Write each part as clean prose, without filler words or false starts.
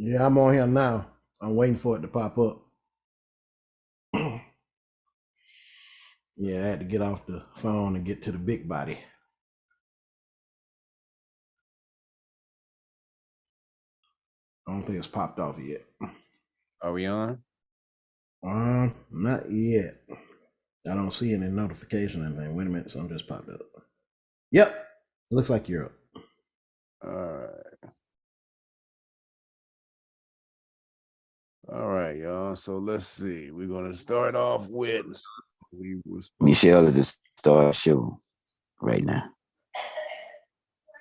Yeah, I'm on here now. I'm waiting for it to pop up. Yeah, I had to get off the phone and get to the big body. I don't think it's popped off yet. Are we on? Not yet. I don't see any notification or anything. Wait a minute, something just popped up. Yep, it looks like you're up. All right. All right, y'all. So let's see. We're gonna start off with Michelle is just start a show right now.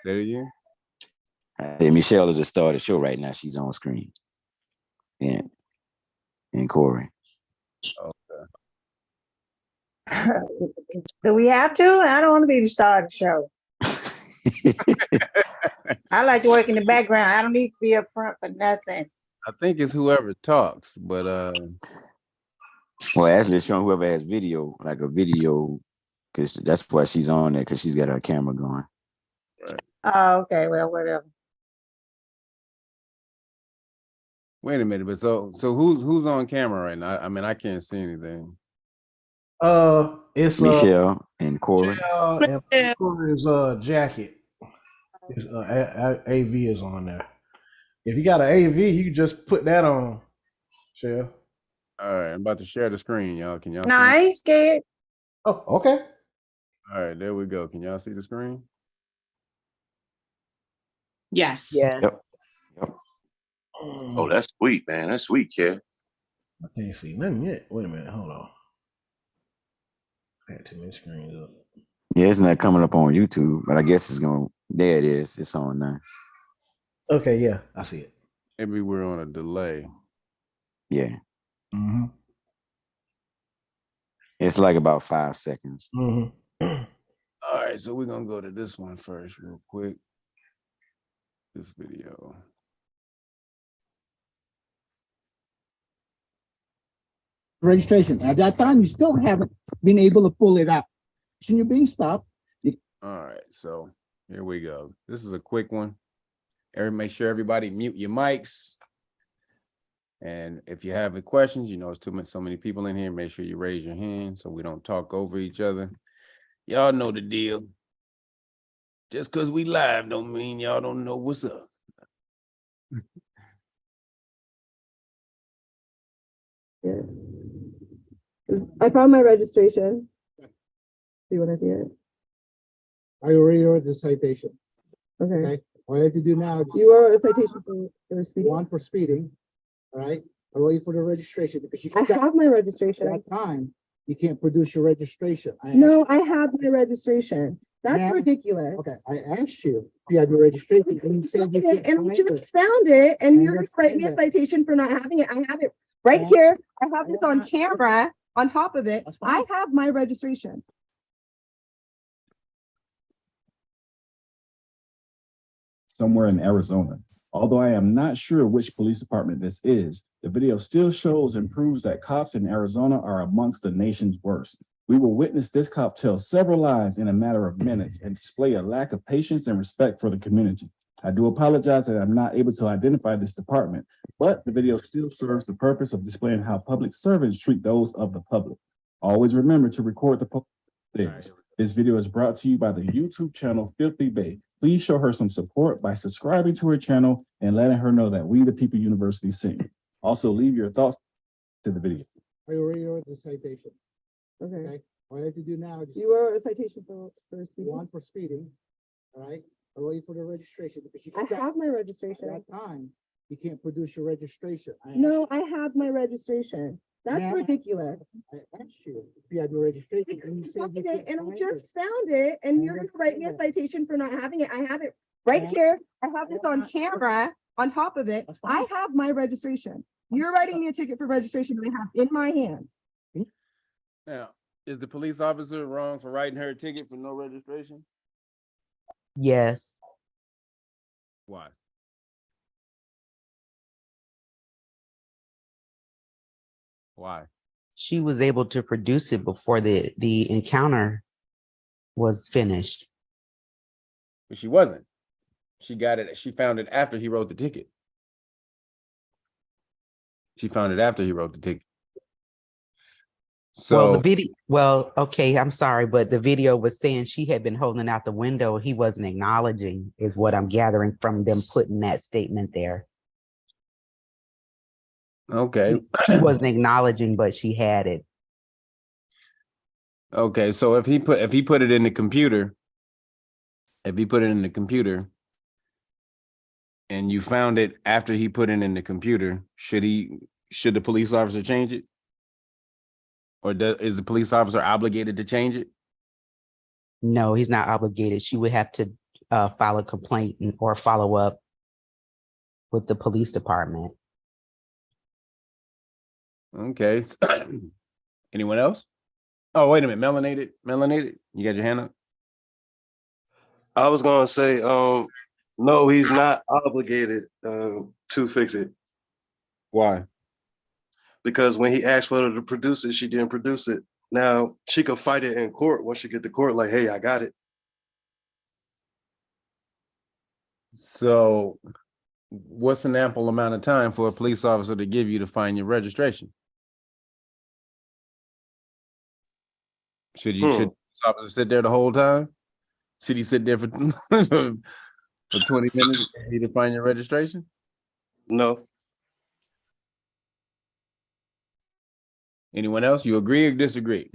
Say it again. Michelle is just started a show right now. She's on screen. And Corey. Okay. Do we have to? I don't want to be the star of the show. I like to work in the background. I don't need to be up front for nothing. I think it's whoever talks, but well, actually it's showing whoever has video, like a video, because that's why she's on there, because she's got her camera going. Right. Oh, okay. Well, whatever. Wait a minute, but so who's on camera right now? I mean, I can't see anything. It's Michelle and Corey. Michelle and Corey's jacket. His AV is on there. If you got an AV, you can just put that on, Michelle. All right, I'm about to share the screen, y'all. Can y'all No, see? I ain't scared. Oh, okay. All right, there we go. Can y'all see the screen? Yes. Yeah. Yep. Oh, that's sweet, man. That's sweet, kid. I can't see nothing yet. Wait a minute. Hold on. I had too many screens up. Yeah, it's not coming up on YouTube, but I guess it's going to, there it is. It's on now. Okay, yeah, I see it. Maybe we're on a delay. Yeah. Mm-hmm. It's like about 5 seconds. Mm-hmm. All right, so we're gonna go to this one first, real quick. This video. Registration. At that time, you still haven't been able to pull it out. So you're being stopped. All right, so here we go. This is a quick one. Make sure everybody mute your mics. And if you have any questions, you know, it's so many people in here, make sure you raise your hand so we don't talk over each other. Y'all know the deal. Just because we live don't mean y'all don't know what's up. Yeah. I found my registration. Do you want to see it? I already wrote the citation. Okay. Okay. All I have to do now is You wrote a citation for speeding? one for speeding. All right. I'm waiting for the registration because you I have my at registration. that time you can't produce your registration. No, I have my registration. That's Ma'am? ridiculous. Okay. I asked you if you had your registration and you said you can't And I find it. just found it, and I you're gonna write me a understand citation for not having it. I have it right Yeah. here. I have this on camera on top of it. That's fine. I have my registration. Somewhere in Arizona. Although I am not sure which police department this is, the video still shows and proves that cops in Arizona are amongst the nation's worst. We will witness this cop tell several lies in a matter of minutes and display a lack of patience and respect for the community. I do apologize that I'm not able to identify this department, but the video still serves the purpose of displaying how public servants treat those of the public. Always remember to record the things. This video is brought to you by the YouTube channel Filthy Bay. Please show her some support by subscribing to her channel and letting her know that We the People University sent you. Also, leave your thoughts to the video. I already wrote the citation. Okay. Okay. All I have to do now is You wrote a citation for speeding? one for speeding. All right. I'm waiting for the registration because you I have my at registration. that time you can't produce your registration. No, I have my registration. That's Ma'am? ridiculous. I asked you if you had your registration and you said Found you it, can't and I find just found it, and you're gonna write me a citation for not having it. I have it right Yeah. here. I have this on camera on top of it. That's I fine. have my registration. You're writing me a ticket for registration that I have in my hand. Now, is the police officer wrong for writing her a ticket for no registration? Yes. Why? Why? She was able to produce it before the encounter was finished. But she wasn't. She got it. She found it after he wrote the ticket. She found it after he wrote the ticket. Well, the So, video, well, okay, I'm sorry, but the video was saying she had been holding out the window. He wasn't acknowledging, is what I'm gathering from them putting that statement there. okay. She wasn't acknowledging, but she had it. Okay, so if he put it in the computer, and you found it after he put it in the computer, should the police officer change it? Or is the police officer obligated to change it? No, he's not obligated. She would have to file a complaint or follow up with the police department. Okay. Anyone else? Oh, wait a minute. Melanated. You got your hand up? I was gonna say, no, he's not obligated to fix it, Why? because when he asked for her to produce it, she didn't produce it. Now she could fight it in court once she get to court, like, hey, I got it. So what's an ample amount of time for a police officer to give you to find your registration? Should the police officer sit there the whole time? Should he sit there for 20 minutes for you to find your registration? No. Anyone else? You agree or disagree?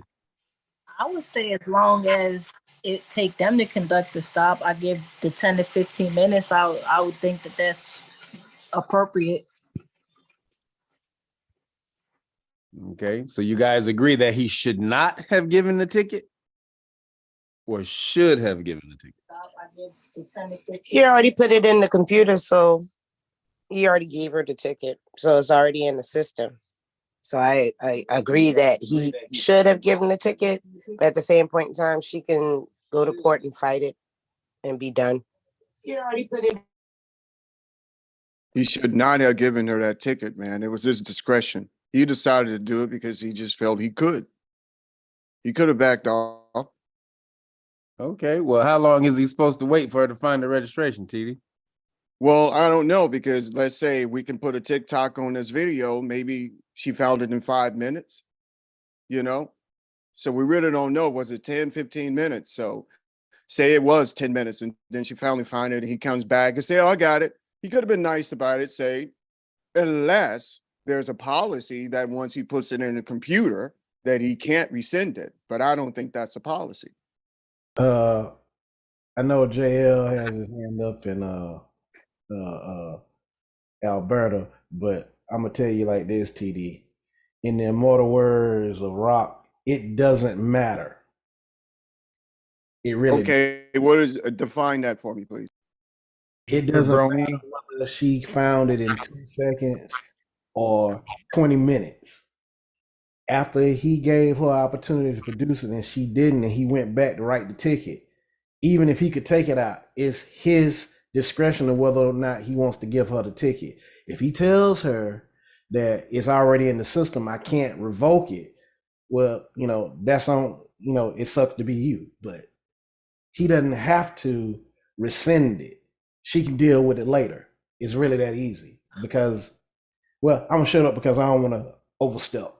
I would say as long as it take them to conduct the stop, I give the 10 to 15 minutes. I would think that that's appropriate. Okay, so you guys agree that he should not have given the ticket or should have given the ticket? I give the 10 to 15. He already put it in the computer, so he already gave her the ticket. So it's already in the system. So I agree that he should have given the ticket, but at the same point in time, she can go to court and fight it and be done. He already put it. He should not have given her that ticket, man. It was his discretion. He decided to do it because he just felt he could. He could have backed off. Okay, well, how long is he supposed to wait for her to find the registration, TD? Well, I don't know, because let's say we can put a TikTok on this video. Maybe she found it in 5 minutes, you know? So we really don't know. Was it 10, 15 minutes? So say it was 10 minutes and then she finally found it and he comes back and say, oh, I got it. He could have been nice about it, say, unless there's a policy that once he puts it in a computer that he can't rescind it. But I don't think that's a policy. I know JL has his hand up in Alberta, but I'm gonna tell you like this, TD. In the immortal words of Rock, it doesn't matter. It really Okay, what is define that for me, please? It doesn't matter whether she found it in 2 seconds or 20 minutes. After he gave her opportunity to produce it and she didn't, and he went back to write the ticket, even if he could take it out, it's his discretion of whether or not he wants to give her the ticket. If he tells her that it's already in the system, I can't revoke it, well, you know, that's on, you know, it sucks to be you, but he doesn't have to rescind it. She can deal with it later. It's really that easy because, well, I'm gonna shut up because I don't want to overstep.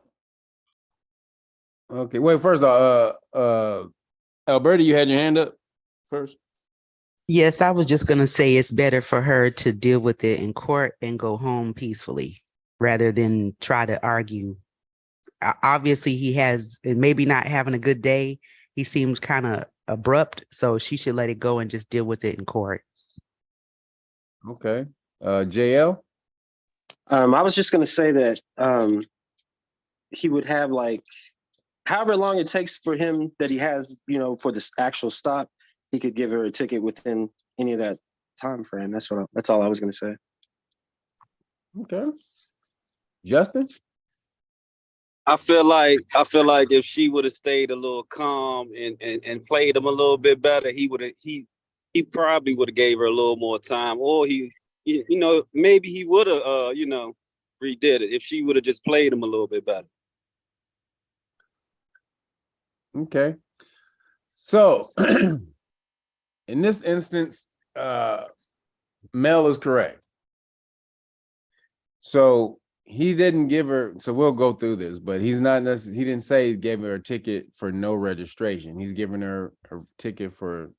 Okay, wait, first, Alberta, you had your hand up first? Yes, I was just going to say it's better for her to deal with it in court and go home peacefully rather than try to argue. Obviously, he has maybe not having a good day. He seems kind of abrupt, so she should let it go and just deal with it in court. Okay. JL? I was just going to say that he would have like, however long it takes for him that he has, you know, for this actual stop, he could give her a ticket within any of that time frame. That's all I was going to say. Okay. Justin? I feel like if she would have stayed a little calm and played him a little bit better, he probably would have gave her a little more time, or maybe he would have redid it if she would have just played him a little bit better. Okay. So in this instance, Mel is correct. So he didn't give her, so we'll go through this, but he's not necessarily, he didn't say he gave her a ticket for no registration. He's giving her a ticket for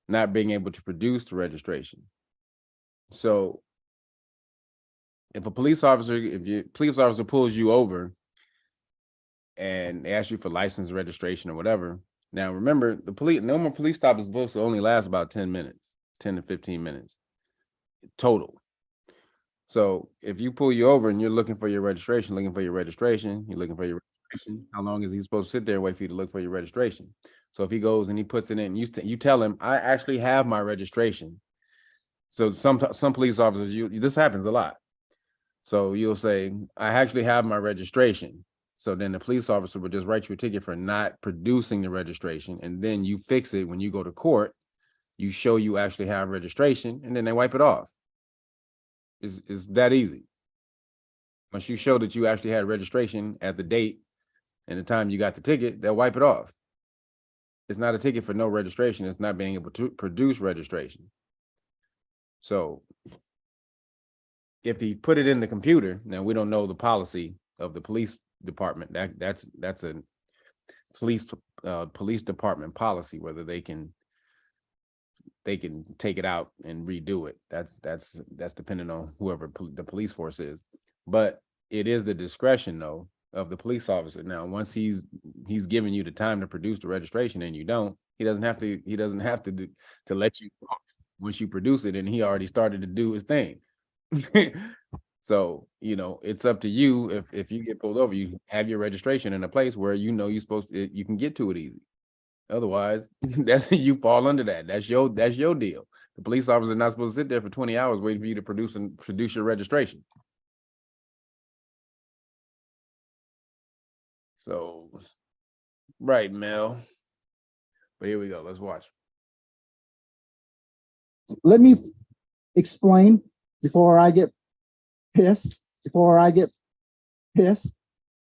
not being able to produce the registration. So if a police officer pulls you over and they ask you for license, registration, or whatever. Now remember, normal police stop is supposed to only last about 10 minutes, 10 to 15 minutes total. So if you pull you over and you're looking for your registration, you're looking for your registration, how long is he supposed to sit there and wait for you to look for your registration? So if he goes and he puts it in, you tell him, I actually have my registration. So some police officers, this happens a lot. So you'll say, I actually have my registration. So then the police officer would just write you a ticket for not producing the registration. And then you fix it when you go to court, you show you actually have registration, and then they wipe it off. It's that easy. Once you show that you actually had registration at the date and the time you got the ticket, they'll wipe it off. It's not a ticket for no registration. It's not being able to produce registration. So if he put it in the computer, now we don't know the policy of the police department. That's a police department policy, whether they can take it out and redo it. That's dependent on whoever the police force is. But it is the discretion though of the police officer. Now, once he's giving you the time to produce the registration and you don't, he doesn't have to let you off once you produce it, and he already started to do his thing. So, it's up to you. If you get pulled over, you have your registration in a place where you can get to it easy. Otherwise, you fall under that. That's your deal. The police officer is not supposed to sit there for 20 hours waiting for you to produce your registration. So, right, Mel. But here we go. Let's watch. Let me explain before I get pissed. All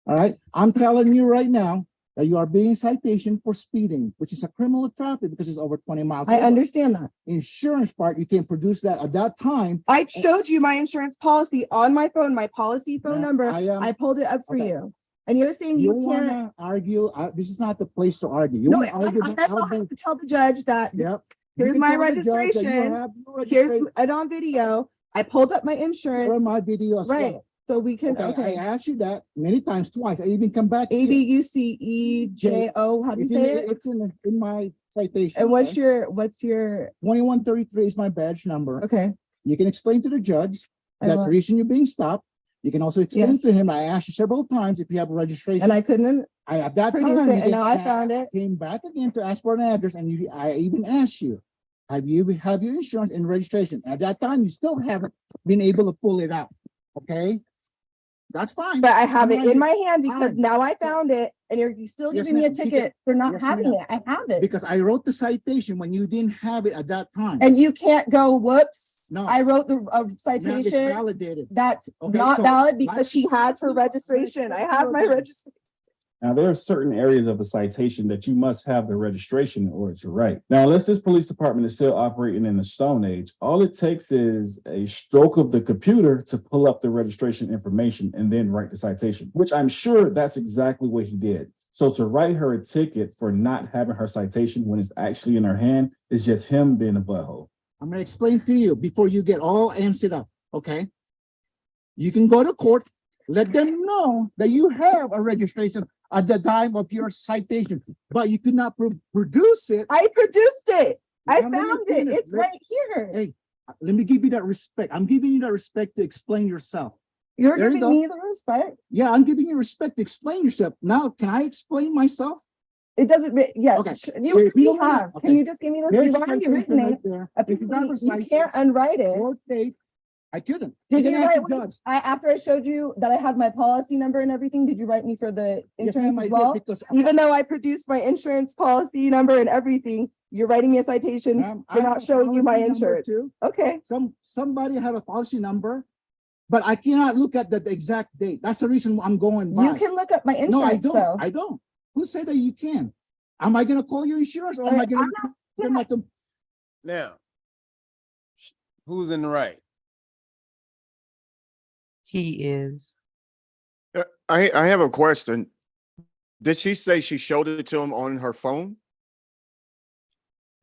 right. I'm telling you right now that you are being citation for speeding, which is a criminal traffic because it's over 20 miles. I understand that. Insurance part, you can produce that at that time. I showed you my insurance policy on my phone, my policy phone number. I pulled it up for you. And you're saying you can't wanna argue. This is not the place to argue. You no, wanna argue that's all I have to tell the judge that Yep. here's my registration. Here's it on video. I pulled up my insurance. On my video as right. well. So we can I asked you that many times, twice. I even come back. ABUCEJO. How do you say it? It's in my citation. And what's your 2133 is my badge number. Okay. You can explain to the judge that the reason you're being stopped. You can also explain to him. I asked you several times if you have a registration, and I couldn't. At that time, and now I found it. Came back again to ask for an address, and I even asked you, have your insurance and registration? At that time, you still haven't been able to pull it out. Okay, that's fine. But I have it in my hand because now I found it, and you're still giving me a ticket for not having it. I have it because I wrote the citation when you didn't have it at that time, and you can't go whoops. No, I wrote the citation. Validated. That's not valid because she has her registration. I have my registration. Now, there are certain areas of a citation that you must have the registration in order to write. Now, unless this police department is still operating in the Stone Age, all it takes is a stroke of the computer to pull up the registration information and then write the citation, which I'm sure that's exactly what he did. So to write her a ticket for not having her citation when it's actually in her hand is just him being a butthole. I'm going to explain to you before you get all antsy up, okay? You can go to court, let them know that you have a registration at the time of your citation, but you could not produce it. I produced it. I found it. It's right here. Hey, let me give you that respect. I'm giving you that respect to explain yourself. You're giving me the respect? Yeah, I'm giving you respect to explain yourself. Now, can I explain myself? It doesn't, yeah. Okay. You have. Okay. Can you just give me There's you've already written it. You can't unwrite it. I couldn't. Did you write after I showed you that I had my policy number and everything? Did you write me for the insurance as well? Even though I produced my insurance policy number and everything, you're writing me a citation for not showing you my insurance. Okay. Somebody have a policy number, but I cannot look at the exact date. That's the reason I'm going by. You can look up my insurance. No, I don't. Though. I don't. Who said that you can? Am I going to call your insurance or am I going to? Now, who's in the right? He is. I have a question. Did she say she showed it to him on her phone?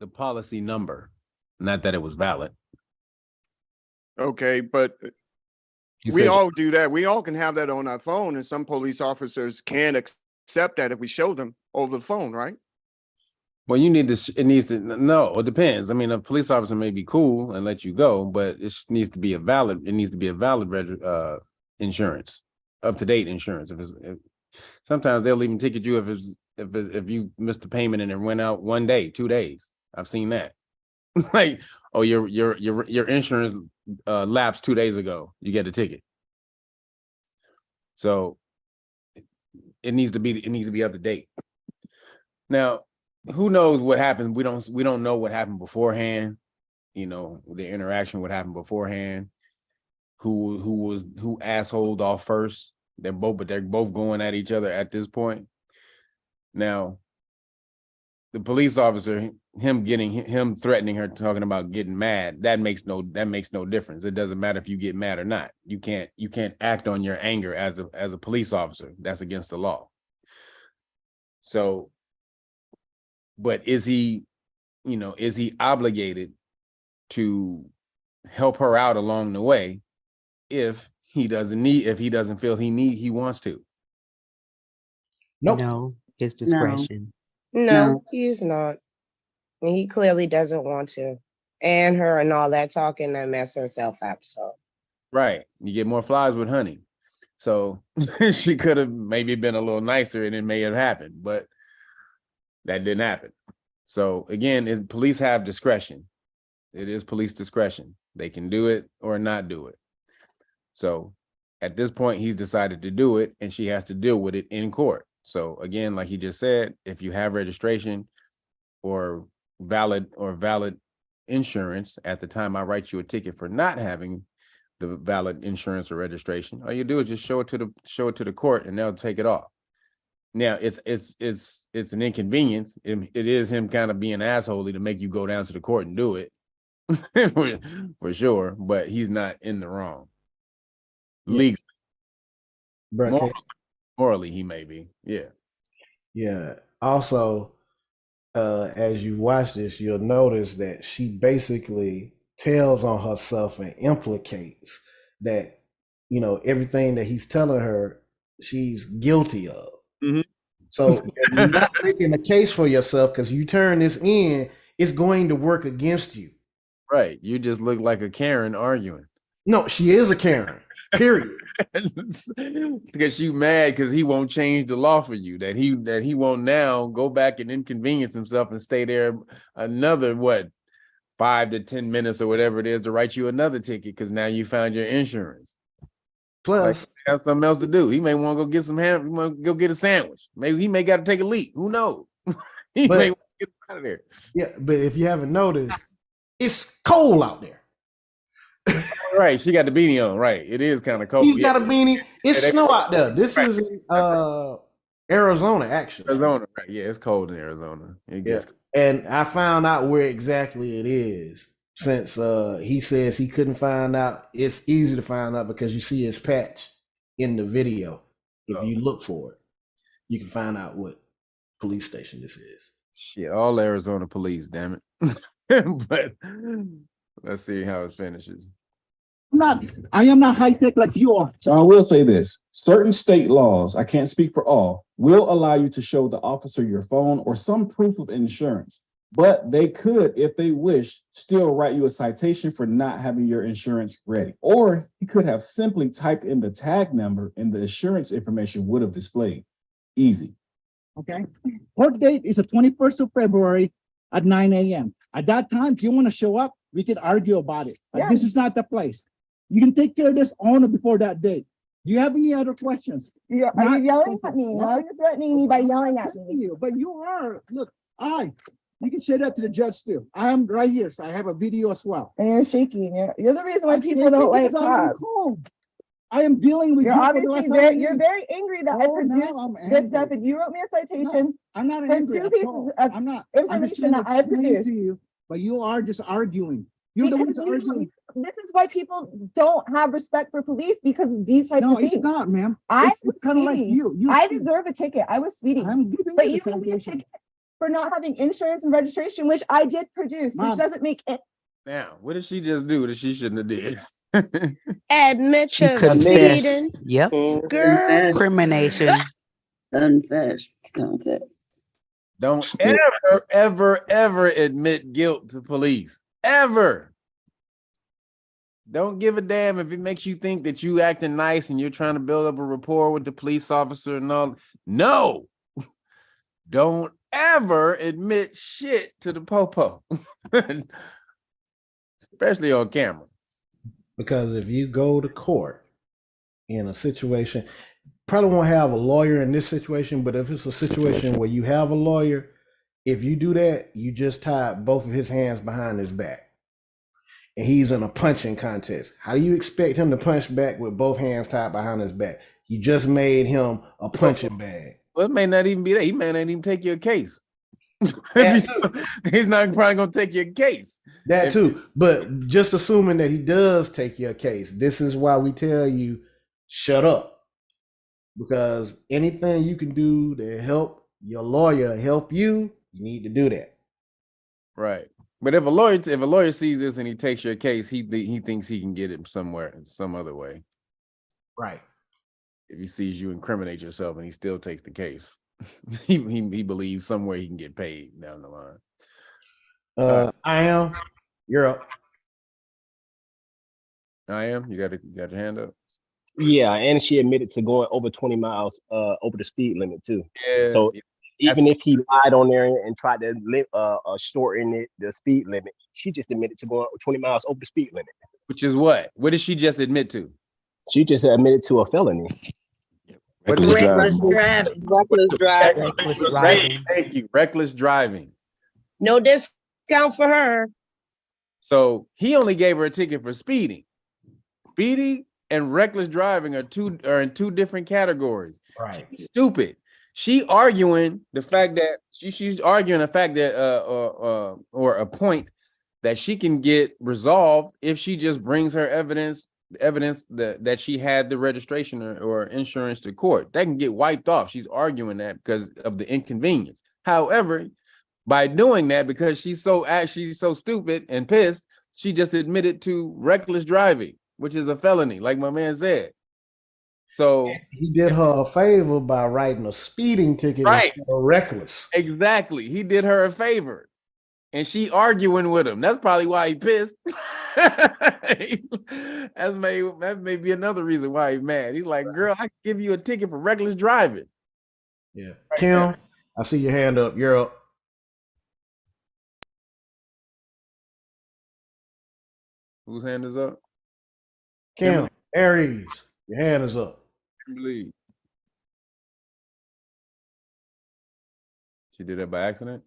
The policy number, not that it was valid. Okay, but You we said all do that. We all can have that on our phone, and some police officers can accept that if we show them over the phone, right? well, you need to. It needs to. No, it depends. I mean, a police officer may be cool and let you go, but it needs to be a valid. It needs to be a valid insurance, up to date insurance. Sometimes they'll even ticket you if you missed the payment and it went out 1 day, 2 days. I've seen that. Like, oh, your insurance lapsed 2 days ago. You get a ticket. So it needs to be up to date. Now, who knows what happened? We don't know what happened beforehand. You know, the interaction, what happened beforehand. Who assholed off first? They're both going at each other at this point. Now, the police officer, him threatening her, talking about getting mad, that makes no difference. It doesn't matter if you get mad or not. You can't act on your anger as a police officer. That's against the law. So, but is he obligated to help her out along the way if he doesn't feel he wants to? Nope. No, his discretion. No, he's not. And he clearly doesn't want to. And her and all that talking to mess herself up. So Right. You get more flies with honey. So she could have maybe been a little nicer and it may have happened, but that didn't happen. So again, police have discretion. It is police discretion. They can do it or not do it. So at this point, he's decided to do it and she has to deal with it in court. So again, like he just said, if you have registration or valid insurance at the time I write you a ticket for not having the valid insurance or registration, all you do is just show it to the court and they'll take it off. Now it's an inconvenience. It is him kind of being assholey to make you go down to the court and do it for sure, but he's not in the wrong. Legally. Morally, he may be. Yeah. Yeah. Also, as you watch this, you'll notice that she basically tells on herself and implicates that, everything that he's telling her, she's guilty of. Mm-hmm. So you're not making a case for yourself because you turn this in, it's going to work against you. Right. You just look like a Karen arguing. No, she is a Karen. Period. Because you mad because he won't change the law for you, that he won't now go back and inconvenience himself and stay there another 5 to 10 minutes or whatever it is to write you another ticket because now you found your insurance. Plus, have something else to do. He may want to go get some ham. He want to go get a sandwich. Maybe he may got to take a leak. Who knows? He may want to get out of there. Yeah, but if you haven't noticed, it's cold out there. Right, she got the beanie on. Right, it is kind of cold. He's got a beanie. It's snow out there. This is in Arizona, actually. Arizona, right? Yeah, it's cold in Arizona. It gets cold. And I found out where exactly it is. Since he says he couldn't find out, it's easy to find out because you see his patch in the video. If you look for it, you can find out what police station this is. Shit, all Arizona police, damn it. But let's see how it finishes. I am not high tech like you are. So I will say this: certain state laws, I can't speak for all, will allow you to show the officer your phone or some proof of insurance. But they could, if they wish, still write you a citation for not having your insurance ready. Or he could have simply typed in the tag number and the insurance information would have displayed. Easy. Okay. Court date is the 21st of February at 9 a.m. At that time, if you want to show up, we can argue about it. Like, this is not the place. You can take care of this on or before that date. Do you have any other questions? Are you yelling at me? Now you're threatening me by yelling at me. But you are. Look, you can say that to the judge too. I am right here, so I have a video as well. And you're shaking. You're the reason why people don't like cops. I am dealing with you're very angry that I produced this stuff and you wrote me a citation. I'm not for angry. 2 pieces of information that I produced. To you, but you are just arguing. You're the Because ones arguing. this is why people don't have respect for police, because of these types No, of it's things. not, ma'am. I It's was kind of like speeding. you. I deserve a ticket. I was speeding. I'm giving But you you the gave me a citation. ticket for not having insurance and registration, which I did produce, Mom. which doesn't make it. Now, what did she just do that she shouldn't have did? Admit He your confessed. speeding. Yep. Girl. Incrimination. Confess. Don't ever, ever, ever admit guilt to police. Ever. Don't give a damn if it makes you think that you acting nice and you're trying to build up a rapport with the police officer and all. No. Don't ever admit shit to the popo. Especially on camera. Because if you go to court in a situation, probably won't have a lawyer in this situation, but if it's a situation where you have a lawyer, if you do that, you just tie both of his hands behind his back. And he's in a punching contest. How do you expect him to punch back with both hands tied behind his back? You just made him a punching bag. Well, it may not even be that. He may not even take your case. He's not probably going to take your case. That too. But just assuming that he does take your case, this is why we tell you, shut up. Because anything you can do to help your lawyer help you, you need to do that. Right. But if a lawyer sees this and he takes your case, he thinks he can get it somewhere in some other way. Right. If he sees you incriminate yourself and he still takes the case, he believes somewhere he can get paid down the line. I am. You're up. I am. You got your hand up. Yeah, and she admitted to going over 20 miles over the speed limit too. Yeah. So even if he lied on there and tried to shorten the speed limit, she just admitted to going 20 miles over the speed limit. Which is what? What did she just admit to? She just admitted to a felony. Reckless driving. Reckless driving. Reckless driving. Thank you. Reckless driving. No discount for her. So he only gave her a ticket for speeding. Speeding and reckless driving are in two different categories. Right. Stupid. She's arguing the fact that she's arguing the fact that or a point that she can get resolved if she just brings her evidence that she had the registration or insurance to court. That can get wiped off. She's arguing that because of the inconvenience. However, by doing that, because she's so stupid and pissed, she just admitted to reckless driving, which is a felony, like my man said. So he did her a favor by writing a speeding ticket instead of reckless. Exactly. He did her a favor. And she arguing with him. That's probably why he pissed. that may be another reason why he's mad. He's like, girl, I can give you a ticket for reckless driving. Yeah. Kim, I see your hand up. You're up. Whose hand is up? Kim, Aries, your hand is up. Kimberly. She did that by accident?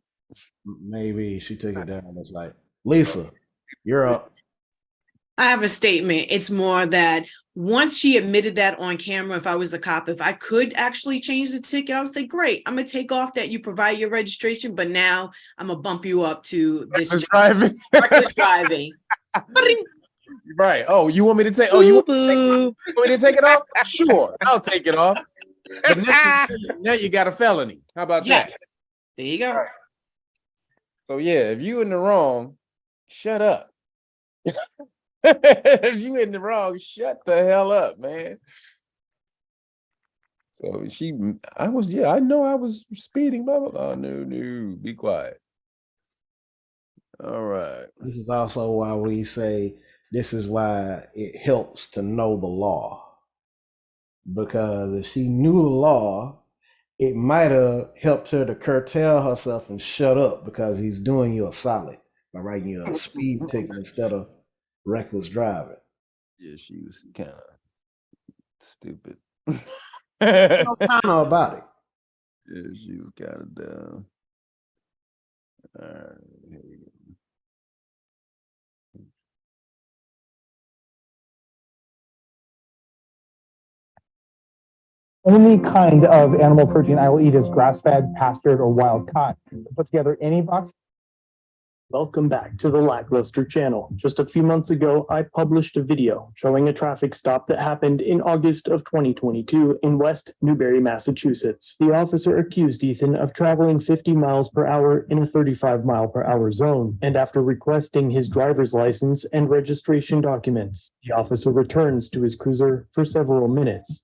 Maybe she took it down. It's like, Lisa, you're up. I have a statement. It's more that once she admitted that on camera, if I was the cop, if I could actually change the ticket, I would say, great, I'm gonna take off that you provide your registration, but now I'm gonna bump you up to this driving. reckless driving. Right. Oh, you want me to take? Oh, you want me to take it off? Sure, I'll take it off. But now you got a felony. How about that? Yes. There you go. So yeah, if you in the wrong, shut up. If you in the wrong, shut the hell up, man. So I know I was speeding, blah, blah, blah. No, be quiet. All right. This is also why we say this is why it helps to know the law. Because if she knew the law, it might have helped her to curtail herself and shut up because he's doing you a solid by writing you a speed ticket instead of reckless driving. Yeah, she was kind of stupid. Kind of about it. Yeah, she was kind of dumb. All right, here we go. Only kind of animal protein I will eat is grass-fed, pastured, or wild caught. Put together any box Welcome back to the Lackluster channel. Just a few months ago, I published a video showing a traffic stop that happened in August of 2022 in West Newbury, Massachusetts. The officer accused Ethan of traveling 50 miles per hour in a 35 mile per hour zone. And after requesting his driver's license and registration documents, the officer returns to his cruiser for several minutes.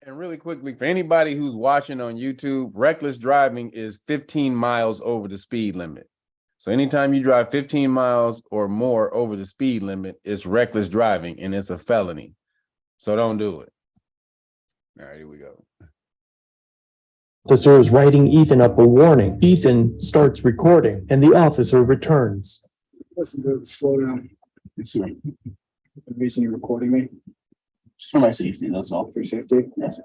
And really quickly, for anybody who's watching on YouTube, reckless driving is 15 miles over the speed limit. So anytime you drive 15 miles or more over the speed limit, it's reckless driving and it's a felony. So don't do it. All right, here we go. Officer is writing Ethan up a warning. Ethan starts recording and the officer returns. Listen, dude, slow down. The reason you're recording me? Just for my safety, that's all. For your safety? Yes.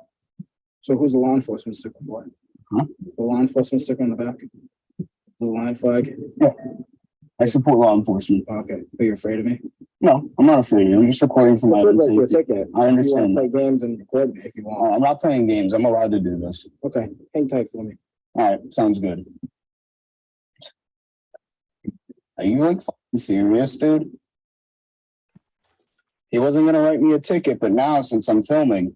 So who's the law enforcement sticker for? Huh? The law enforcement sticker on the back? The line flag? Yeah. I support law enforcement. Okay. Are you afraid of me? No, I'm not afraid of you. I'm just recording for my own safety. I understand. You want to play games and record me if you want. I'm not playing games. I'm allowed to do this. Okay. Hang tight for me. All right. Sounds good. Are you like fucking serious, dude? He wasn't gonna write me a ticket, but now since I'm filming.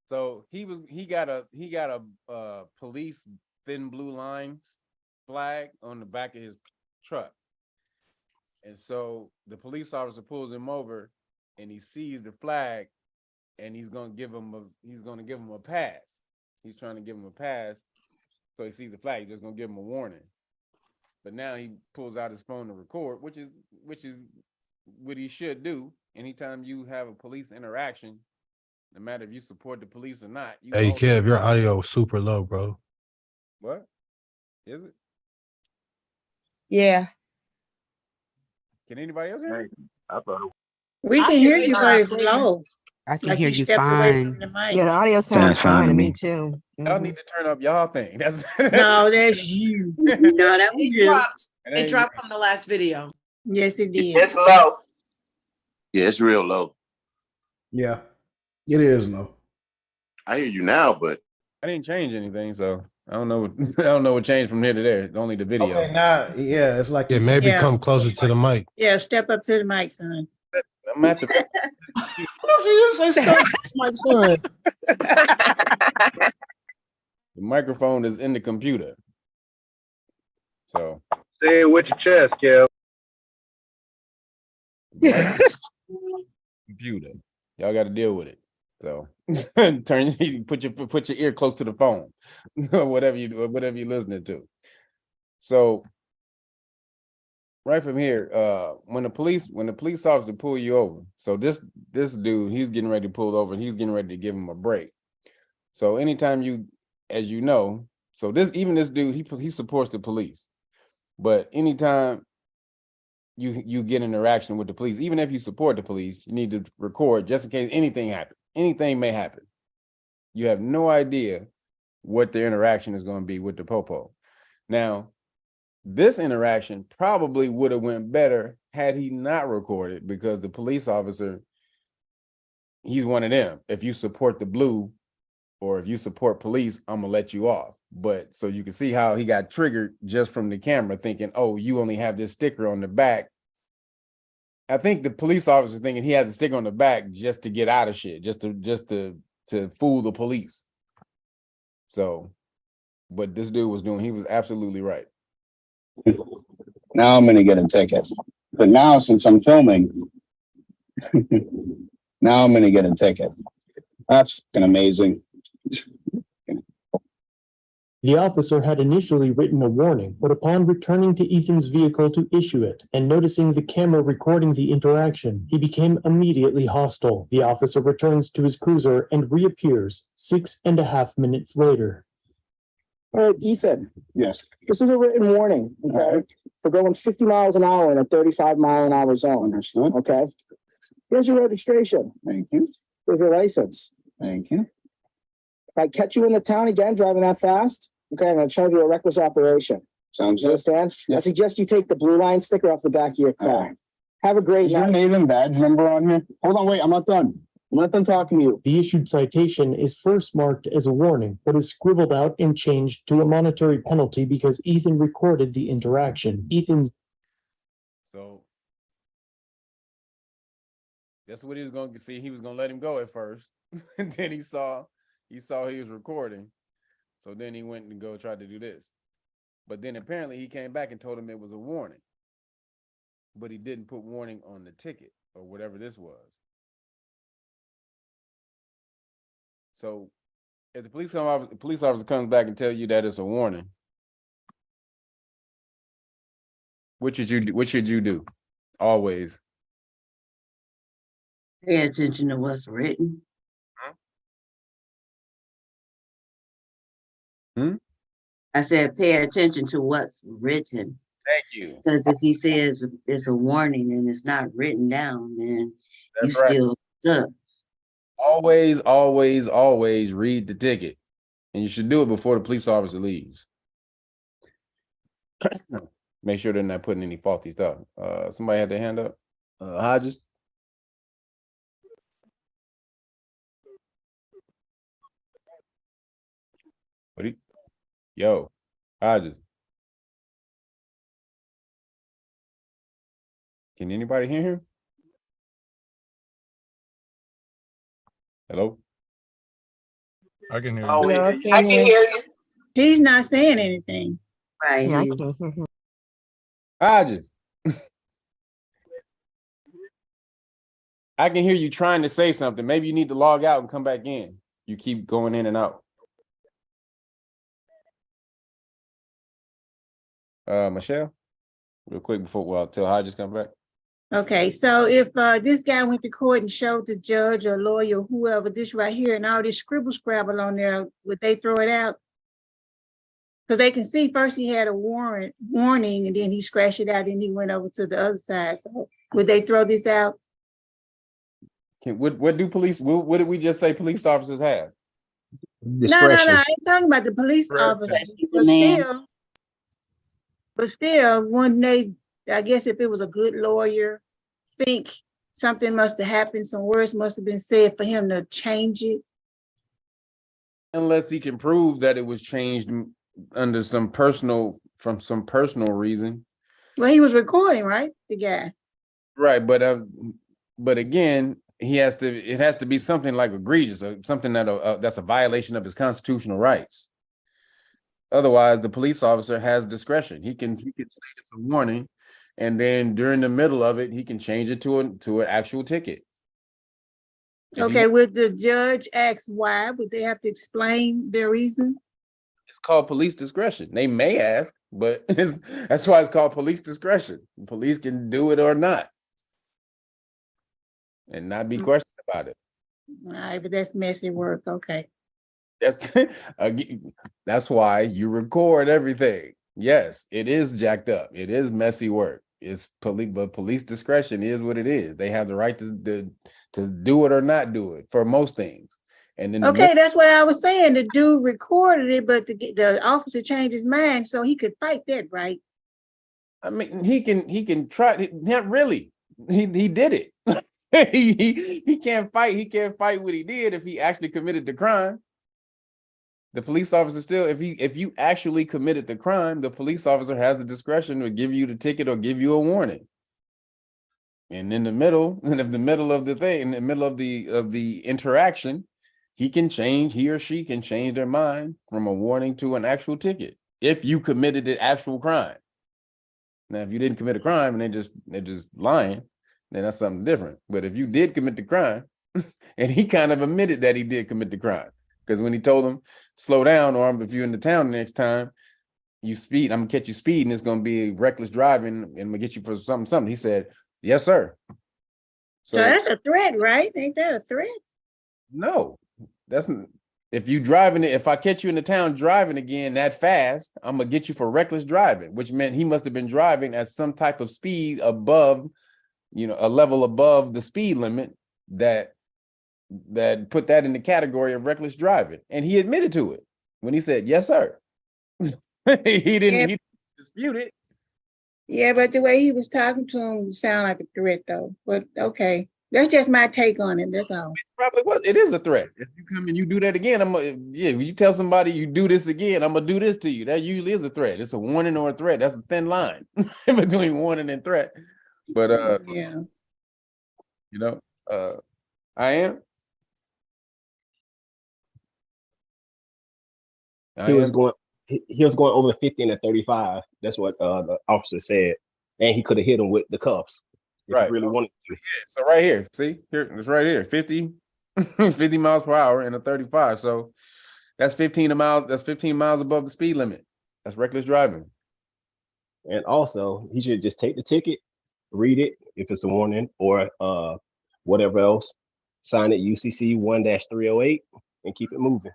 So he got a police thin blue lines flag on the back of his truck. And so the police officer pulls him over and he sees the flag and he's gonna give him a pass. He's trying to give him a pass. So he sees the flag, he's just gonna give him a warning. But now he pulls out his phone to record, which is what he should do. Anytime you have a police interaction, no matter if you support the police or not. Hey, Kev, your audio is super low, bro. What? Is it? Yeah. Can anybody else hear me? We can hear you, but it's low. I can Like hear you you stepped away from fine. the mic. Yeah, the audio Sounds sounds fine fine to to me. me too. Y'all need to turn up y'all thing. That's No, that's you. No, that was It you. dropped. It It ain't dropped from the last video. Yes, it did. It's low. Yeah, it's real low. Yeah, it is low. I hear you now, but I didn't change anything, so I don't know. I don't know what changed from here to there. Only the video. Okay, now, yeah, it's like Yeah, maybe Yeah. come closer to the mic. Yeah, step up to the mic, son. I'm at the. my son. The microphone is in the computer. So. Say it with your chest, Kev. Computer. Y'all got to deal with it. So put your ear close to the phone, whatever you're listening to. So right from here, when the police officer pull you over, so this dude, he's getting ready to pull over and he's getting ready to give him a break. So anytime you, as you know, so this dude, he supports the police, but anytime you get interaction with the police, even if you support the police, you need to record just in case anything happens. Anything may happen. You have no idea what the interaction is going to be with the popo. Now, this interaction probably would have went better had he not recorded, because the police officer, he's one of them. If you support the blue or if you support police, I'm gonna let you off. But so you can see how he got triggered just from the camera, thinking, oh, you only have this sticker on the back. I think the police officer thinking he has a sticker on the back just to get out of shit, just to fool the police. So, but this dude he was absolutely right. Now I'm gonna get a ticket. But now since I'm filming, now I'm gonna get a ticket. That's fucking amazing. The officer had initially written a warning, but upon returning to Ethan's vehicle to issue it and noticing the camera recording the interaction, he became immediately hostile. The officer returns to his cruiser and reappears 6.5 minutes later. All right, Ethan. Yes. This is a written warning, okay, for going 50 miles an hour in a 35 mile an hour zone. Understood. Okay. Here's your registration. Thank you. Here's your license. Thank you. If I catch you in the town again driving that fast, okay, I'm gonna charge you a reckless operation. Sounds good. Understand? Yes. I suggest you take the blue line sticker off the back of your car. Have a great night. Is your name and badge number on here? Hold on, wait, I'm not done. I'm not done talking to you. The issued citation is first marked as a warning, but is scribbled out and changed to a monetary penalty because Ethan recorded the interaction. So that's what he was going to see. He was going to let him go at first. And then he saw he was recording. So then he went and tried to do this. But then apparently he came back and told him it was a warning. But he didn't put warning on the ticket or whatever this was. So if the police officer comes back and tell you that it's a warning, what should you do? Always. Pay attention to what's written. I said, pay attention to what's written. Thank you. Because if he says it's a warning and it's not written down, then That's you right. still stuck. Always, always, always read the ticket. And you should do it before the police officer leaves. Make sure they're not putting any faulty stuff. Somebody had their hand up. Hodges. Yo, Hodges. Can anybody hear him? Hello? I can hear Hello, you. I can hear you. He's not saying anything. Right. Yeah, I he's- can't hear him. Hodges. I can hear you trying to say something. Maybe you need to log out and come back in. You keep going in and out. Michelle, real quick before till Hodges come back. Okay, so if this guy went to court and showed the judge or lawyer, whoever, this right here and all this scribble scrabble on there, would they throw it out? Because they can see first he had a warning, and then he scratched it out and he went over to the other side. So would they throw this out? What do police? What did we just say? Police officers have No, I ain't talking about the police officer, but still, wouldn't they, I guess if it was a good lawyer, think something must have happened, some words must have been said for him to change it? Unless he can prove that it was changed under some personal reason. Well, he was recording, right? The guy. Right, but again, it has to be something like egregious, or something that's a violation of his constitutional rights. Otherwise, the police officer has discretion. He can say it's a warning, and then during the middle of it, he can change it to an actual ticket. Okay, would the judge ask why? Would they have to explain their reason? It's called police discretion. They may ask, but that's why it's called police discretion. Police can do it or not, and not be questioned about it. All right, but that's messy work. Okay. That's why you record everything. Yes, it is jacked up. It is messy work. It's but police discretion is what it is. They have the right to do it or not do it for most things. And then okay, that's what I was saying. The dude recorded it, but the officer changed his mind, so he could fight that, right? I mean, he can try. Not really. He did it. he can't fight. He can't fight what he did if he actually committed the crime. The police officer still, if you actually committed the crime, the police officer has the discretion to give you the ticket or give you a warning. And in the middle of the thing, in the middle of the interaction, he or she can change their mind from a warning to an actual ticket if you committed the actual crime. Now, if you didn't commit a crime and they're just lying, then that's something different. But if you did commit the crime, and he kind of admitted that he did commit the crime, because when he told him slow down, or if you're in the town the next time you speed, I'm gonna catch you speeding. It's gonna be reckless driving, and I'm gonna get you for something. He said, "Yes, sir." So that's a threat, right? Ain't that a threat? No, that's if I catch you in the town driving again that fast, I'm gonna get you for reckless driving, which meant he must have been driving at some type of speed above, a level above the speed limit that put that in the category of reckless driving. And he admitted to it when he said, "Yes, sir." he didn't dispute it. Yeah, but the way he was talking to him sounded like a threat, though. But okay, That's just my take on it. That's all. Probably was. It is a threat. If you come and you do that again, yeah. When you tell somebody you do this again, I'm gonna do this to you. That usually is a threat. It's a warning or a threat. That's a thin line between warning and threat. But yeah, you know, I am. He was going over 50 and a 35. That's what the officer said. And he could have hit him with the cuffs if Right. he really wanted to. Yeah, so right here, see, here it's right here, 50 miles per hour and a 35. So that's 15 miles. That's 15 miles above the speed limit. That's reckless driving. And also, he should just take the ticket, read it if it's a warning, or whatever else, sign it UCC 1-308 and keep it moving.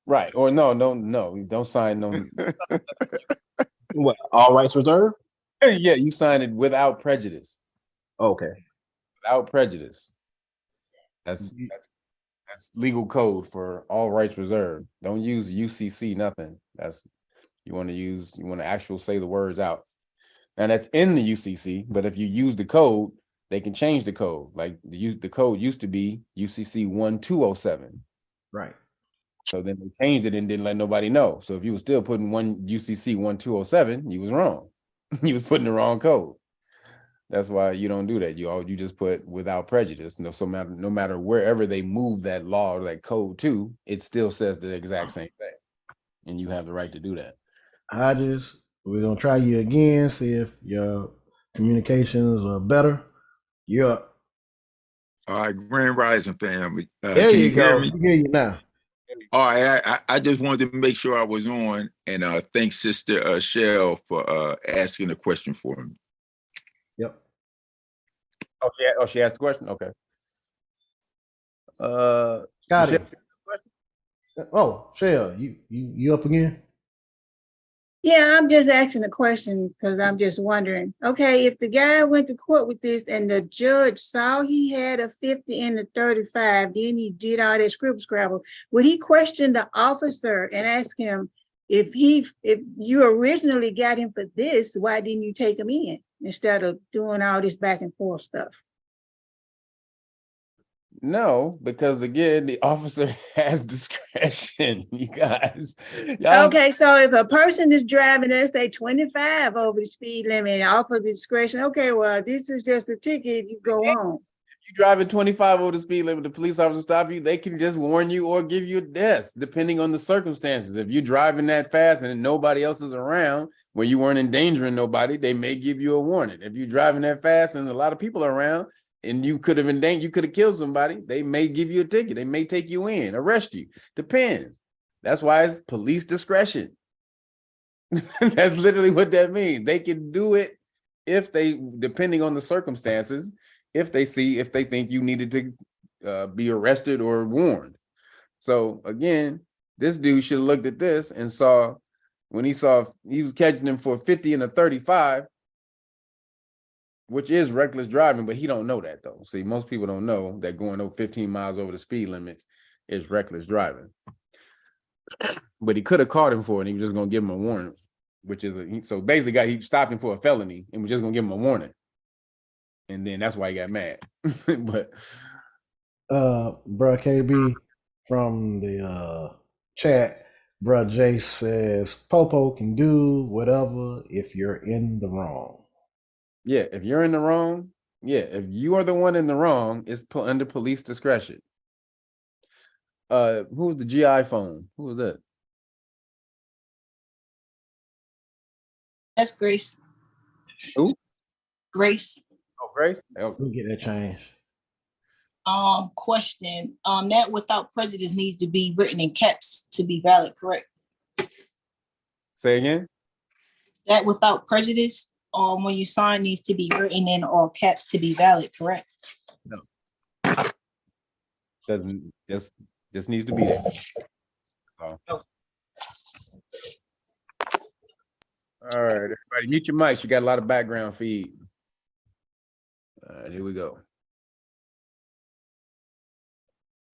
Right. Or no, don't sign no. What, all rights reserved? Yeah, you sign it without prejudice. Okay. Without prejudice. That's legal code for all rights reserved. Don't use UCC nothing. That's you want to actually say the words out. And that's in the UCC, but if you use the code, they can change the code. Like the code used to be UCC 1207. Right. So then they changed it and didn't let nobody know. So if you were still putting UCC 1207, you was wrong. You was putting the wrong code. That's why you don't do that. You just put without prejudice. No matter wherever they move that law or that code to, it still says the exact same thing. And you have the right to do that. We're gonna try you again, see if your communications are better. You're up. All right, Grand Rising family. There you go. I hear you now. All right, I just wanted to make sure I was on, and thanks Sister Shell for asking a question for me. Yep. Oh, she asked the question. Okay. Scotty. Oh, Shell, you up again? Yeah, I'm just asking a question because I'm just wondering. Okay, if the guy went to court with this and the judge saw he had a 50 and a 35, then he did all that scrabble, would he question the officer and ask him if you originally got him for this, why didn't you take him in instead of doing all this back and forth stuff? No, because again, the officer has discretion, you guys. Okay, so if a person is driving, let's say 25 over the speed limit, off of the discretion, okay, well, this is just a ticket, you go on. If you driving 25 over the speed limit, the police officer stop you, they can just warn you or give you a desk, depending on the circumstances. If you're driving that fast and nobody else is around, where you weren't endangering nobody, they may give you a warning. If you're driving that fast and a lot of people are around, and you could have killed somebody, they may give you a ticket. They may take you in, arrest you. Depends. That's why it's police discretion. That's literally what that means. They can do it depending on the circumstances, if they think you needed to be arrested or warned. So again, this dude should have looked at this and saw, when he was catching him for 50 and a 35, which is reckless driving, but he don't know that though. See, most people don't know that going over 15 miles over the speed limit is reckless driving. But he could have caught him for it, and he was just gonna give him a warning, which is so basically he stopped him for a felony and was just gonna give him a warning. And then that's why he got mad. But bruh KB from the chat, bruh Jace says Popo can do whatever if you're in the wrong. Yeah, if you're in the wrong, if you are the one in the wrong, it's put under police discretion. Who's the GI phone? Who was that? That's Grace. Who? Grace. Oh, Grace. We'll get that changed. Question. That without prejudice needs to be written in caps to be valid, correct? Say again? That without prejudice, when you sign, needs to be written in all caps to be valid, correct? No. Doesn't just needs to be there. So. All right, everybody, mute your mics. You got a lot of background feed. All right, here we go.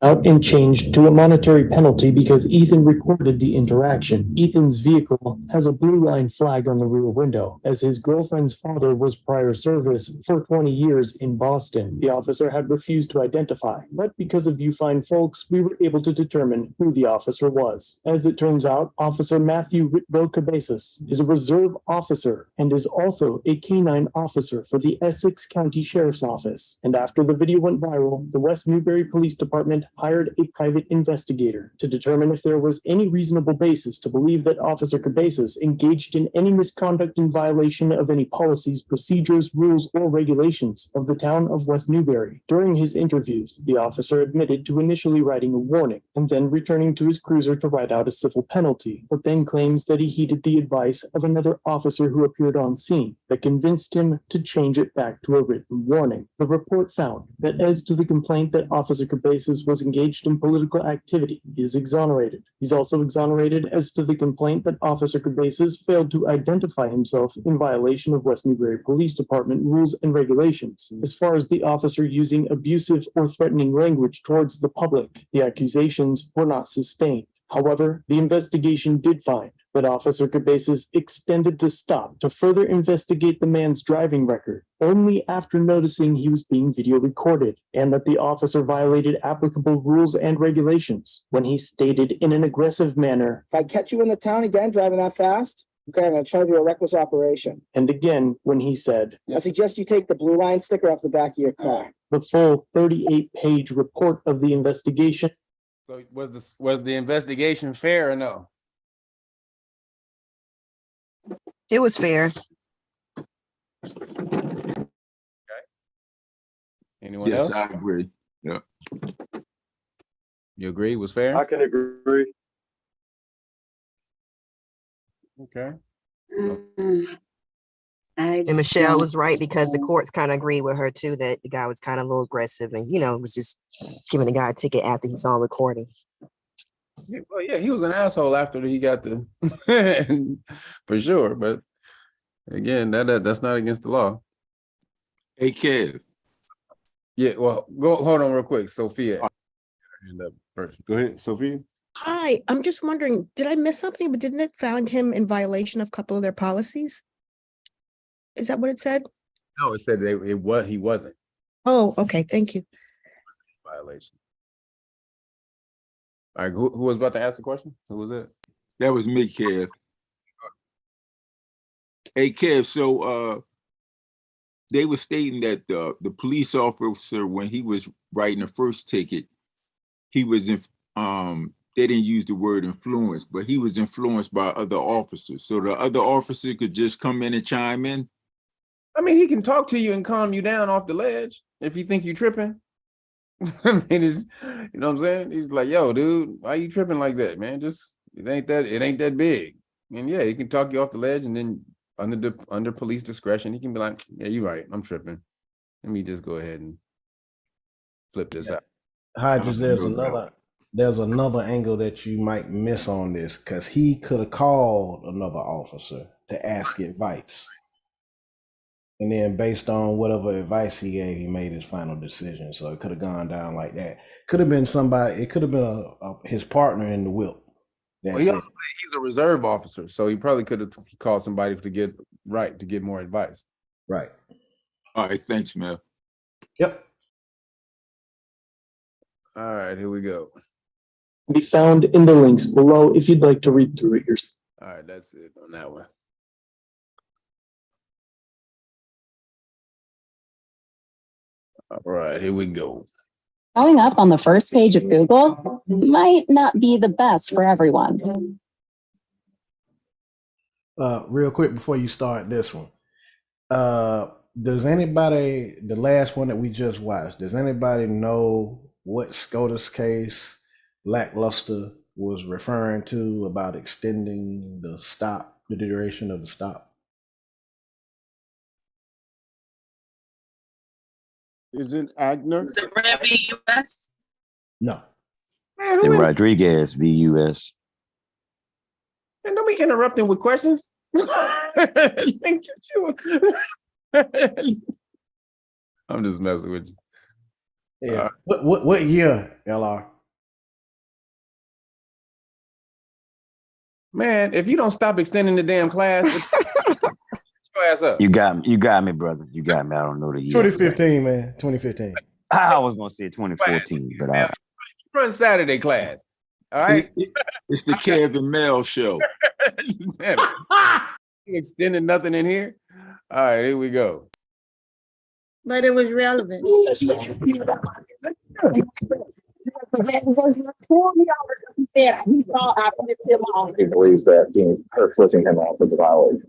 out and changed to a monetary penalty because Ethan recorded the interaction. Ethan's vehicle has a blue line flag on the rear window, as his girlfriend's father was prior service for 20 years in Boston. The officer had refused to identify, but because of you fine folks, we were able to determine who the officer was. As it turns out, Officer Matthew Whitbo Cabezas is a reserve officer and is also a canine officer for the Essex County Sheriff's Office. And after the video went viral, the West Newbury Police Department hired a private investigator to determine if there was any reasonable basis to believe that Officer Cabezas engaged in any misconduct in violation of any policies, procedures, rules, or regulations of the town of West Newbury. During his interviews, the officer admitted to initially writing a warning and then returning to his cruiser to write out a civil penalty, but then claims that he heeded the advice of another officer who appeared on scene that convinced him to change it back to a written warning. The report found that as to the complaint that Officer Cabezas was engaged in political activity, he is exonerated. He's also exonerated as to the complaint that Officer Cabezas failed to identify himself in violation of West Newbury Police Department rules and regulations. As far as the officer using abusive or threatening language towards the public, the accusations were not sustained. However, the investigation did find that Officer Cabezas extended the stop to further investigate the man's driving record only after noticing he was being video recorded, and that the officer violated applicable rules and regulations when he stated in an aggressive manner, If I catch you in the town again driving that fast, okay, I'm gonna charge you a reckless operation. and again when he said, I suggest you take the blue line sticker off the back of your car. the full 38-page report of the investigation. So was the investigation fair or no? It was fair. Anyone Yes, else? I agree. Yeah. You agree it was fair? I can agree. Okay. And Michelle was right because the courts kind of agreed with her too, that the guy was kind of a little aggressive and, was just giving the guy a ticket after he saw recording. Well, yeah, he was an asshole after he got the for sure. But again, that's not against the law. Hey, Kev. Yeah, well, hold on real quick, Sophia. Hand up first. Go ahead, Sophia. Hi, I'm just wondering, did I miss something? But didn't it find him in violation of a couple of their policies? Is that what it said? No, it said he wasn't Oh, okay, thank you. violation. All right, who was about to ask the question? Who was it? That was me, Kev. Hey, Kev, so they were stating that the police officer, when he was writing the first ticket, he was they didn't use the word influence, but he was influenced by other officers. So the other officer could just come in and chime in. I mean, he can talk to you and calm you down off the ledge if you think you're tripping. I mean, you know what I'm saying? He's like, yo, dude, why you tripping like that, man? Just it ain't that big. And yeah, he can talk you off the ledge, and then under police discretion, he can be like, yeah, you're right, I'm tripping. Let me just go ahead and flip this out. Hodges, there's another angle that you might miss on this, because he could have called another officer to ask advice. And then based on whatever advice he gave, he made his final decision. So it could have gone down like that. Could have been somebody, it could have been his partner in the whip. Well, he's a reserve officer, so he probably could have called somebody to get more advice. Right. All right, thanks, Mel. Yep. All right, here we go. Be found in the links below if you'd like to read through it yourself. All right, that's it on that one. All right, here we go. Showing up on the first page of Google might not be the best for everyone. Real quick before you start this one, does anybody, the last one that we just watched, does anybody know what SCOTUS case Lackluster was referring to about extending the duration of the stop? Is it Agner? Is it Revy US? No. It's in Rodriguez v. U.S. And don't be interrupting with questions. I'm just messing with you. Yeah. What year, LR? Man, if you don't stop extending the damn class, your ass up. You got me, brother. You got me. I don't know the year. 2015, man. 2015. I was gonna say 2014, but I Run Saturday class. All right. It's the Kevin Mel show. Damn it. You extending nothing in here. All right, here we go. But it was relevant. He believes that her flipping him off is a violation.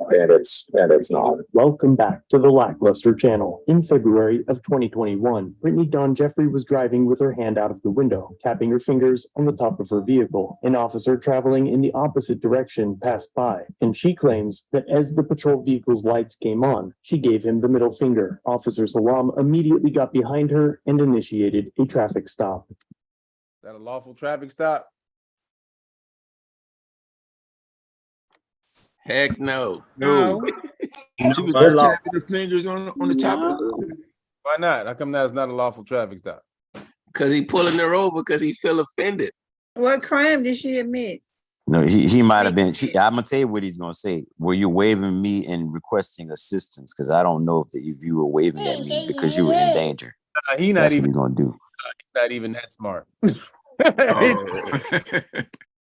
And it's not. Welcome back to the Lackluster channel. In February of 2021, Brittany Dawn Jeffrey was driving with her hand out of the window, tapping her fingers on the top of her vehicle. An officer traveling in the opposite direction passed by, and she claims that as the patrol vehicle's lights came on, she gave him the middle finger. Officer Salam immediately got behind her and initiated a traffic stop. Is that a lawful traffic stop? Heck no. No. She was just tapping her fingers on the top of the. Why not? How come that's not a lawful traffic stop? Because he pulling her over because he feel offended. What crime did she admit? no, he might have been. I'm gonna tell you what he's gonna say. Were you waving me and requesting assistance? Because I don't know if you were waving at me because you were in danger. He not That's even what he's gonna do. he's not even that smart.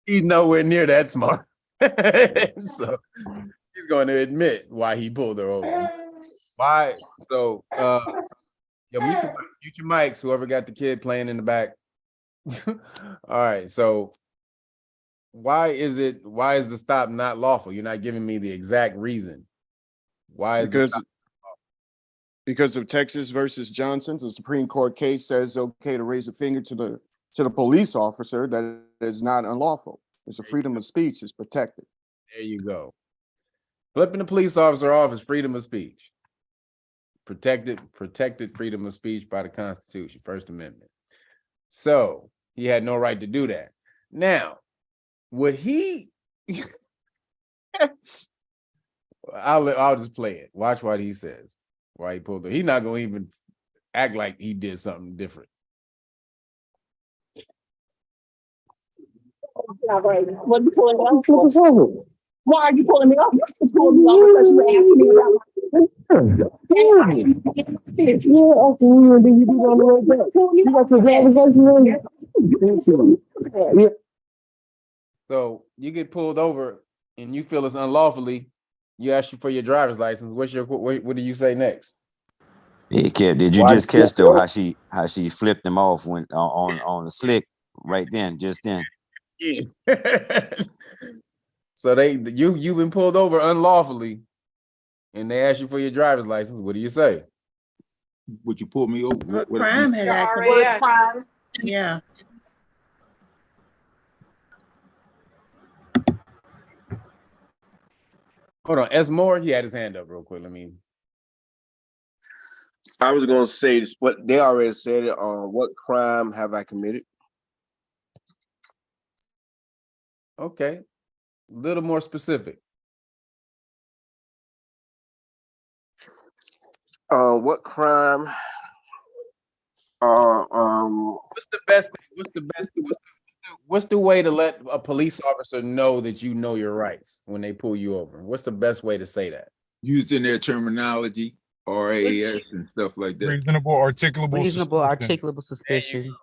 He's nowhere near that smart. So he's going to admit why he pulled her over. Why? So mute your mics, whoever got the kid playing in the back. All right. So why is the stop not lawful? You're not giving me the exact reason. Why is because of Texas versus Johnson, the Supreme Court case says okay to raise a finger to the police officer that is not unlawful. It's a freedom of speech, it's protected. There you go. Flipping the police officer off is freedom of speech. Protected freedom of speech by the Constitution, First Amendment. So he had no right to do that. Now, would he? I'll just play it. Watch what he says. Why he pulled it. He's not gonna even act like he did something different. What are you pulling me off for? Why are you pulling me off? You pulled me off because you asked me about So you get pulled over and you feel it's unlawfully. You ask you for your driver's license. What do you say next? Hey, Kev, did you just catch though how she flipped him off when on the slick right then, just then? Yeah. So you've been pulled over unlawfully, and they ask you for your driver's license. What do you say? Would you pull me over? What crime had I committed? Yeah. Hold on, S. Moore, he had his hand up real quick. I was going to say what they already said it on. What crime have I committed? Okay, a little more specific. What crime? What's the way to let a police officer know that you know your rights when they pull you over? What's the best way to say that? Used in their terminology, RAS and stuff like that. Reasonable articulable suspicion.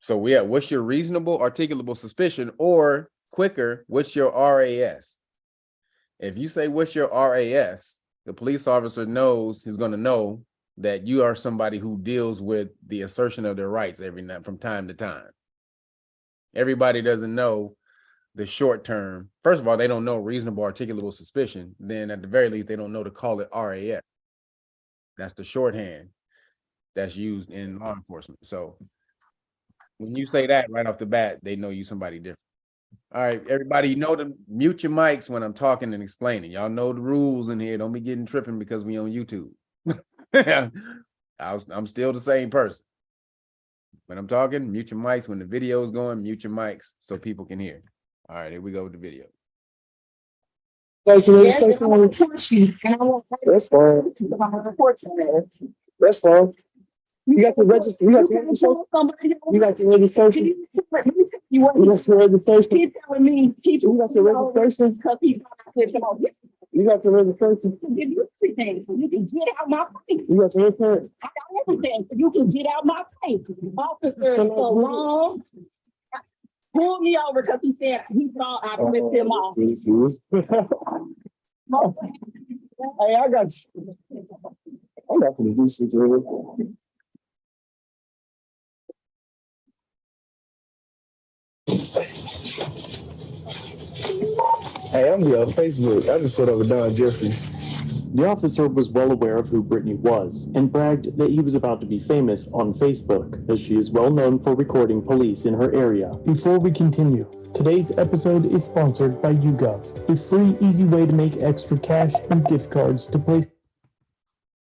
So yeah, what's your reasonable articulable suspicion, or quicker, what's your RAS? If you say what's your RAS, the police officer he's going to know that you are somebody who deals with the assertion of their rights every night from time to time. Everybody doesn't know the short term. First of all, they don't know reasonable articulable suspicion. Then at the very least, they don't know to call it RAS. That's the shorthand that's used in law enforcement. So when you say that right off the bat, they know you somebody different. All right, everybody, you know to mute your mics when I'm talking and explaining. Y'all know the rules in here. Don't be getting tripping because we on YouTube. I'm still the same person. When I'm talking, mute your mics. When the video is going, mute your mics so people can hear. All right, here we go with the video. That's fine. That's fine. You got the registration. You got the registration. You want to see registration? Keep telling me. You got your registration? Because he's not. You got your registration? To give you everything so you can get out my face. You got your insurance? I got everything so you can get out my face. Officer, so long. Pull me over because he said he thought I flipped him off. Hey, I got. I'm not gonna do something. Hey, I'm here on Facebook. I just put over Don Jeffries. The officer was well aware of who Brittany was and bragged that he was about to be famous on Facebook, as she is well known for recording police in her area. Before we continue, today's episode is sponsored by YouGov, a free, easy way to make extra cash and gift cards to place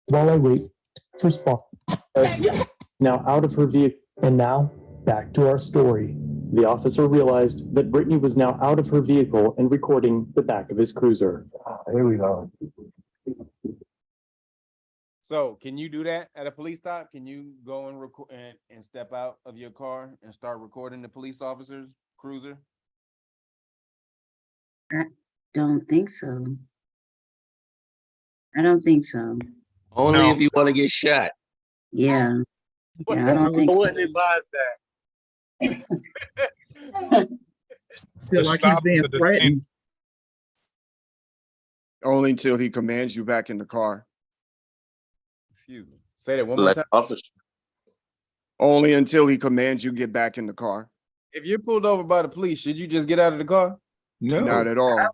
while I wait for spot. Now out of her vehicle, and now back to our story. The officer realized that Brittany was now out of her vehicle and recording the back of his cruiser. Here we go. So can you do that at a police stop? Can you go and record and step out of your car and start recording the police officer's cruiser? I don't think so. I don't think so. Only if you want to get shot. Yeah. Yeah, I don't think so. wouldn't advise that. Feel like he's being threatened. Only until he commands you back in the car. Excuse me. Say that one more time. Officer. Only until he commands you get back in the car. If you're pulled over by the police, should you just get out of the car? No. Not at all.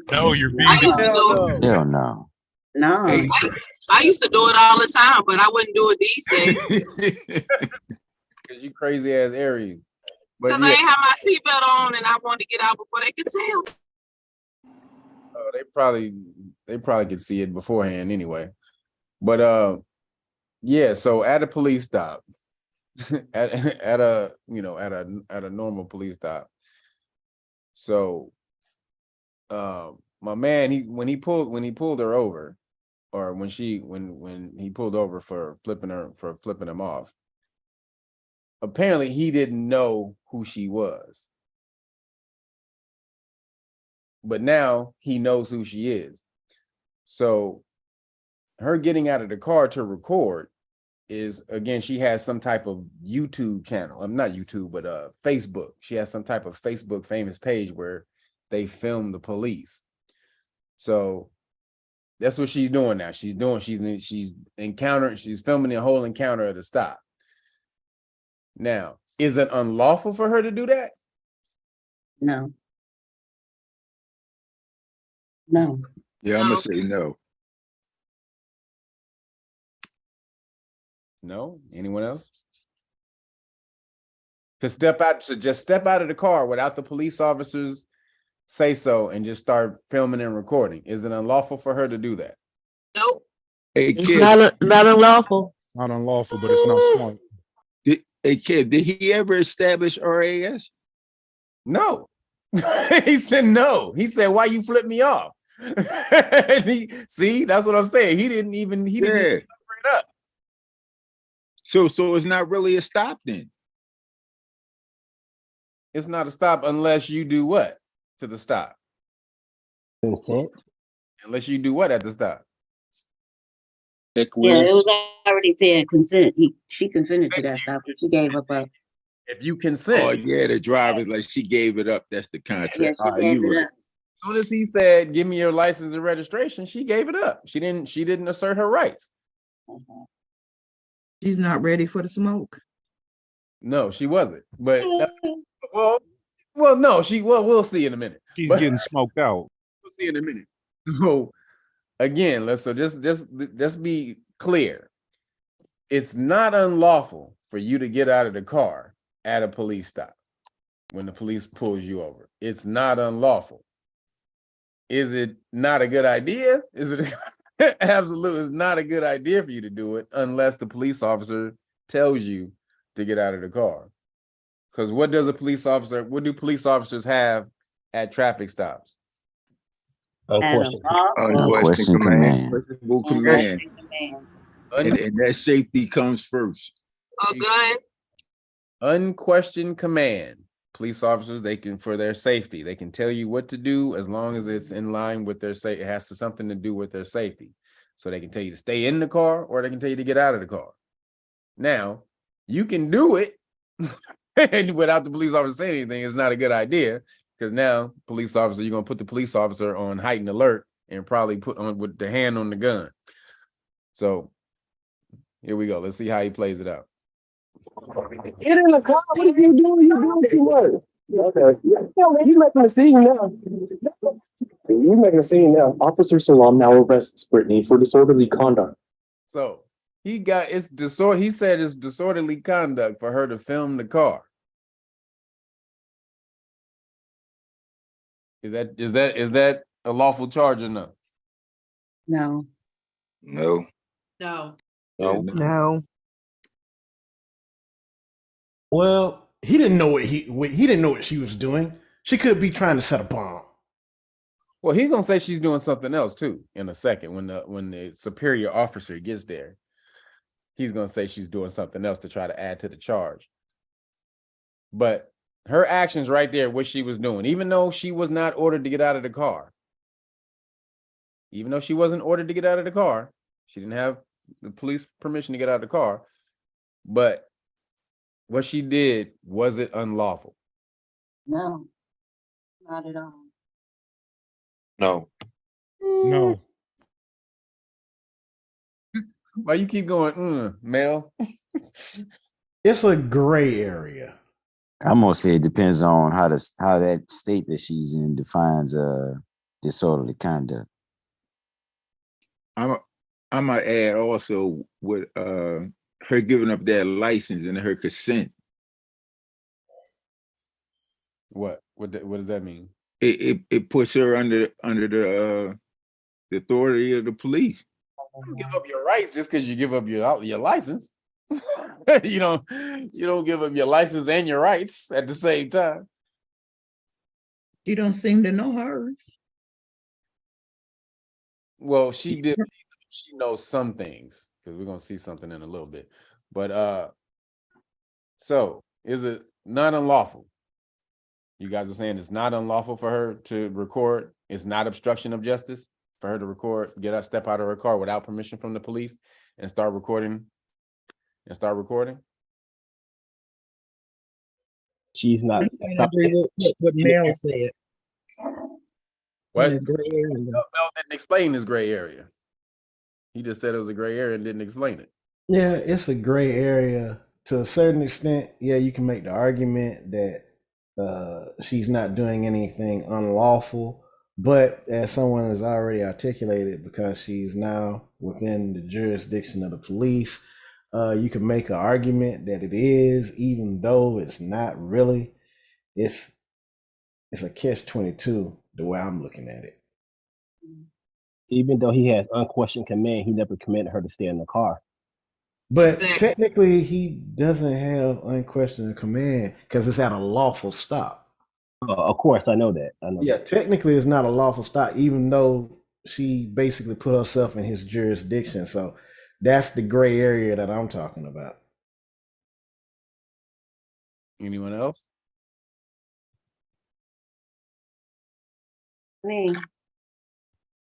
No, you're being. Hell no. No. I used to do it all the time, but I wouldn't do it these days. Because you crazy ass Aries. But Because I ain't have my seatbelt on and I wanted to get out before they could tell. Oh, they probably could see it beforehand anyway. But yeah, so at a police stop, at a normal police stop. So my man, when he pulled her over, or when he pulled over for flipping him off, apparently he didn't know who she was. But now he knows who she is. So her getting out of the car to record is, again, she has some type of YouTube channel. I'm not YouTube, but Facebook. She has some type of Facebook famous page where they film the police. So that's what she's doing now. She's filming the whole encounter at a stop. Now, is it unlawful for her to do that? No. No. Yeah, I'm gonna say no. No? Anyone else? To just step out of the car without the police officers say so and just start filming and recording. Is it unlawful for her to do that? Nope. Hey, It's kid, not unlawful. Not unlawful, but it's not smart. hey kid, did he ever establish RAS? No. He said no. He said, why you flip me off? See, that's what I'm saying. He didn't even bring it up. So it's not really a stop then. It's not a stop unless you do what to the stop? Consent. Unless you do what at the stop? Yeah, it was already said consent. She consented to that stop, but she gave up a. If you consent. Oh yeah, the driver's like she gave it up. That's the contract. Yeah, she gave it up. As soon as he said, give me your license and registration, she gave it up. She didn't assert her rights. She's not ready for the smoke. No, she wasn't. But well, no, we'll see in a minute. She's getting smoked out. We'll see in a minute. So again, just be clear. It's not unlawful for you to get out of the car at a police stop when the police pulls you over. It's not unlawful. Is it not a good idea? Is it absolutely? It's not a good idea for you to do it unless the police officer tells you to get out of the car. Because what do police officers have at traffic stops? Unquestioned command. And that safety comes first. Oh, good. Unquestioned command. police officers, they can, for their safety, they can tell you what to do as long as it's in line with their safety. It has to something to do with their safety. So they can tell you to stay in the car or they can tell you to get out of the car. Now, you can do it and without the police officer saying anything. It's not a good idea because now police officer, you're going to put the police officer on heightened alert and probably put on with the hand on the gun. So here we go. Let's see how he plays it out. Get in the car. What are you doing? You doing too much. Okay. You making a scene now. You making a scene now. Officer Salam now arrests Brittany for disorderly conduct. So he got it's disorder. He said it's disorderly conduct for her to film the car. Is that a lawful charge or no? No. No. No. No. No. Well, he didn't know what he didn't know what she was doing. She could be trying to set a bomb. Well, he's gonna say she's doing something else too in a second when the superior officer gets there. He's gonna say she's doing something else to try to add to the charge. But her actions right there, what she was doing, even though she was not ordered to get out of the car, even though she wasn't ordered to get out of the car, she didn't have the police permission to get out of the car. But what she did, was it unlawful? No. Not at all. No. No. Why you keep going, Mel? It's a gray area. I'm gonna say it depends on how that state that she's in defines disorderly conduct. I might add also with her giving up that license and her consent. What does that mean? It puts her under the authority of the police. You give up your rights just because you give up your license. you don't give up your license and your rights at the same time. You don't seem to know hers. Well, she did. She knows some things because we're gonna see something in a little bit. But so is it not unlawful? You guys are saying it's not unlawful for her to record. It's not obstruction of justice for her to record, step out of her car without permission from the police and start recording. She's not. I agree with what Mel said. What? In the gray area. Mel didn't explain this gray area. He just said it was a gray area and didn't explain it. Yeah, it's a gray area to a certain extent. Yeah, you can make the argument that she's not doing anything unlawful, but as someone has already articulated, because she's now within the jurisdiction of the police, you can make an argument that it is, even though it's not really. It's a catch-22 the way I'm looking at it. Even though he has unquestioned command, he never commanded her to stay in the car. But technically, he doesn't have unquestioned command because it's at a lawful stop. Of course, I know that. Yeah, technically, it's not a lawful stop, even though she basically put herself in his jurisdiction. So that's the gray area that I'm talking about. Anyone else? Me.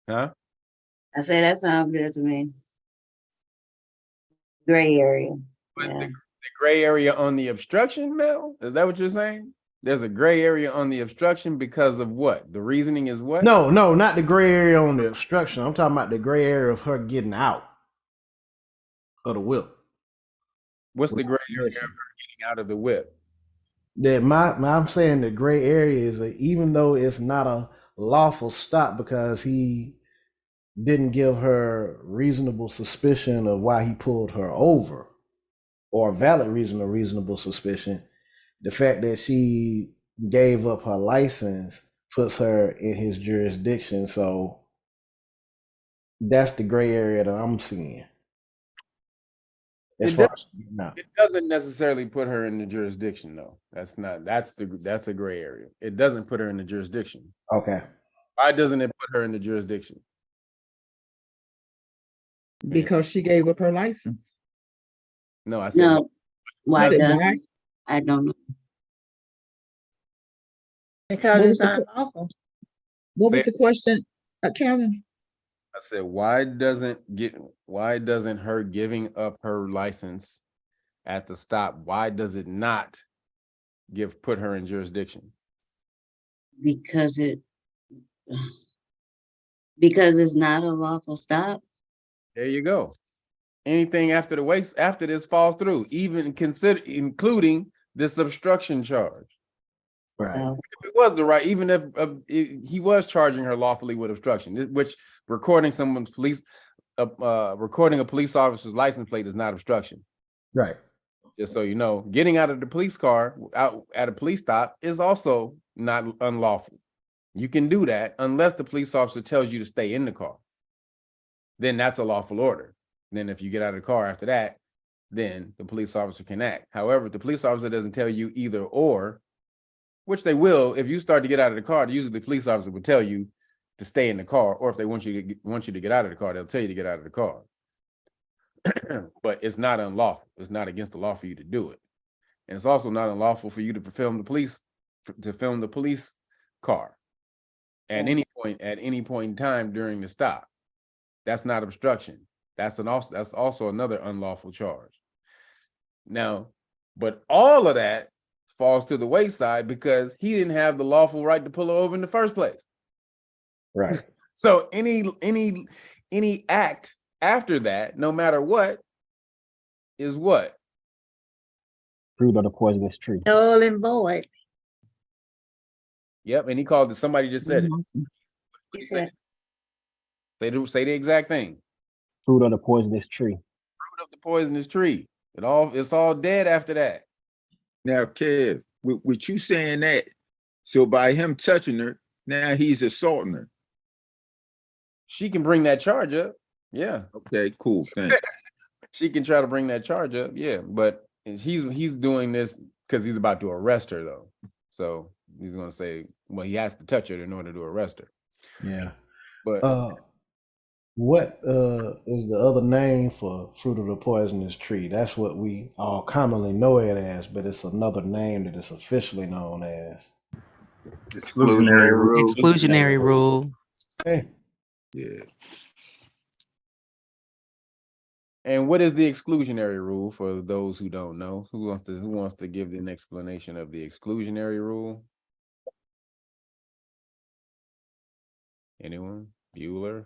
Huh? I say that sounds good to me. Gray area. But the gray area on the obstruction, Mel? Is that what you're saying? There's a gray area on the obstruction because of what? The reasoning is what? No, not the gray area on the obstruction. I'm talking about the gray area of her getting out of the whip. What's the gray area of her getting out of the whip? That I'm saying the gray area is even though it's not a lawful stop because he didn't give her reasonable suspicion of why he pulled her over, or a valid reason or reasonable suspicion, the fact that she gave up her license puts her in his jurisdiction. So that's the gray area that I'm seeing. It doesn't necessarily put her in the jurisdiction, though. That's a gray area. It doesn't put her in the jurisdiction. Okay. Why doesn't it put her in the jurisdiction? Because she gave up her license. No, I said no. Why Is it does? why? I don't know. Because What it's was the, unlawful. what Say was the question, Kevin? I said, why doesn't her giving up her license at the stop, why does it not put her in jurisdiction? Because it's not a lawful stop. There you go. Anything after this falls through, including this obstruction charge. Right. If it was the right, even if he was charging her lawfully with obstruction, which recording recording a police officer's license plate is not obstruction. Right. Just so you know, getting out of the police car out at a police stop is also not unlawful. You can do that unless the police officer tells you to stay in the car. Then that's a lawful order. Then if you get out of the car after that, then the police officer can act. However, if the police officer doesn't tell you either or, which they will, if you start to get out of the car, usually the police officer will tell you to stay in the car, or if they want you to get out of the car, they'll tell you to get out of the car. But it's not unlawful. It's not against the law for you to do it. And it's also not unlawful for you to film the police car at any point in time during the stop. That's not obstruction. That's also another unlawful charge. Now, but all of that falls to the wayside because he didn't have the lawful right to pull her over in the first place. Right. So any act after that, no matter what, is what? Fruit of the poisonous tree. Null and void. Yep, and he called it, somebody just said it. He said, Say the exact thing. Fruit of the poisonous tree. Fruit of the poisonous tree. It's all dead after that. Now, Kev, with you saying that, so by him touching her, now he's assaulting her. She can bring that charge up. Yeah. Okay, cool. Thanks. She can try to bring that charge up. Yeah, but he's doing this because he's about to arrest her though. So he's gonna say, well, he has to touch her in order to arrest her. Yeah. But what is the other name for fruit of the poisonous tree? That's what we all commonly know it as, but it's another name that it's officially known as. Exclusionary rule. Exclusionary rule. Hey. Yeah. and what is the exclusionary rule for those who don't know? Who wants to give an explanation of the exclusionary rule? Anyone? Bueller?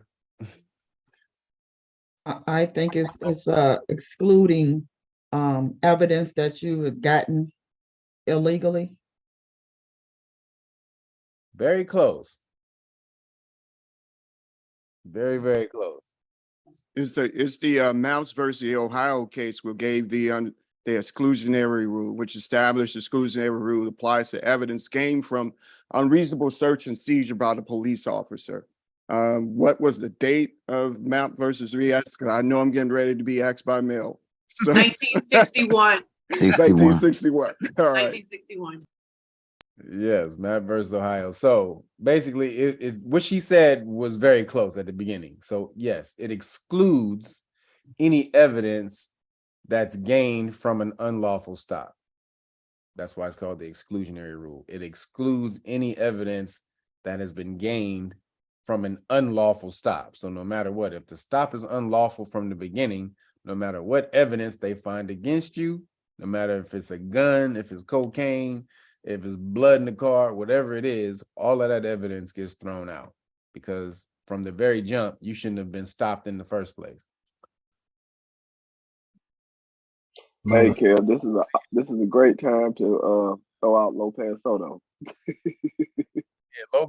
I think it's excluding evidence that you have gotten illegally. Very close. Very, very close. It's the Mounts versus the Ohio case where gave the exclusionary rule, which established the exclusionary rule applies to evidence gained from unreasonable search and seizure by the police officer. What was the date of Mount versus Riaz? Because I know I'm getting ready to be asked by mail. So 1961. 1961. All right. 1961. Yes, Matt versus Ohio. So basically, it what she said was very close at the beginning. So yes, it excludes any evidence that's gained from an unlawful stop. That's why it's called the exclusionary rule. It excludes any evidence that has been gained from an unlawful stop. So no matter what, if the stop is unlawful from the beginning, no matter what evidence they find against you, no matter if it's a gun, if it's cocaine, if it's blood in the car, whatever it is, all of that evidence gets thrown out because from the very jump, you shouldn't have been stopped in the first place. Hey, Kev, this is a great time to throw out Lopez Soto.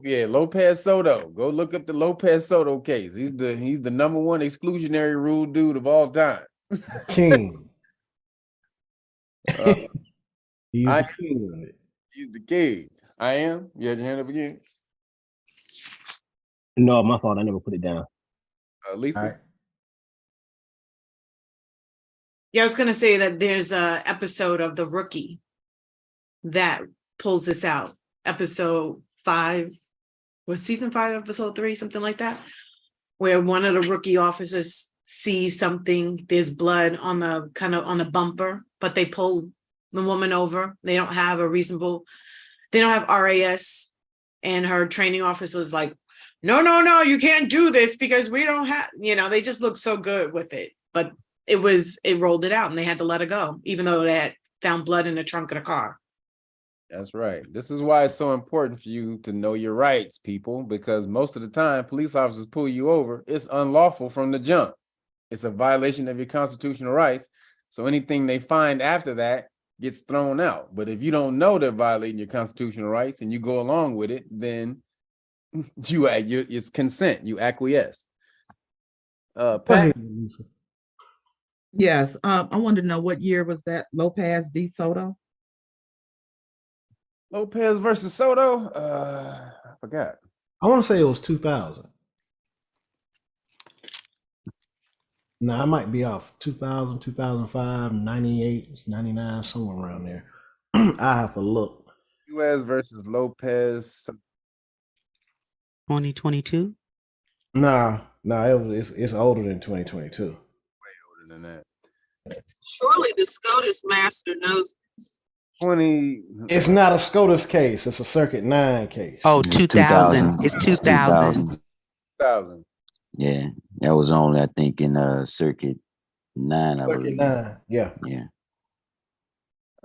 Yeah, Lopez Soto. Go look up the Lopez Soto case. He's the #1 exclusionary rule dude of all time. King. He's the king of it. He's the king. I am. You had your hand up again. No, my fault. I never put it down. Lisa. Right. Yeah, I was gonna say that there's a episode of The Rookie that pulls this out. Episode 5, was season 5, episode 3, something like that, where one of the rookie officers sees something. There's blood on the bumper, but they pull the woman over. They don't have RAS. And her training officer is like, no, you can't do this because we don't have, they just looked so good with it. But it rolled it out and they had to let her go, even though they had found blood in the trunk of the car. That's right. This is why it's so important for you to know your rights, people, because most of the time police officers pull you over. It's unlawful from the jump. It's a violation of your constitutional rights. So anything they find after that gets thrown out. But if you don't know they're violating your constitutional rights and you go along with it, then it's consent. You acquiesce. Go Pat, ahead, Lisa. Yes, I wanted to know what year was that Lopez de Soto? Lopez versus Soto. I forgot. I want to say it was 2000. No, I might be off. 2000, 2005, 98, 99, somewhere around there. I have to look. US versus Lopez. 2022. Nah, it's older than 2022. Older than that. Surely the SCOTUS master knows. 20. It's not a SCOTUS case. It's a Circuit 9 case. Oh, 2000. It's 2000. 2000. Yeah, that was only, I think, in Circuit 9, I Circuit believe. 9. Yeah. Yeah.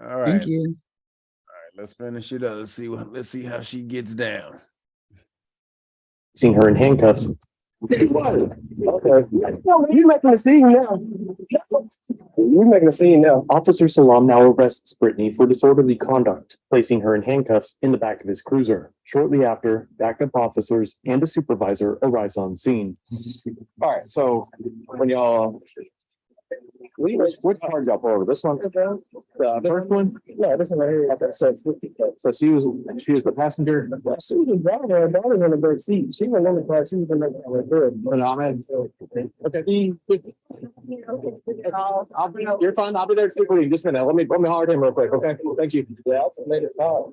All right. Thank you. All right, let's finish it up. Let's see how she gets down. Seeing her in handcuffs. Okay. You're making a scene now. You're making a scene now. Officer Salam now arrests Brittany for disorderly conduct, placing her in handcuffs in the back of his cruiser. Shortly after, backup officers and a supervisor arrives on scene. All right, so when y'all which car y'all pull over? This one? The first one? Yeah, this one right here. So she was the passenger. She was the driver. I was in the back seat. She was in the car. She was in the okay. You're fine. I'll be there quickly. Just a minute. Let me hard him real quick. Okay. Thank you. Yeah, made it stop.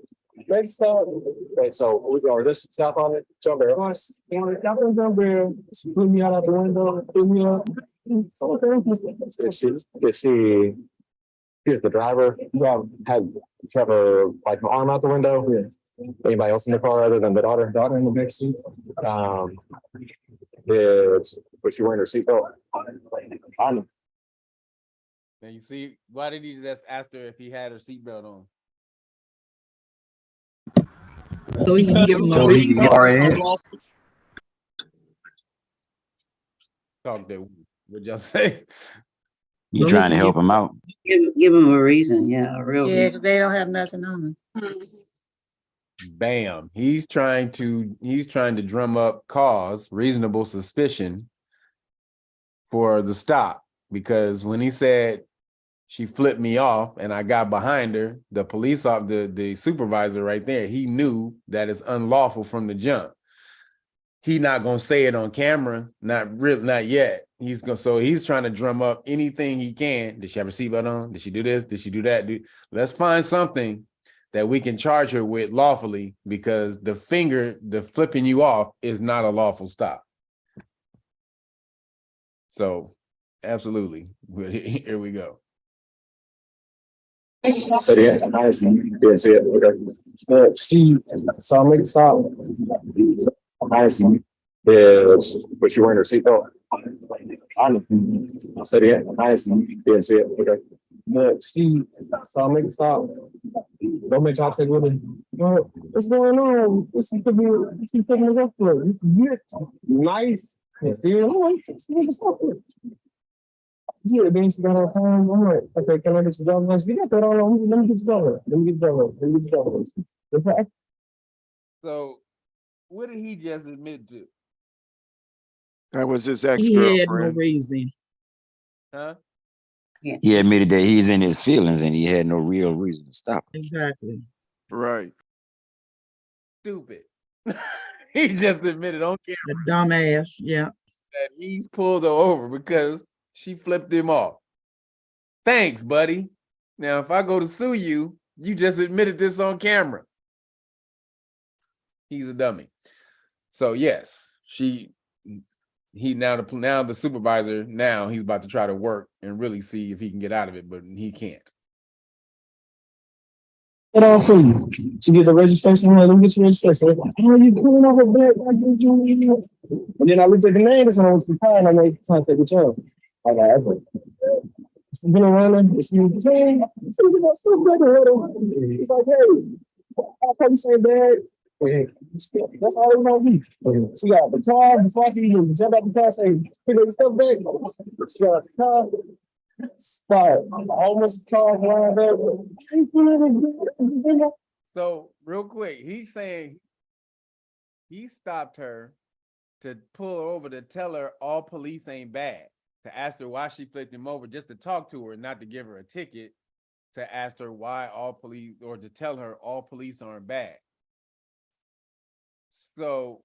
Made it stop. Okay, so we go. This stop on it. Jump there. Jump there. Put me out the window. Put me up. Here's the driver. Have her like arm out the window. Yeah. Anybody else in the car other than the daughter? Daughter in the back seat. Was she wearing her seatbelt? Now you see, why did he just ask her if he had her seatbelt on? So he can give him a reason. Talk that. What'd y'all say? You trying to help him out? Give him a reason, yeah, a real Yeah, reason. because they don't have nothing on them. Bam. He's trying to drum up reasonable suspicion for the stop, because when he said she flipped me off and I got behind her, the supervisor right there, he knew that it's unlawful from the jump. He not gonna say it on camera, not yet. He's trying to drum up anything he can. Did she have her seatbelt on? Did she do this? Did she do that? Let's find something that we can charge her with lawfully, because the flipping you off is not a lawful stop. So, absolutely. Here we go. So yeah, I see. Yeah, see it. Okay. Steve, so I'll make it stop. I see. Was she wearing her seatbelt? I said yeah. I see. Yeah, see it. Okay. Steve, so I'll make it stop. Don't make y'all take with it. What's going on? This is picking us up for. Nice. Yeah, then she got her phone. All right. Okay, can I get you down? We got that on. Let me get you going. Okay. So, what did he just admit to? That was his He had no ex-girlfriend. reason. Huh? He admitted that he's in his feelings and he had no real reason to stop. Exactly. Right. Stupid. He just admitted on camera The dumbass. Yeah. that he's pulled her over because she flipped him off. Thanks, buddy. Now, if I go to sue you, you just admitted this on camera. He's a dummy. So yes, now the supervisor, now he's about to try to work and really see if he can get out of it, but he can't. it all for you. To get the registration, I'm like, let me get your registration. Like, oh, you pulling off a bed like this, you. And then I looked at the names and I was behind. I'm like, trying to take a job. I got everything. It's been around. It's you. It's like, hey, how come you say that? That's all it might be. She got the car, the fucking jump out the car, say, pick up the stuff back. She got the car. Start almost car lined up. So real quick, he's saying he stopped her to pull her over to tell her all police ain't bad, to ask her why she flipped him over, just to talk to her, not to give her a ticket, to ask her why all police, or to tell her all police aren't bad. So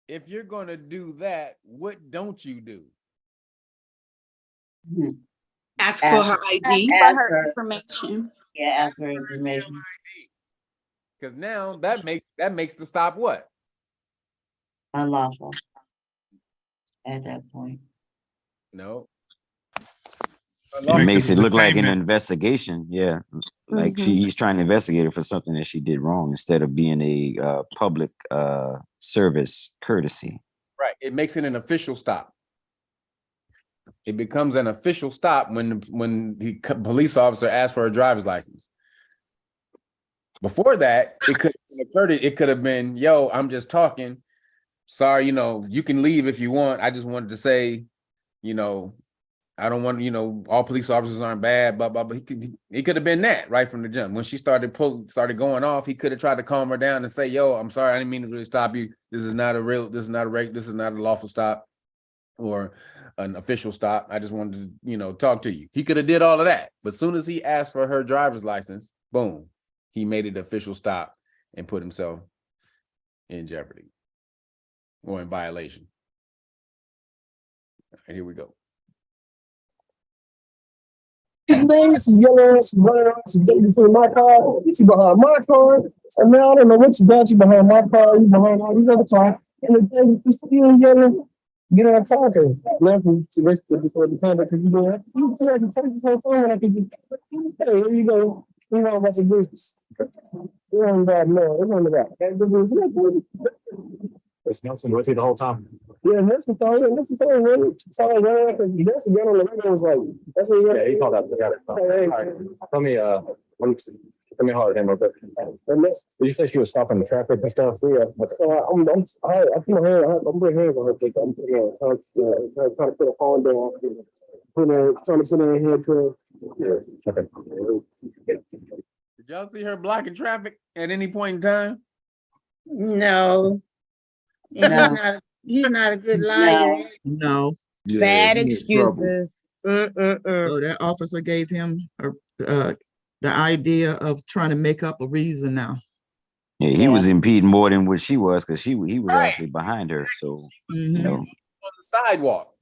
if you're going to do that, what don't you do? Ask for her ID. Ask for her information. Yeah, ask for information. Because now that makes the stop what? Unlawful. At that point. No. It makes it look like an investigation. Yeah. Like Mhm. he's trying to investigate her for something that she did wrong instead of being a public service courtesy. Right. It makes it an official stop. It becomes an official stop when the police officer asks for a driver's license. Before that, it could have been, yo, I'm just talking. Sorry, you can leave if you want. I just wanted to say, I don't want, all police officers aren't bad, blah, blah, blah. He could have been that right from the jump. When she started going off, he could have tried to calm her down and say, yo, I'm sorry, I didn't mean to really stop you. This is not a lawful stop or an official stop. I just wanted to, talk to you. He could have did all of that. But as soon as he asked for her driver's license, boom, he made it official stop and put himself in jeopardy or in violation. All right, here we go. His name is yellow, some running around, some getting between my car, you behind my car, and now I don't know what you got, you behind my car, you behind all these other cars, and the thing is still yelling, get on a car, left to rest before the conduct, because you have to face this whole time, and I can just, hey, here you go, you know what's a business. You don't bad, no, it wasn't that. It's Nelson with you the whole time. Yeah, that's the thing. That's the thing, really. So I ran after that's the gun on the radio was like, that's what he had. Yeah, he called out the guy. Hey, all right. Let me holler at him real quick. Did you say she was stopping the traffic and stuff? Yeah. So I put my hand, I'm putting hands on her. I'm trying to put a phone down. Trying to put her in here to. Yeah. Okay. Did y'all see her blocking traffic at any point in time? No. And he's not a good liar. No. Bad excuses. So that officer gave him the idea of trying to make up a reason now. Yeah, he was impeding more than what she was because he was actually behind her. So on the sidewalk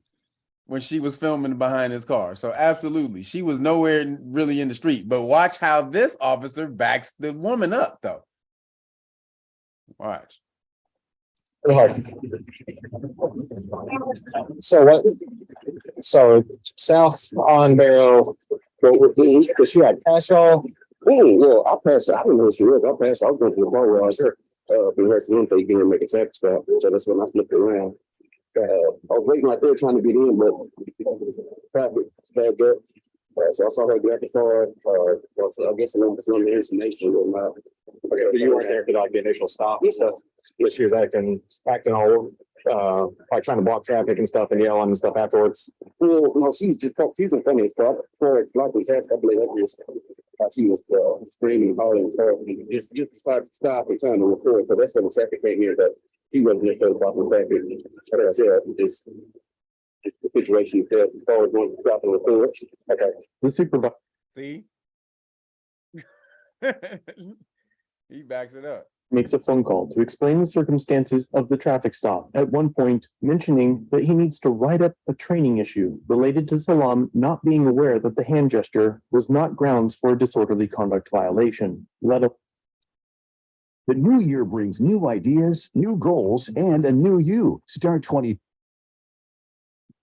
when she was filming behind his car. So absolutely, she was nowhere really in the street. But watch how this officer backs the woman up, though. Watch. So what? So south on Barrel, because she had pass all. Well, I'll pass. I don't know who she was. I'll pass. I was going to the bar where I was here. The rest of them they didn't make a traffic stop. So that's when I flipped around. I was waiting right there trying to get in, but traffic backed up. So I saw her get the car. So I guess it was on the information. Okay, so you weren't there for like the initial stop and stuff. But she was acting all like trying to block traffic and stuff and yelling and stuff afterwards. Well, no, she's in front of his car. For like we said, I believe she was screaming, hollering, just decided to stop and trying to record. So that's when the second came here that he wasn't necessarily blocking traffic. Like I said, it's the situation that the car was going to stop and record. Okay. The supervisor. See? He backs it up. Makes a phone call to explain the circumstances of the traffic stop, at one point mentioning that he needs to write up a training issue related to Salam not being aware that the hand gesture was not grounds for a disorderly conduct violation. The new year brings new ideas, new goals, and a new you. Start 20.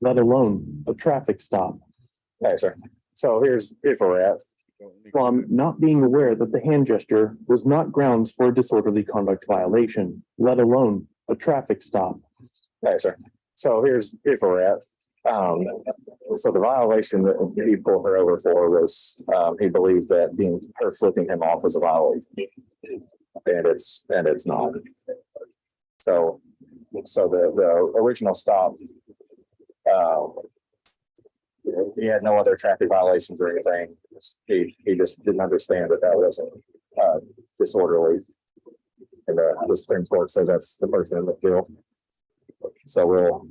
Let alone a traffic stop. Okay, sir. So here's where we're at. Plum not being aware that the hand gesture was not grounds for a disorderly conduct violation, let alone a traffic stop. Okay, sir. So here's where we're at. So the violation that he pulled her over for was, he believed that her flipping him off was a violation. And it's not. So the original stop, he had no other traffic violations or anything. He just didn't understand that wasn't disorderly. And the Supreme Court says that's the person in the field. So we'll,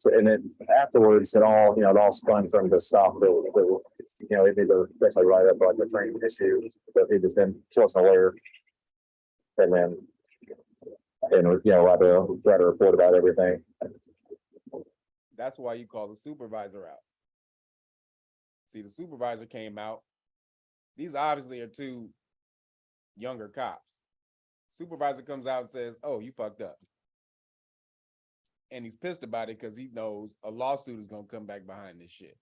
and then afterwards, it all spun from the stop. It made the basically right up like the training issue that he just wasn't aware. And then, write a report about everything. That's why you call the supervisor out. See, the supervisor came out. These obviously are two younger cops. Supervisor comes out and says, "Oh, you fucked up." And he's pissed about it because he knows a lawsuit is going to come back behind this shit.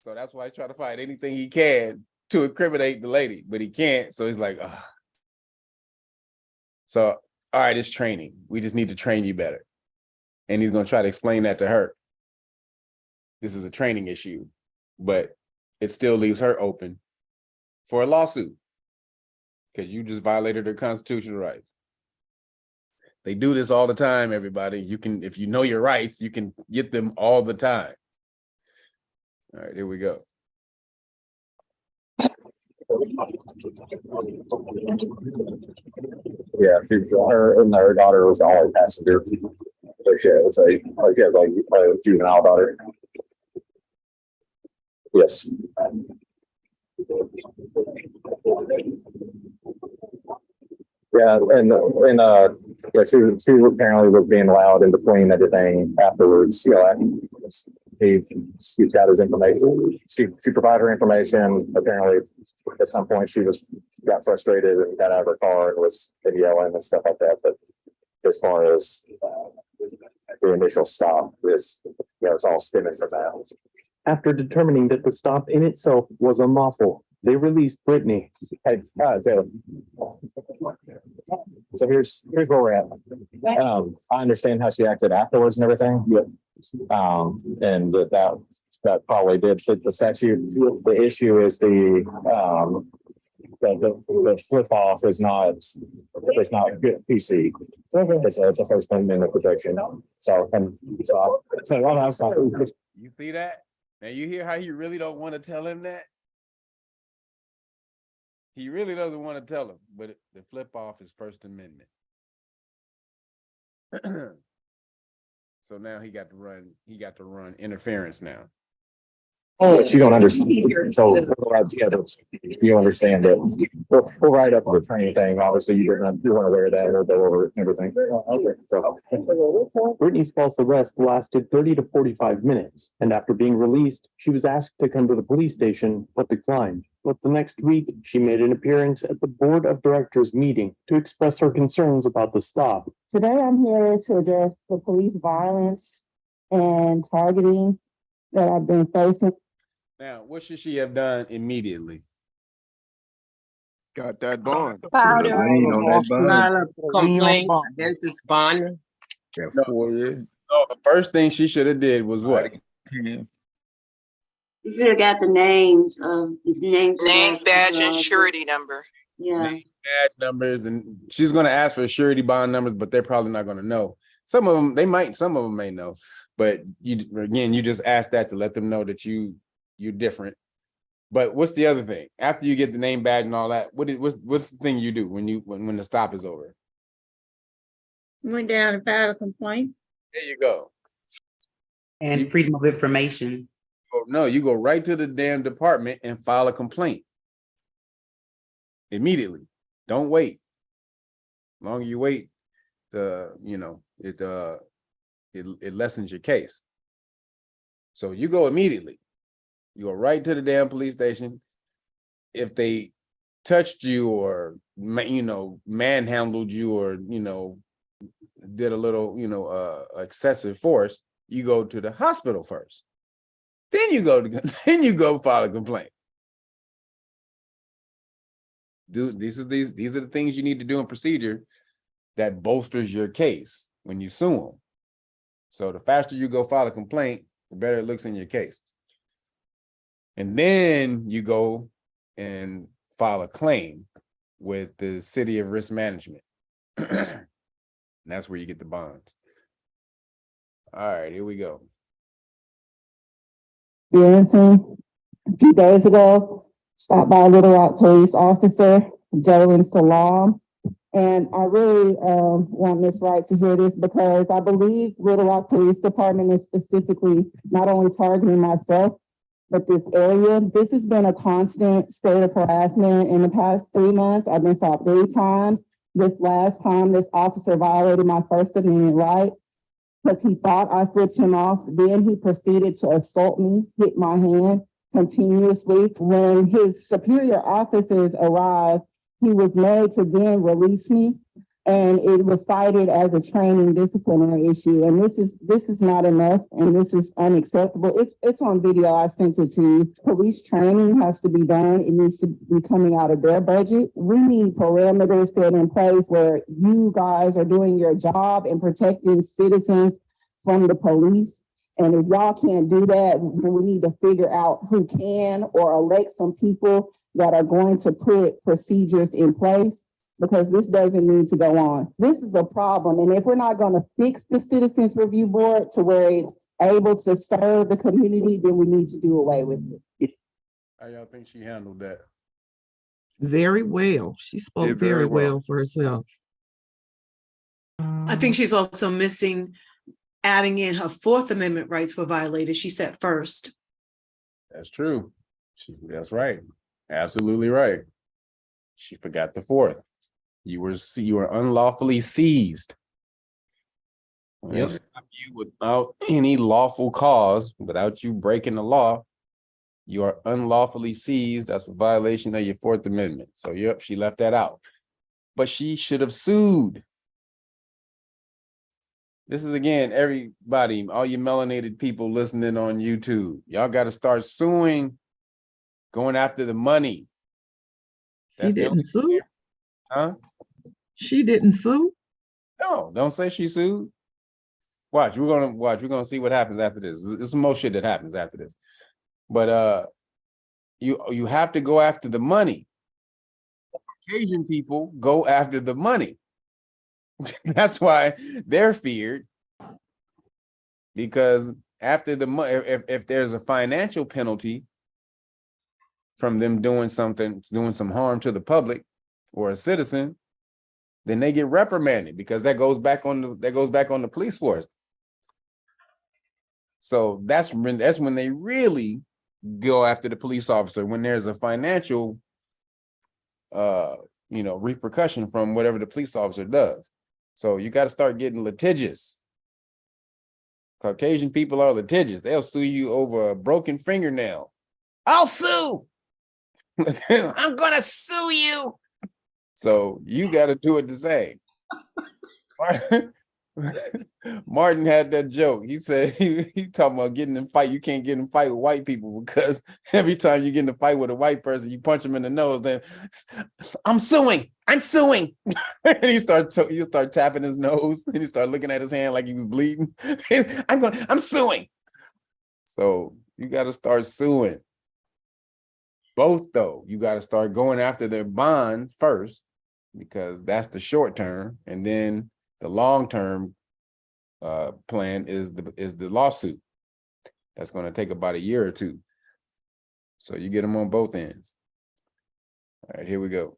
So that's why he's trying to find anything he can to incriminate the lady, but he can't. So he's like, ugh. So, all right, it's training. We just need to train you better. And he's going to try to explain that to her. This is a training issue, but it still leaves her open for a lawsuit because you just violated her constitutional rights. They do this all the time, everybody. You can, if you know your rights, you can get them all the time. All right, here we go. Yeah, her daughter was the only passenger. So she has a juvenile daughter. Yes. Yeah, she apparently was being allowed in between everything afterwards. He got his information. She provided her information. Apparently, at some point, she got frustrated and got out of her car and was yelling and stuff like that. But as far as the initial stop, it's all stemming from that. After determining that the stop in itself was unlawful, they released Brittany. Hey, so here's where we're at. I understand how she acted afterwards and everything. And that probably did fit the statute. The issue is the flip off is not good PC. It's a First Amendment protection. You see that? Now you hear how you really don't want to tell him that? He really doesn't want to tell him, but the flip off is First Amendment. So now he got to run interference now. Oh, you don't understand. So you understand that we'll write up the training thing. Obviously, you weren't aware of that. We'll go over it and everything. Brittany's false arrest lasted 30 to 45 minutes, and after being released, she was asked to come to the police station, but declined. But the next week, she made an appearance at the board of directors meeting to express her concerns about the stop. Today, I'm here to address the police violence and targeting that I've been facing. Now, what should she have done immediately? Got that bond. Complaint against this bond. No, the first thing she should have did was what? You should have got the names of Name, badge, and surety number. Yeah. Badge numbers, and she's going to ask for surety bond numbers, but they're probably not going to know. Some of them may know, but you just ask that to let them know that you're different. But what's the other thing? After you get the name badge and all that, what's the thing you do when the stop is over? Went down and filed a complaint. There you go. And freedom of information. Oh, no, you go right to the damn department and file a complaint immediately. Don't wait. The longer you wait, it lessens your case. So you go immediately. You go right to the damn police station. If they touched you or manhandled you or did a little excessive force, you go to the hospital first. Then you go then you go file a complaint. These are the things you need to do in procedure that bolsters your case when you sue them. So the faster you go file a complaint, the better it looks in your case. And then you go and file a claim with the City of Risk Management. And that's where you get the bonds. All right, here we go. Experiencing a few days ago, stopped by a Little Rock police officer, Jalen Salam. And I really want Ms. Wright to hear this because I believe Little Rock Police Department is specifically not only targeting myself, but this area. This has been a constant state of harassment in the past 3 months. I've been stopped 3 times. This last time, this officer violated my First Amendment right because he thought I flipped him off. Then he proceeded to assault me, hit my hand continuously. When his superior officers arrived, he was made to then release me, and it was cited as a training disciplinary issue. And this is not enough, and this is unacceptable. It's on video. I sent it to you. Police training has to be done. It needs to be coming out of their budget. We need parameters set in place where you guys are doing your job and protecting citizens from the police. And if y'all can't do that, then we need to figure out who can, or elect some people that are going to put procedures in place, because this doesn't need to go on. This is a problem. And if we're not going to fix the Citizens Review Board to where it's able to serve the community, then we need to do away with it. How y'all think she handled that? Very well. She spoke Did very very well. well for herself. I think she's also missing adding in her Fourth Amendment rights were violated. She said first. That's true. That's right. Absolutely right. She forgot the fourth. You were unlawfully seized. When they Yep. stop you without any lawful cause, without you breaking the law, you are unlawfully seized. That's a violation of your Fourth Amendment. So yep, she left that out. But she should have sued. This is, again, everybody, all you melanated people listening on YouTube, y'all got to start suing, going after the money. She didn't sue? Huh? She didn't sue? No, don't say she sued. Watch, we're gonna see what happens after this. There's some more shit that happens after this. But you have to go after the money. Caucasian people go after the money. That's why they're feared, because after the money, if there's a financial penalty from them doing some harm to the public or a citizen, then they get reprimanded, because that goes back on the police force. So that's when they really go after the police officer, when there's a financial repercussion from whatever the police officer does. So you got to start getting litigious. Caucasian people are litigious. They'll sue you over a broken fingernail. I'll sue. I'm gonna sue you. So you got to do it the same. Martin had that joke. He said he talking about getting in fight. You can't get in fight with white people, because every time you get in a fight with a white person, you punch him in the nose. Then I'm suing. And you start tapping his nose, and you start looking at his hand like he was bleeding. I'm suing. So you got to start suing. Both, though, you got to start going after their bond first, because that's the short term, and then the long-term plan is the lawsuit. That's going to take about a year or two. So you get them on both ends. All right, here we go.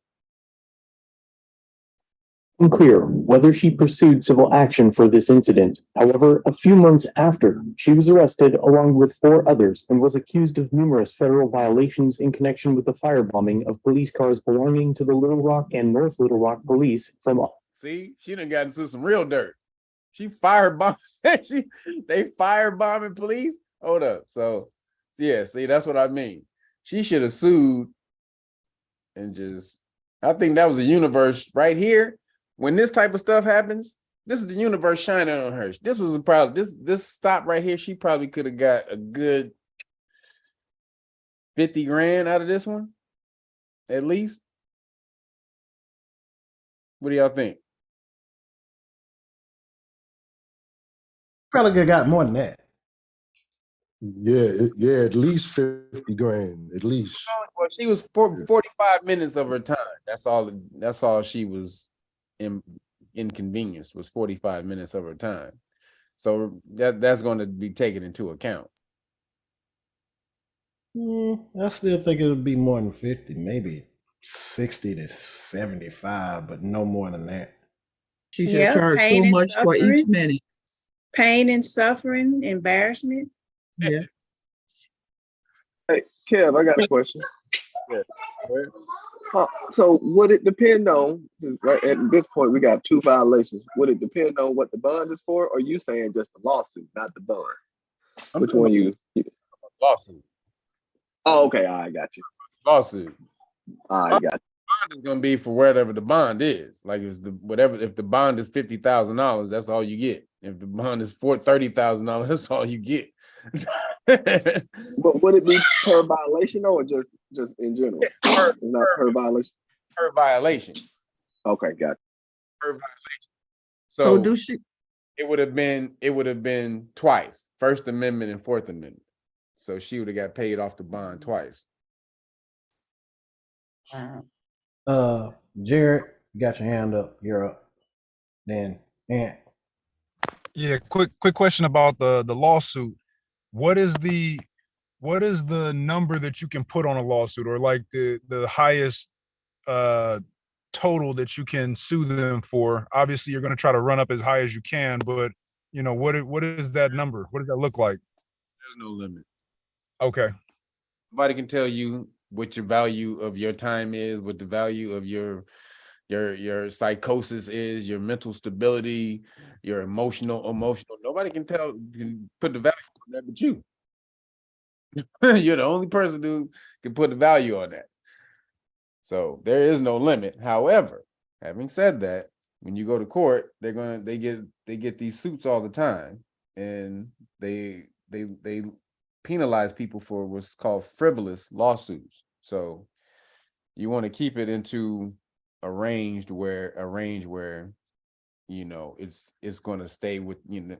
Unclear whether she pursued civil action for this incident. However, a few months after, she was arrested along with 4 others and was accused of numerous federal violations in connection with the firebombing of police cars belonging to the Little Rock and North Little Rock police from... See, she done got into some real dirt. She firebombed. They firebombing police. Hold up. So yeah, see, that's what I mean. She should have sued and just, I think that was the universe right here. When this type of stuff happens, this is the universe shining on her. This was probably this stop right here. She probably could have got a good 50 grand out of this one, at least. What do y'all think? Probably could have got more than that. Yeah, at least 50 grand, at least. Well, she was 45 minutes of her time. That's all she was inconvenienced, was 45 minutes of her time. So that's going to be taken into account. I still think it would be more than 50, maybe 60 to 75, but no more than that. She should Yeah, charge so pain and much for each suffering. minute. Pain and suffering, embarrassment. Yeah. Hey, Kev, I got a question. Yeah. So would it depend on, right at this point, we got 2 violations. Would it depend on what the bond is for, or you saying just the lawsuit, not the bond? Which one you? Lawsuit. Oh, okay, I got you. Lawsuit. I got you. Bond is going to be for whatever the bond is. Like if the bond is $50,000, that's all you get. If the bond is $30,000, that's all you get. But would it be per violation or just in general? Not per violation. Per violation. Okay, got it. Per violation. So do she? It would have been twice, First Amendment and Fourth Amendment. So she would have got paid off the bond twice. Jared, you got your hand up. You're up. Then Ant. Yeah, quick question about the lawsuit. What is the number that you can put on a lawsuit, or like the highest total that you can sue them for? Obviously, you're going to try to run up as high as you can, but you know, what is that number? What does that look like? There's no limit. Okay. Nobody can tell you what your value of your time is, what the value of your psychosis is, your mental stability, your emotional. Nobody can put the value on that but you. You're the only person who can put the value on that. So there is no limit. However, having said that, when you go to court, they get these suits all the time, and they penalize people for what's called frivolous lawsuits. So you want to keep it into a range where you know it's going to stay within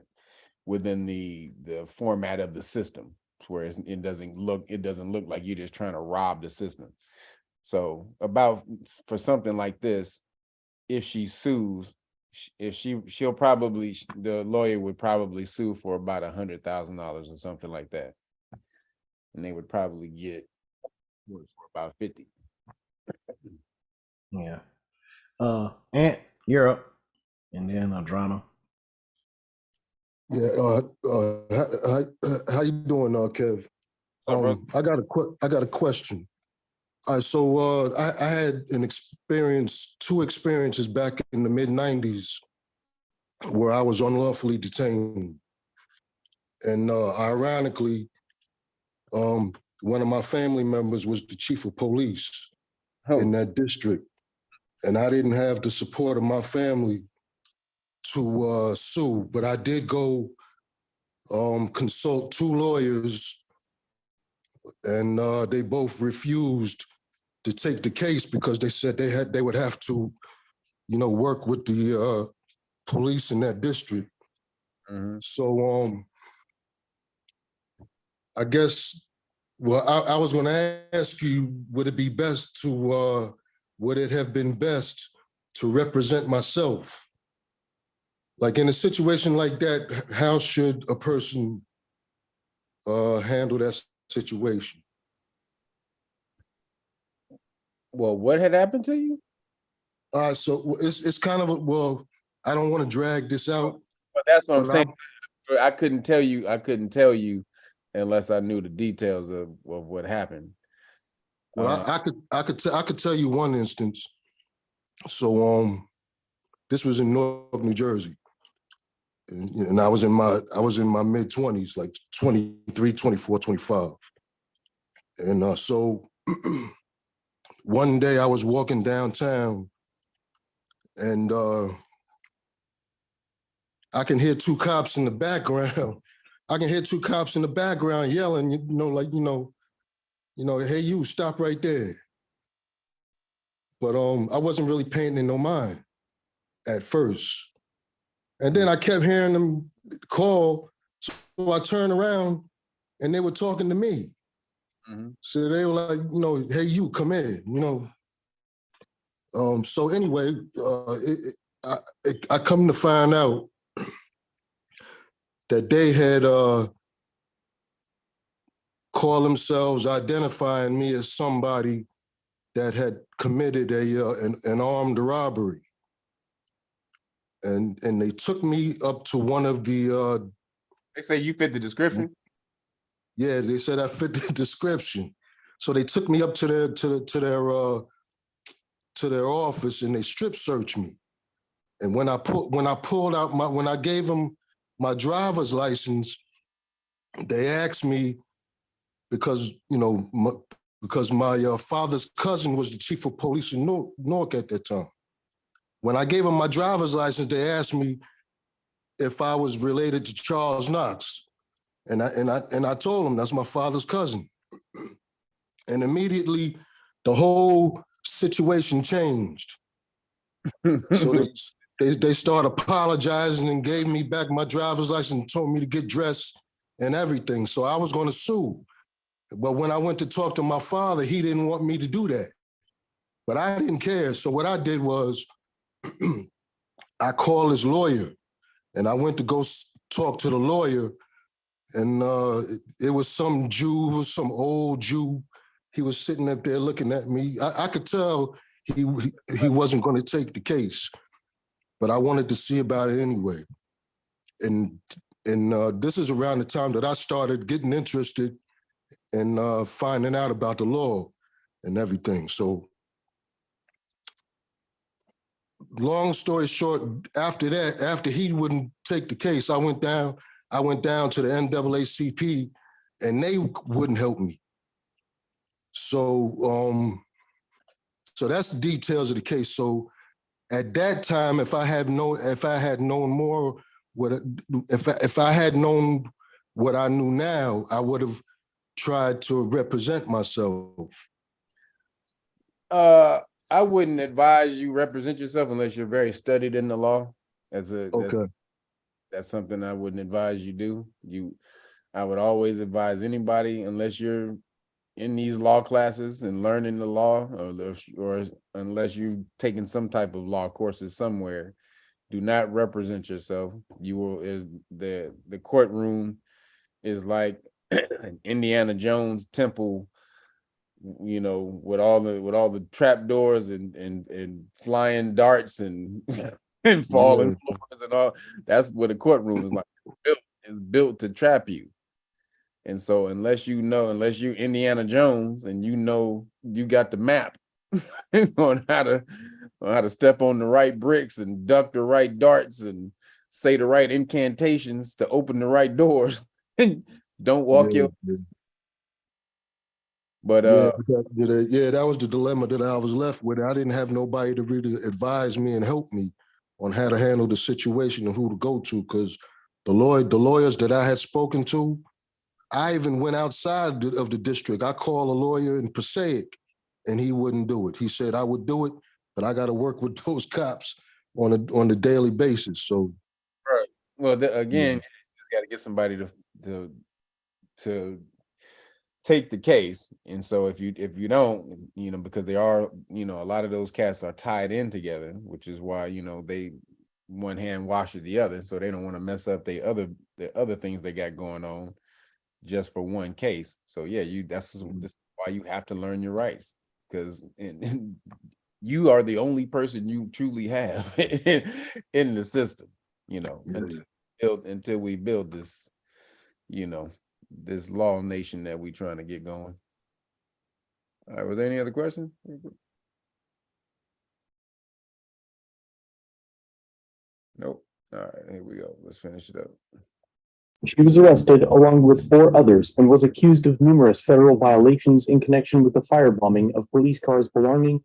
the format of the system, where it doesn't look like you're just trying to rob the system. So for something like this, if she sues, the lawyer would probably sue for about $100,000 or something like that, and they would probably get for about 50. Yeah. Ant, you're up. And then Adrana. Yeah, how you doing, Kev? I got a question. So I had two experiences back in the mid-90s where I was unlawfully detained. And ironically, one of my family members was the chief of police in that district. And I didn't have the support of my family to sue, but I did go consult 2 lawyers, and they both refused to take the case because they said they would have to, work with the police in that district. Mm-hmm. So I guess, I was going to ask you, would it have been best to represent myself? Like in a situation like that, how should a person handle that situation? Well, what had happened to you? So it's kind of I don't want to drag this out. But that's what I'm saying. I couldn't tell you unless I knew the details of what happened. Well, I could tell you one instance. So this was in Newark, New Jersey. And I was in my mid-20s, like 23, 24, 25. And so one day I was walking downtown, and I can hear 2 cops in the background. I can hear 2 cops in the background yelling, hey, you stop right there. But I wasn't really paying it no mind at first. And then I kept hearing them call, so I turned around and they were talking to me. So they were like, hey, you come in, So anyway, I come to find out that they had called themselves identifying me as somebody that had committed an armed robbery. And they took me up to one of the They say you fit the description. Yeah, they said I fit the description. So they took me up to their office and they strip searched me. And when I gave them my driver's license, they asked me because my father's cousin was the chief of police in Newark at that time. When I gave them my driver's license, they asked me if I was related to Charles Knox. And I told them that's my father's cousin. And immediately the whole situation changed. So they started apologizing and gave me back my driver's license and told me to get dressed and everything. So I was going to sue. But when I went to talk to my father, he didn't want me to do that. But I didn't care. So what I did was I called his lawyer and I went to go talk to the lawyer. And it was some Jew, some old Jew. He was sitting up there looking at me. I could tell he wasn't going to take the case, but I wanted to see about it anyway. And this is around the time that I started getting interested in finding out about the law and everything. So long story short, after that, after he wouldn't take the case, I went down to the NAACP and they wouldn't help me. So that's the details of the case. So at that time, if I had known what I knew now, I would have tried to represent myself. I wouldn't advise you represent yourself unless you're very studied in the law. That's something I wouldn't advise you do. I would always advise anybody, unless you're in these law classes and learning the law, or unless you've taken some type of law courses somewhere, do not represent yourself. You will the courtroom is like an Indiana Jones temple, with all the trap doors and flying darts and and falling floors and all. That's what a courtroom is like. It's built to trap you. And so unless you're Indiana Jones and you got the map on how to step on the right bricks and duck the right darts and say the right incantations to open the right doors, don't walk your. But that was the dilemma that I was left with. I didn't have nobody to really advise me and help me on how to handle the situation and who to go to, because the lawyers that I had spoken to, I even went outside of the district. I called a lawyer in Passaic and he wouldn't do it. He said I would do it, but I got to work with those cops on a daily basis. So, right. Well, again, you just got to get somebody to take the case. And so if you don't, because they are, a lot of those cats are tied in together, which is why, they one hand washes the other. So they don't want to mess up the other things they got going on just for one case. So yeah, that's why you have to learn your rights, because you are the only person you truly have in the system, until we build this, this law nation that we trying to get going. All right, was there any other question? Nope. All right, here we go. Let's finish it up. She was arrested along with 4 others and was accused of numerous federal violations in connection with the firebombing of police cars belonging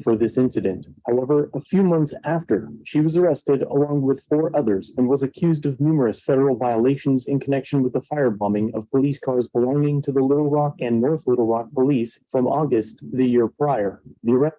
for this incident. However, a few months after, she was arrested along with 4 others and was accused of numerous federal violations in connection with the firebombing of police cars belonging to the Little Rock and North Little Rock police from August the year prior. The arrest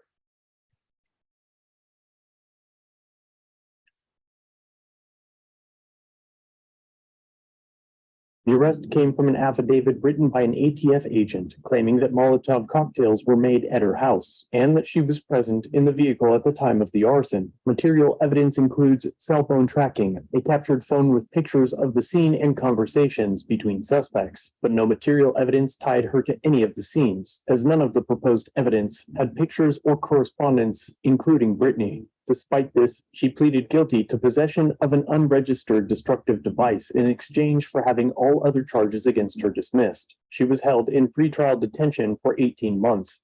The arrest came from an affidavit written by an ATF agent claiming that Molotov cocktails were made at her house and that she was present in the vehicle at the time of the arson. Material evidence includes cell phone tracking, a captured phone with pictures of the scene and conversations between suspects, but no material evidence tied her to any of the scenes, as none of the proposed evidence had pictures or correspondence, including Brittany. Despite this, she pleaded guilty to possession of an unregistered destructive device in exchange for having all other charges against her dismissed. She was held in pretrial detention for 18 months.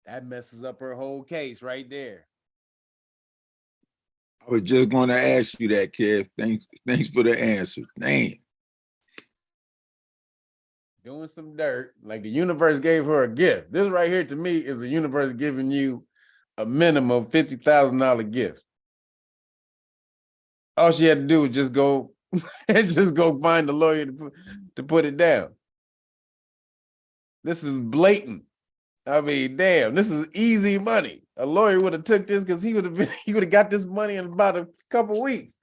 That messes up her whole case right there. I was just going to ask you that, Kev. Thanks for the answer. Damn. Doing some dirt, like the universe gave her a gift. This right here to me is the universe giving you a minimum $50,000 gift. All she had to do was just go and just go find a lawyer to put it down. This is blatant. I mean, damn, this is easy money. A lawyer would have took this because he would have got this money in about a couple weeks.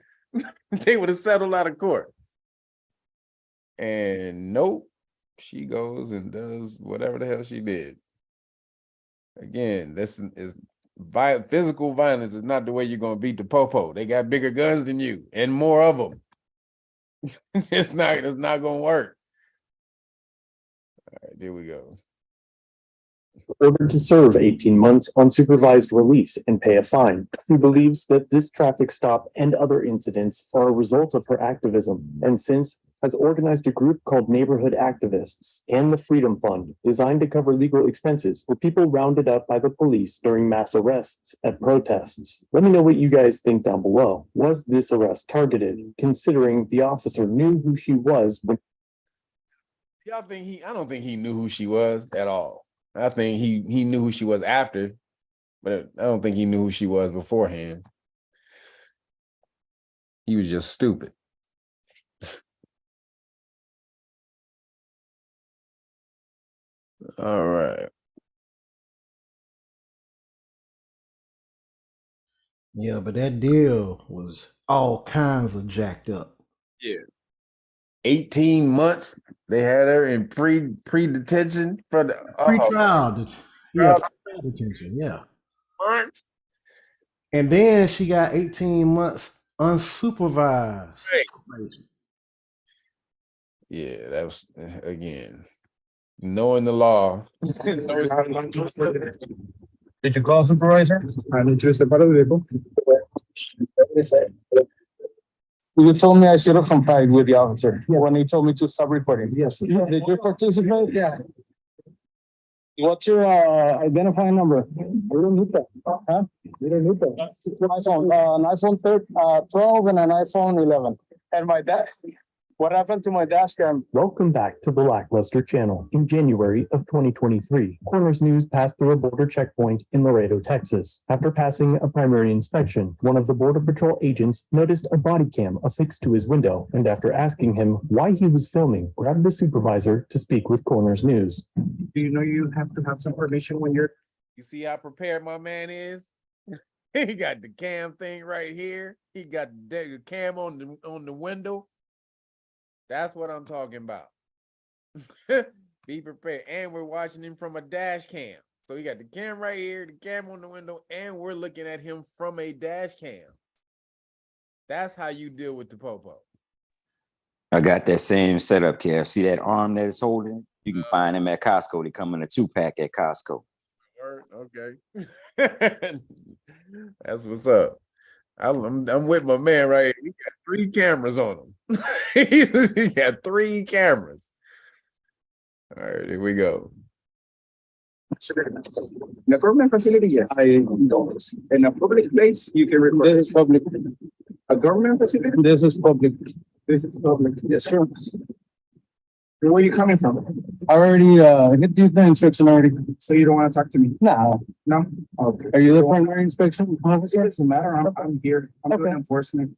They would have settled out of court. And nope, she goes and does whatever the hell she did. Again, this is physical violence is not the way you're going to beat the popo. They got bigger guns than you and more of them. It's not going to work. All right, there we go. Ordered to serve 18 months on supervised release and pay a fine. He believes that this traffic stop and other incidents are a result of her activism, and since has organized a group called Neighborhood Activists and the Freedom Fund, designed to cover legal expenses for people rounded up by the police during mass arrests at protests. Let me know what you guys think down below. Was this arrest targeted, considering the officer knew who she was when Y'all think I don't think he knew who she was at all. I think he knew who she was after, but I don't think he knew who she was beforehand. He was just stupid. All right. Yeah, but that deal was all kinds of jacked up. Yeah. 18 months. They had her in pre-detention for the Pre-trial detention, yeah. Months. And then she got 18 months unsupervised. Right. Yeah, that was again knowing the law. Did you call supervisor? I need to step out of the vehicle. You told me I should have complied with the officer when he told me to stop recording. Yes. Did you participate? Yeah. What's your identifying number? We don't need that. Huh? We don't need that. An iPhone 12 and an iPhone 11. And my dad. What happened to my dash cam? Welcome back to the Lackluster channel. In January of 2023, Corners News passed through a border checkpoint in Laredo, Texas. After passing a primary inspection, one of the Border Patrol agents noticed a body cam affixed to his window, and after asking him why he was filming, grabbed the supervisor to speak with Corners News. Do you know you have to have some permission when you're... You see how prepared my man is? He got the cam thing right here. He got the cam on the window. That's what I'm talking about. Be prepared. And we're watching him from a dash cam. So he got the cam right here, the cam on the window, and we're looking at him from a dash cam. That's how you deal with the popo. I got that same setup, Kev. See that arm that it's holding? You can find them at Costco. They come in a 2-pack at Costco. Okay. That's what's up. I'm with my man right here. He got 3 cameras on him. He got 3 cameras. All right, here we go. In a government facility, yes. I don't. In a public place, you can record. This is public. A government facility? This is public. This is public. Yes, sir. Where are you coming from? I already hit the inspection already. So you don't want to talk to me? No. No? Okay. Are you the primary inspection officer? It doesn't matter. I'm here. I'm doing enforcement.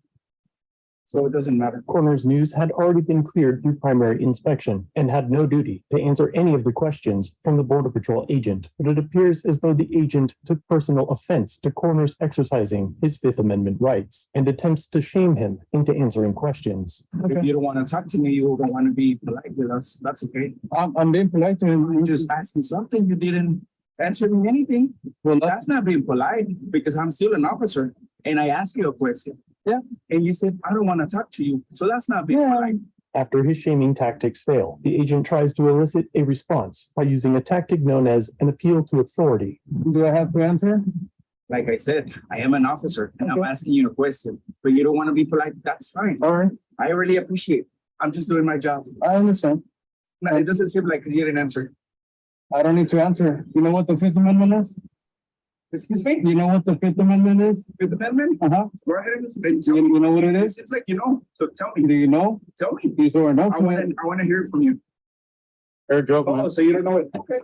So it doesn't matter. Coroner's News had already been cleared through primary inspection and had no duty to answer any of the questions from the Border Patrol agent, but it appears as though the agent took personal offense to Coroner's exercising his Fifth Amendment rights and attempts to shame him into answering questions. If you don't want to talk to me, you don't want to be polite with us. That's okay. I'm being polite to him. You just asked me something. You didn't answer me anything. Well, that's not being polite because I'm still an officer and I asked you a question. Yeah. And you said, I don't want to talk to you. So that's not being polite. After his shaming tactics fail, the agent tries to elicit a response by using a tactic known as an appeal to authority. Do I have to answer? Like I said, I am an officer and I'm asking you a question, but you don't want to be polite. That's fine. All right. I really appreciate it. I'm just doing my job. I understand. No, it doesn't seem like you didn't answer. I don't need to answer. You know what the Fifth Amendment is? Excuse me? You know what the Fifth Amendment is? Fifth Amendment? Uh-huh. Go ahead and you know what it is? It's like, you know, so tell me. Do you know? Tell me. You or no? I want to hear it from you. Fair joke. Oh, so you don't know it? Okay.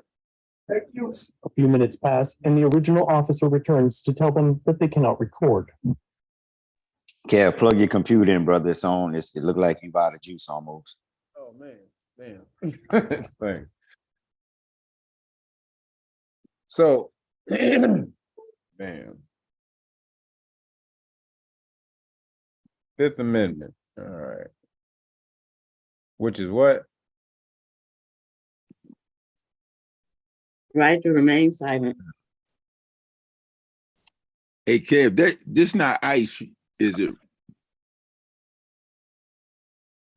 Thank you. A few minutes pass and the original officer returns to tell them that they cannot record. Kev, plug your computer in, brother. It's on. It look like you out of juice almost. Oh man, damn. Thanks. So, damn. Fifth Amendment. All right. Which is what? Right to remain silent. Hey, Kev, this not ICE, is it?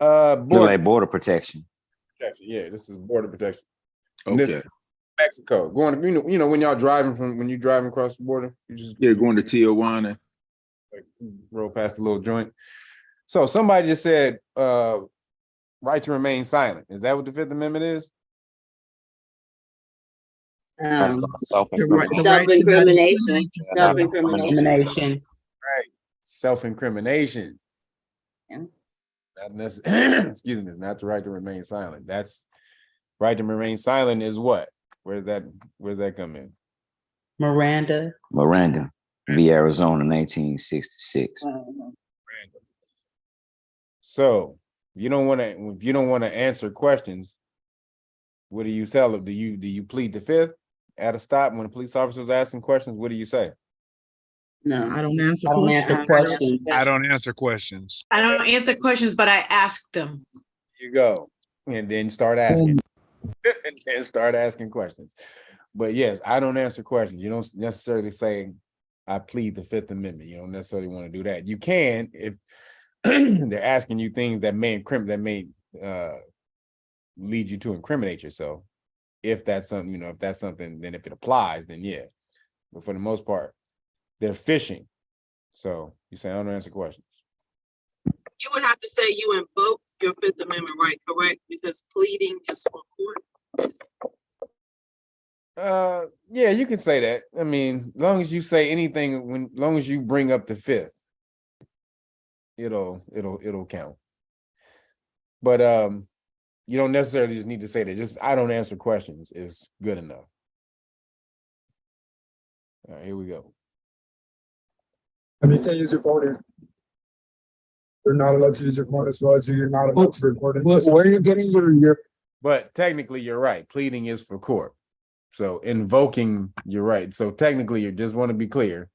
Look like border protection. Yeah, this is border protection. Okay. Mexico. Going to, you know, when y'all when you driving across the border, you just going to Tijuana. Like roll past a little joint. So somebody just said right to remain silent. Is that what the Fifth Amendment is? Self-incrimination. Self-incrimination. Right. Self-incrimination. Yeah. Not necessarily, excuse me, not the right to remain silent. That's right to remain silent is what? Where's that come in? Miranda. V. Arizona, 1966. So if you don't want to answer questions, what do you tell them? Do you plead the Fifth at a stop when a police officer is asking questions? What do you say? No, I don't answer questions. I don't answer questions. I don't answer questions, but I ask them. You go. And then start asking. And then start asking questions. But yes, I don't answer questions. You don't necessarily say I plead the Fifth Amendment. You don't necessarily want to do that. You can if they're asking you things that may lead you to incriminate yourself. If that's something, then if it applies, then yeah. But for the most part, they're fishing. So you say I don't answer questions. You would have to say you invoked your Fifth Amendment right, correct? Because pleading is for court. Yeah, you can say that. I mean, as long as you say anything, as long as you bring up the Fifth, it'll count. But you don't necessarily just need to say that. Just I don't answer questions is good enough. All right, here we go. I mean, you can't use your phone here. You're not allowed to use your phone as well as you're not allowed to record it. Where are you getting your? But technically, you're right. Pleading is for court. So invoking, you're right. So technically, you just want to be clear.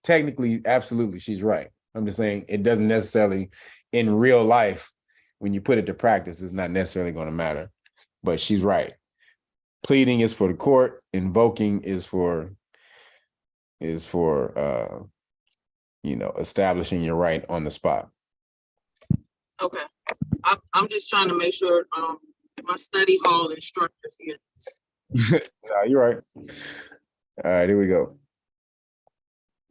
Technically, absolutely, she's right. I'm just saying it doesn't necessarily, in real life, when you put it to practice, it's not necessarily going to matter. But she's right. Pleading is for the court. Invoking is for establishing your right on the spot. Okay. I'm just trying to make sure my study hall instructors here. No, you're right. All right, here we go.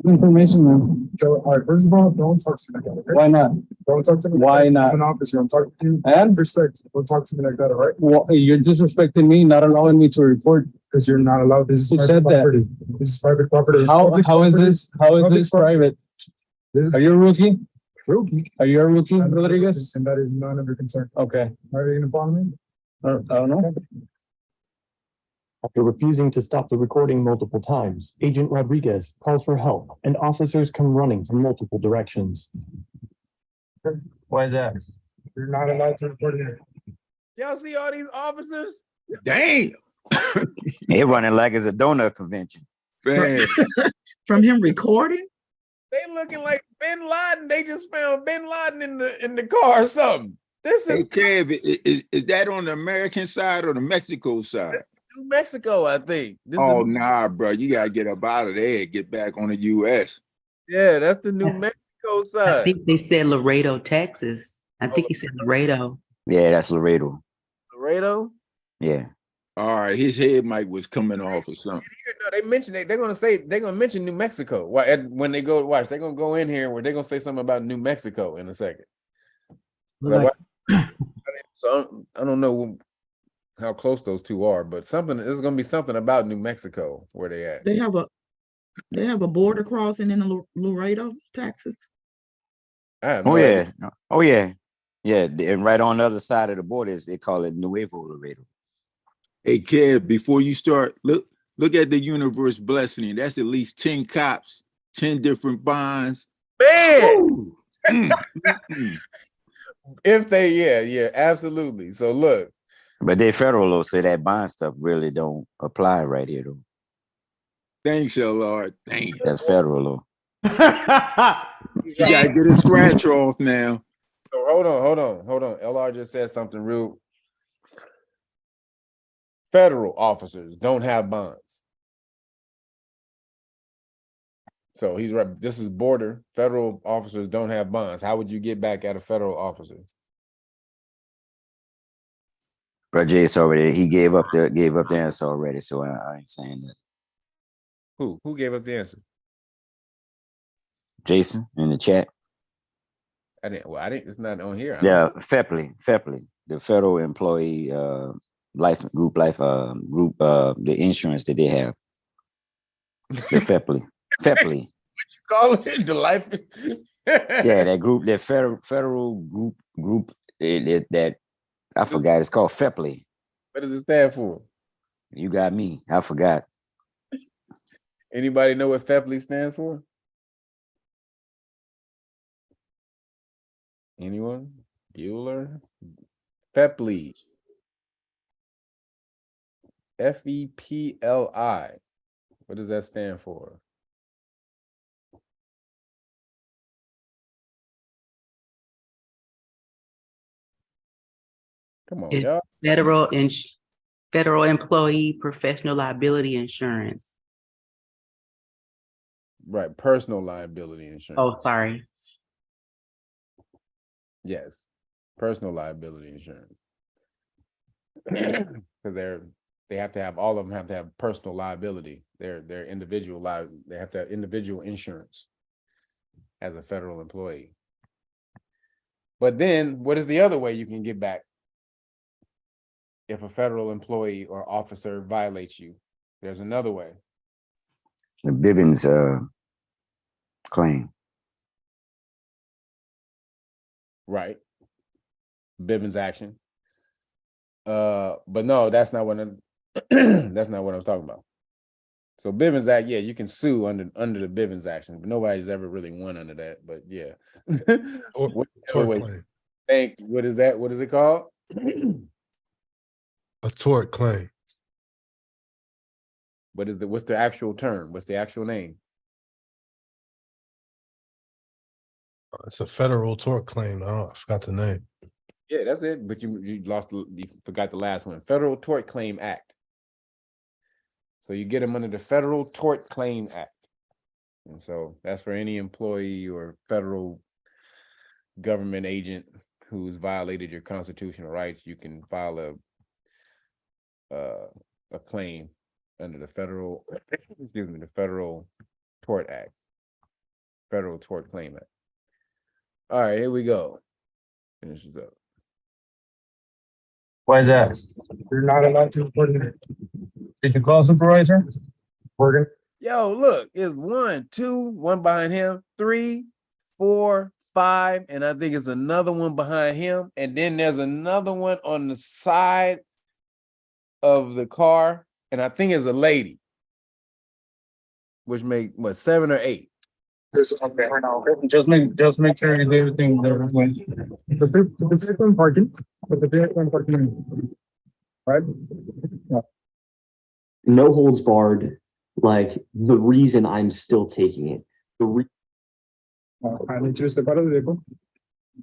Information, man. All right, first of all, don't talk to me like that. Okay? Why not? Don't talk to me. Why not? I'm an officer. I'm talking to you. And respect. Don't talk to me like that. All right? Well, you're disrespecting me, not allowing me to report. Because you're not allowed. This is Who private said property. that? This is private property. How is this? How is this private? Are you a rookie? Rookie. Are you a rookie, Rodriguez? And that is none of your concern. Okay. Are you gonna follow me? I don't know. After refusing to stop the recording multiple times, Agent Rodriguez calls for help and officers come running from multiple directions. Why is that? You're not allowed to record it. Y'all see all these officers? Damn. They running like it's a donut convention. Man. From him recording? They looking like Bin Laden. They just found Bin Laden in the car or something. This Hey, is Kev, is that on the American side or the Mexico side? New Mexico, I think. This Oh, is, nah, bro. You got to get up out of there and get back on the U.S. yeah, that's the New Mexico I side. think they said Laredo, Texas. I think he said Laredo. Yeah, that's Laredo. Laredo? Yeah. All right, his head mic was coming off or something. No, they mentioned they're gonna mention New Mexico. When they go watch, they're gonna go in here where they're gonna say something about New Mexico in a second. Look like- So I don't know how close those two are, but there's gonna be something about New Mexico where they at. They have a border crossing in Laredo, Texas. I have Oh no yeah. idea. Oh yeah. Yeah. And right on the other side of the border they call it Nuevo Laredo. Hey, Kev, before you start, look at the universe blessing. That's at least 10 cops, 10 different bonds. Man, Mm. if they, yeah, absolutely. So look, But they federal law, so that bond stuff really don't apply right here though. Thanks, Lord. Damn. That's federal law. You gotta get a scratch off now. so hold on. LR just said something real. Federal officers don't have bonds. So he's right. This is border. Federal officers don't have bonds. How would you get back at a federal officer? Bro, Jace already he gave up the answer already, so I ain't saying that. Who gave up the answer? Jason in the chat. I didn't. It's not on here. Yeah, FEPLI, the federal employee group, the insurance that they have. The FEPLI. FEPLI. What you call it? The life. Yeah, that group, that federal group that I forgot. It's called FEPLI. What does it stand for? You got me. I forgot. Anybody know what FEPLI stands for? Anyone? Bueller? FEPLI. FEPLI. What does that stand for? Come on, It's y'all. federal employee professional liability insurance. Right, personal liability insurance. Oh, sorry. Yes, personal liability insurance. Because they have to have, all of them have to have personal liability. They're individual they have to have individual insurance as a federal employee. But then what is the other way you can get back if a federal employee or officer violates you? There's another way. The Bivens claim. Right. Bivens action. But no, that's not what that's not what I was talking about. So Bivens Act, yeah, you can sue under the Bivens action, but nobody's ever really won under that. But yeah. Tort claim. What is that? What is it called? A tort claim. What's the actual term? What's the actual name? It's a federal tort claim. I forgot the name. Yeah, that's it. But you forgot the last one. Federal Tort Claim Act. So you get them under the Federal Tort Claim Act. And so that's for any employee or federal government agent who's violated your constitutional rights. You can file a claim under the federal, the Federal Tort Act. Federal Tort Claim Act. All right, here we go. Finish this up. Why is that? You're not allowed to report it. Did you call supervisor? Working. Yo, look, it's 1, 2, one behind him, 3, 4, 5, and I think it's another one behind him. And then there's another one on the side of the car, and I think it's a lady, which make what 7 or 8. Okay, just make sure you do everything the right way. The vehicle in parking, but the vehicle in parking, right? Yeah. No holds barred, like the reason I'm still taking it. I need to step out of the vehicle.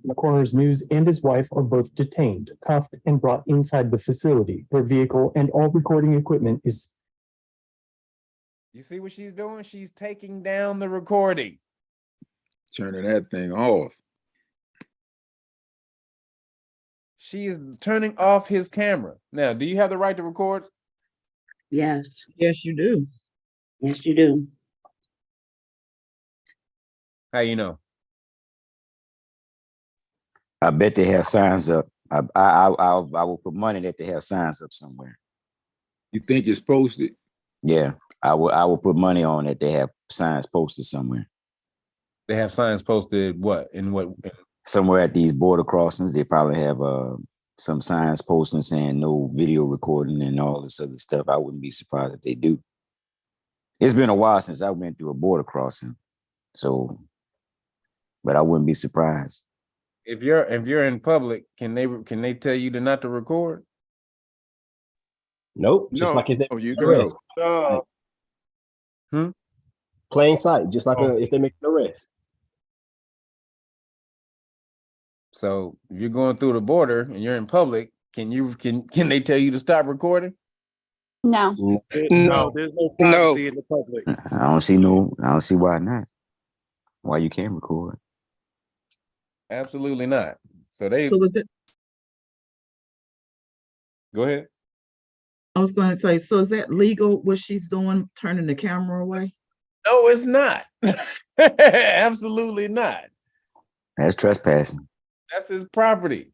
The coroner's news and his wife are both detained, cuffed, and brought inside the facility. Their vehicle and all recording equipment is. You see what she's doing? She's taking down the recording. Turning that thing off. She is turning off his camera. Now, do you have the right to record? Yes, Yes, you do. yes, you do. How you know? I bet they have signs up. I will put money that they have signs up somewhere. You think it's posted? Yeah, I will put money on that they have signs posted somewhere. They have signs posted what? In what? Somewhere at these border crossings, they probably have some signs posting saying no video recording and all this other stuff. I wouldn't be surprised if they do. It's been a while since I went through a border crossing, so, but I wouldn't be surprised. If you're in public, can they tell you to not to record? Nope. No, Just like if they you make an can. arrest. Plain sight, just like if they make an arrest. So if you're going through the border and you're in public, can they tell you to stop recording? No. No, there's no privacy in the public. I don't see why not. Why you can't record. Absolutely not. So was it? Go ahead. I was going to say, so is that legal? What she's doing, turning the camera away? No, it's not. Absolutely not. That's trespassing. That's his property.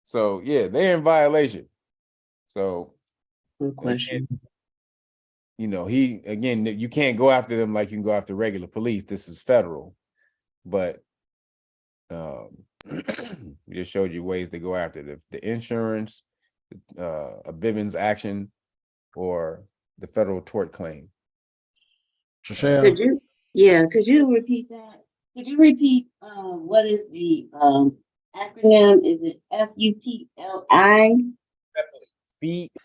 So yeah, they're in violation. So Good question. You can't go after them like you can go after regular police. This is federal, but we just showed you ways to go after the insurance, a Bivens action, or the federal tort claim. Could you repeat that? Could you repeat what is the acronym? Is it FUPLI?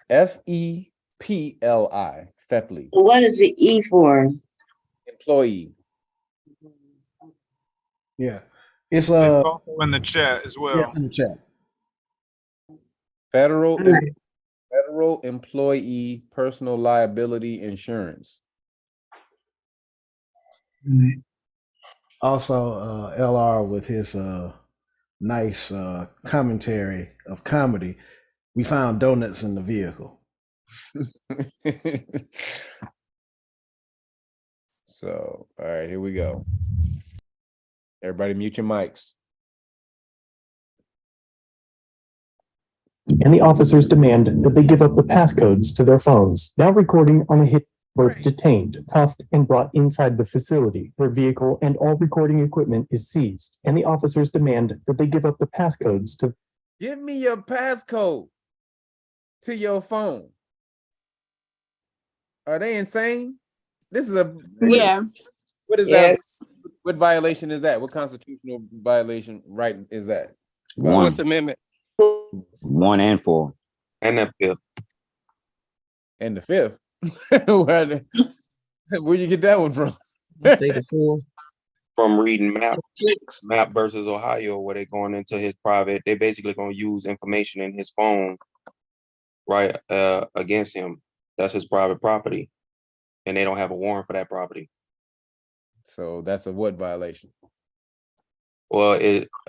FEPLI. FEPLI. What is the E for? Employee. Yeah. It's also in the chat as well. Yes, in the chat. Federal Employee Personal Liability Insurance. Also, LR with his nice commentary of comedy. We found donuts in the vehicle. So, all right, here we go. Everybody mute your mics. And the officers demand that they give up the passcodes to their phones. Now recording on a hit, both detained, cuffed, and brought inside the facility. Their vehicle and all recording equipment is seized. And the officers demand that they give up the passcodes to. Give me your passcode to your phone. Are they insane? This is a Yeah. What is that? What violation is that? What constitutional violation right is that? One. Fourth Amendment. 1 and 4. And the 5th. And the 5th. Where'd you get that one from? Say the 4th. From reading map versus Ohio, where they're going into his private, they basically gonna use information in his phone, right, against him. That's his private property, and they don't have a warrant for that property. So that's a what violation? Well,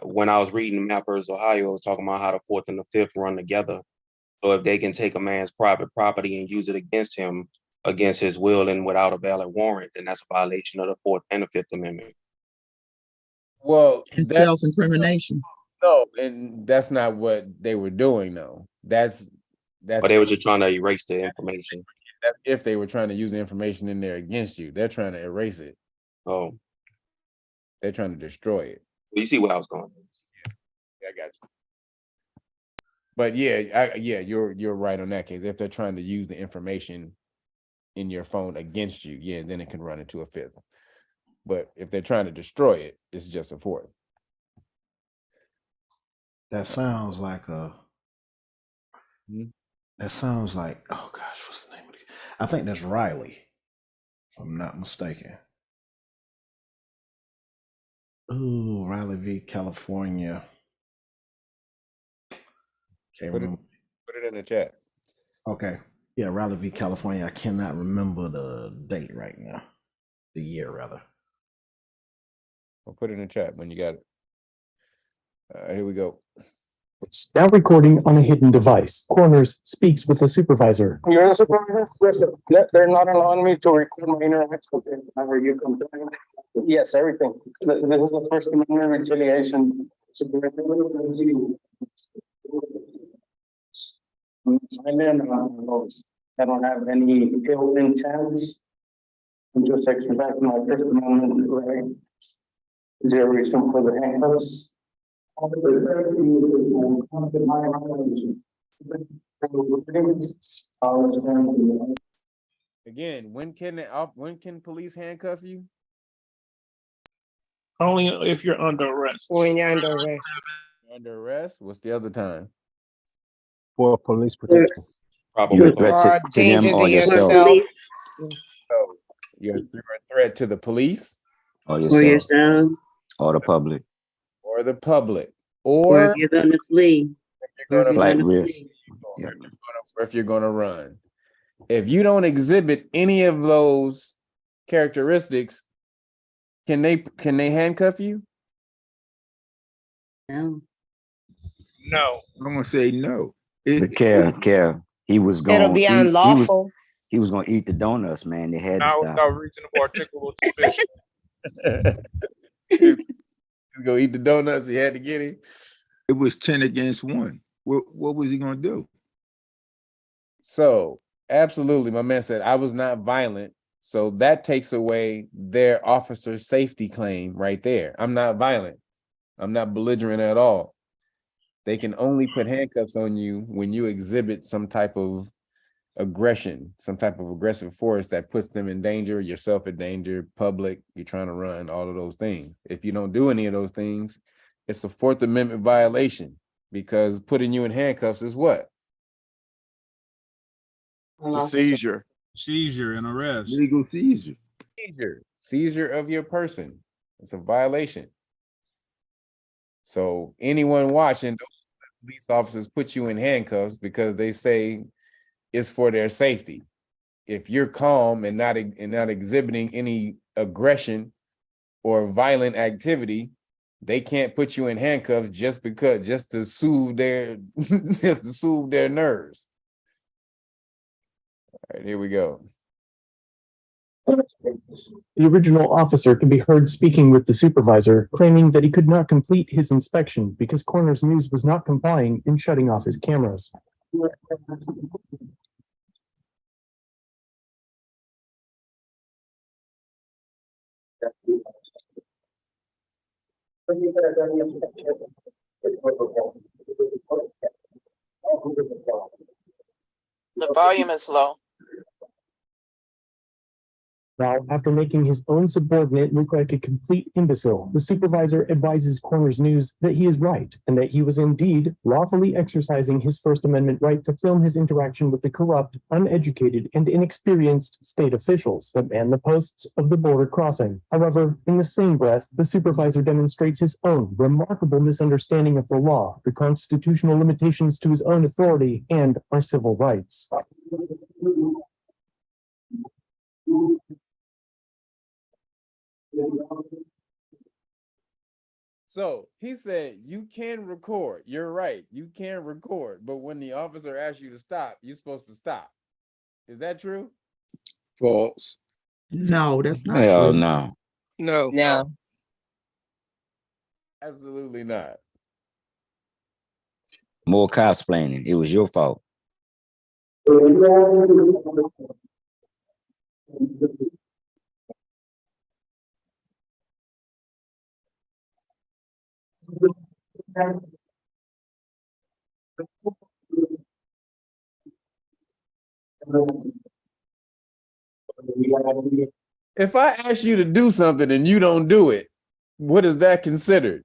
when I was reading map versus Ohio, it was talking about how the 4th and the 5th run together. So if they can take a man's private property and use it against him, against his will and without a valid warrant, then that's a violation of the 4th and the 5th Amendment. Well, It's self-incrimination. No, and that's not what they were doing, though. That's But they were just trying to erase the information. That's if they were trying to use the information in there against you. They're trying to erase it. Oh. They're trying to destroy it. You see where I was going. Yeah, I got you. But yeah, you're right on that case. If they're trying to use the information in your phone against you, yeah, then it can run into a fifth. But if they're trying to destroy it, it's just a fourth. That sounds like a. That sounds like, oh gosh, what's the name of it? I think that's Riley, if I'm not mistaken. Ooh, Riley v. California. Can't remember. Put it in the chat. Okay. Yeah, Riley v. California. I cannot remember the date right now. The year, rather. I'll put it in the chat when you got it. All right, here we go. Now recording on a hidden device. Corners speaks with the supervisor. You're the supervisor? Yes, sir. They're not allowing me to record my interactions with them. Are you complaining? Yes, everything. This is the First Amendment retaliation. I don't have any ill intent. I'm just exercising my First Amendment right. Is there a reason for the handcuffs? Again, when can police handcuff you? Only if you're under arrest. When you're under arrest. Under arrest? What's the other time? For police protection. You're a threat to them or yourself. So you're a threat to the police Or yourself. Or the public. or the public, Or or if you're gonna flee. Flight risk. or if you're going to run. If you don't exhibit any of those characteristics, can they handcuff you? No. No. I'm gonna say no. But care. He was going. It'll be unlawful. He was going to eat the donuts, man. They had to Now stop. without reasonable articulable suspicion. He's gonna eat the donuts. He had to get him. It was 10 against 1. What was he gonna do? So absolutely, my man said I was not violent. So that takes away their officer safety claim right there. I'm not violent. I'm not belligerent at all. They can only put handcuffs on you when you exhibit some type of aggression, some type of aggressive force that puts them in danger, yourself in danger, public, you're trying to run, all of those things. If you don't do any of those things, it's a Fourth Amendment violation, because putting you in handcuffs is what? It's a seizure. Seizure and arrest. Legal seizure. Seizure of your person. It's a violation. So anyone watching, those police officers put you in handcuffs because they say it's for their safety. If you're calm and not exhibiting any aggression or violent activity, they can't put you in handcuffs just to soothe their nerves. All right, here we go. The original officer can be heard speaking with the supervisor, claiming that he could not complete his inspection because Corners News was not complying in shutting off his cameras. The volume is low. Now, after making his own subordinate look like a complete imbecile, the supervisor advises Corners News that he is right and that he was indeed lawfully exercising his First Amendment right to film his interaction with the corrupt, uneducated, and inexperienced state officials that man the posts of the border crossing. However, in the same breath, the supervisor demonstrates his own remarkable misunderstanding of the law, the constitutional limitations to his own authority, and our civil rights. So he said, you can record. You're right. You can record. But when the officer asks you to stop, you're supposed to stop. Is that true? False. No, that's not Hell true. no. No. No. Absolutely not. More cosplaying. It was your fault. If I ask you to do something and you don't do it, what is that considered?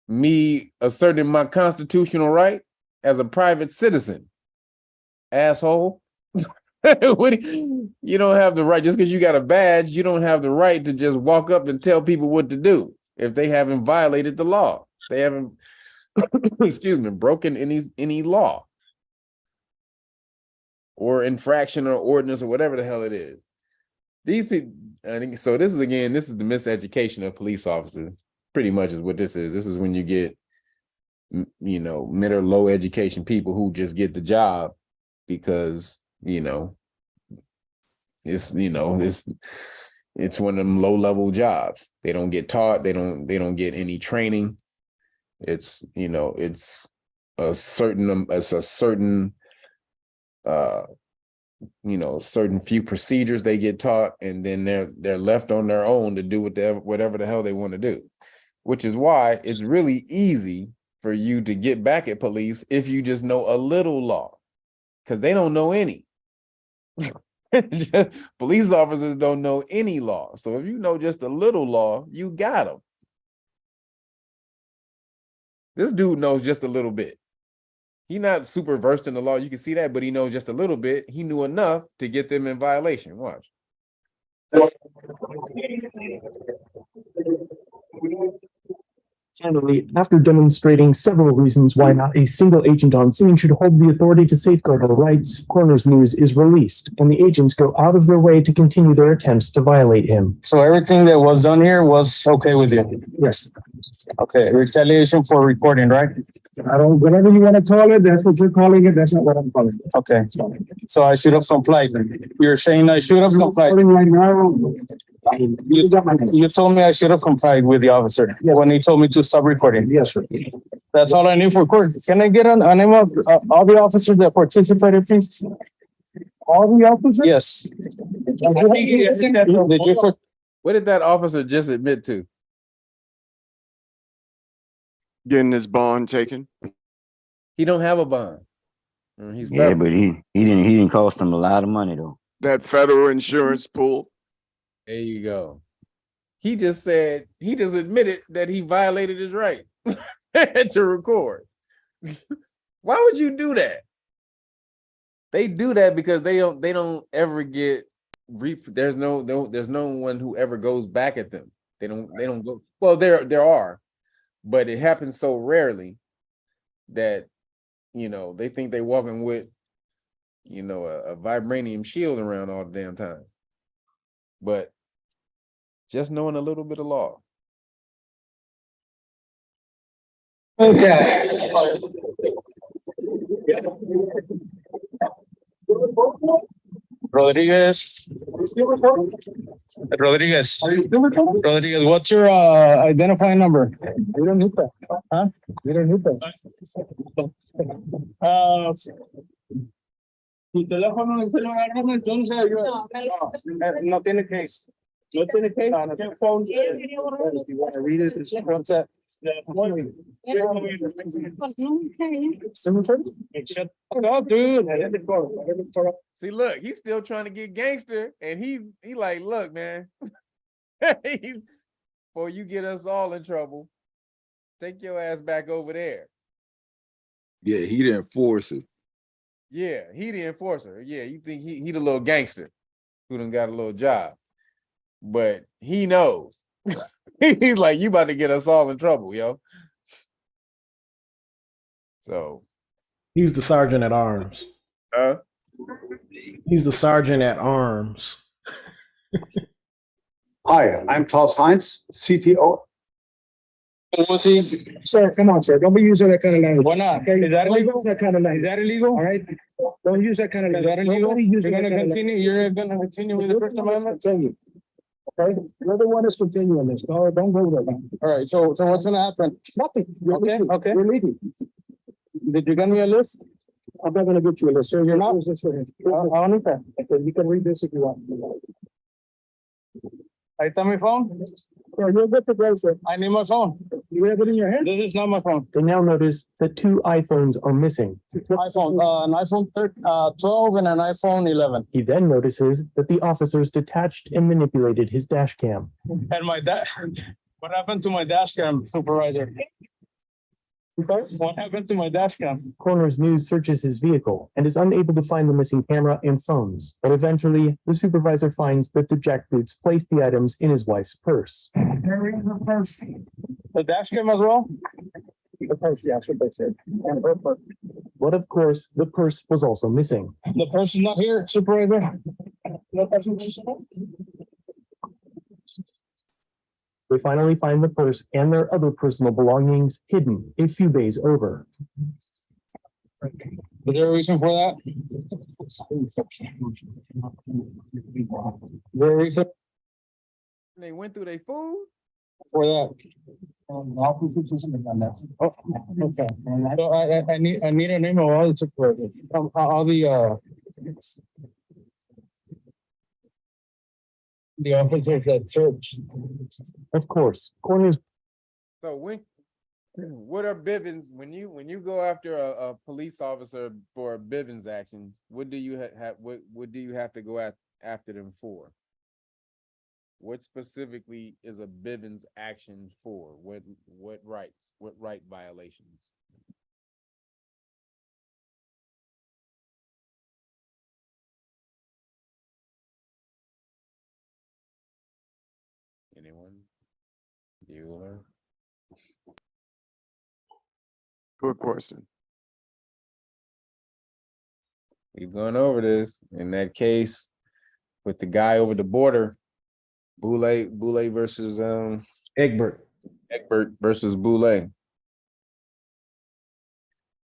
Me asserting my constitutional right as a private citizen? Asshole. You don't have the right, just because you got a badge, you don't have the right to just walk up and tell people what to do if they haven't violated the law. They haven't, excuse me, broken any law or infraction or ordinance or whatever the hell it is. These people, I think, so this is the miseducation of police officers. Pretty much is what this is. This is when you get, mid or low education people who just get the job because, it's one of them low level jobs. They don't get taught. They don't get any training. It's a certain certain few procedures they get taught, and then they're left on their own to do whatever the hell they want to do, which is why it's really easy for you to get back at police if you just know a little law, because they don't know any. Police officers don't know any law. So if you know just a little law, you got them. This dude knows just a little bit. He's not super versed in the law. You can see that, but he knows just a little bit. He knew enough to get them in violation. Watch. Finally, after demonstrating several reasons why not a single agent on scene should hold the authority to safeguard our rights, Coroner's News is released, and the agents go out of their way to continue their attempts to violate him. So everything that was done here was okay with you? Yes. Okay, retaliation for recording, right? I don't, whatever you want to call it, that's what you're calling it, that's not what I'm calling it. Okay, so I should have complied. You're saying I should have complied? Right now, you told me I should have complied with the officer when he told me to stop recording. Yes, sir. That's all I need for court. Can I get a name of all the officers that participated, please? All the officers? Yes. What did that officer just admit to? Getting his bond taken. He don't have a bond. He's yeah, but he didn't cost him a lot of money though. That federal insurance pool. There you go. He just admitted that he violated his right to record. Why would you do that? They do that because they don't ever get there's no one who ever goes back at them. They don't go. Well, there are, but it happens so rarely that they think they're walking with a vibranium shield around all the damn time. But just knowing a little bit of law. Okay. Rodriguez, what's your identifying number? We don't need that. Huh? We don't need that. Tu teléfono se lo agarran entonces no tiene case. No tiene case. No tiene phone. If you want to read it, it's what's that? See, look, he's still trying to get gangster, and he like, look, man, before you get us all in trouble, take your ass back over there. Yeah, he the enforcer. Yeah, he the enforcer. Yeah, you think he the little gangster who done got a little job, but he knows. He's like, you about to get us all in trouble, yo. So he's the sergeant at arms. He's the sergeant at arms. Hi, I'm Klaus Heinz, CTO. Was he? Sir, come on, sir. Don't be using that kind of language. Why not? Okay? Is that illegal? That kind of language. Is that illegal? All right. Don't use that kind of language. Is that illegal? You're gonna continue. You're gonna continue with the First Amendment. Continue. Okay, you're the one that's continuing this. No, don't go there. All right. So what's gonna happen? Nothing. Okay. Okay. You're leaving. Did you get me a list? I'm not gonna get you a list, sir. You're not? This for him. I want that. Okay, you can read this if you want. Ahí está mi phone. Yeah, you're good to go, sir. I need my phone. You have it in your hand? This is not my phone. They now notice that 2 iPhones are missing. iPhone, an iPhone 12 and an iPhone 11. He then notices that the officers detached and manipulated his dash cam. And my dash, what happened to my dash cam, supervisor? What happened to my dash cam? Coroner's News searches his vehicle and is unable to find the missing camera and phones, but eventually the supervisor finds that the jackboots placed the items in his wife's purse. There is a purse. The dash cam as well? The purse, yeah, that's what they said. And her purse. But of course, the purse was also missing. The purse is not here, supervisor. No purse is missing. They finally find the purse and their other personal belongings hidden a few bays over. Is there a reason for that? Is there a reason They went through their food. for that? Oh, okay. So I need a name of all the supervisors. All the officers at church. Of course, coroner's So what are Bivens when you go after a police officer for a Bivens action? What do you have? What do you have to go after them for? What specifically is a Bivens action for? What rights? What right violations? Anyone? Bueller? Good question. We've gone over this in that case with the guy over the border, Boulay versus Egbert versus Boulay.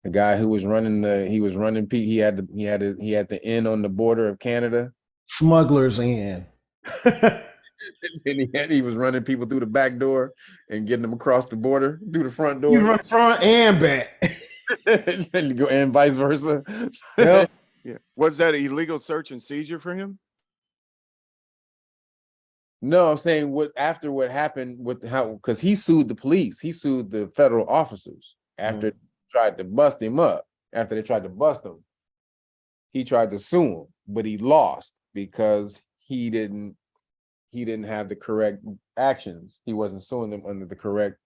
The guy who was running he had the inn on the border of Canada. Smugglers in. And he was running people through the back door and getting them across the border through the front door. You run front and back. and vice versa. Yep. Yeah. Was that an illegal search and seizure for him? No, I'm saying what happened with because he sued the police, he sued the federal officers after they tried to bust him up. After they tried to bust him, he tried to sue him, but he lost because he didn't have the correct actions. He wasn't suing them under the correct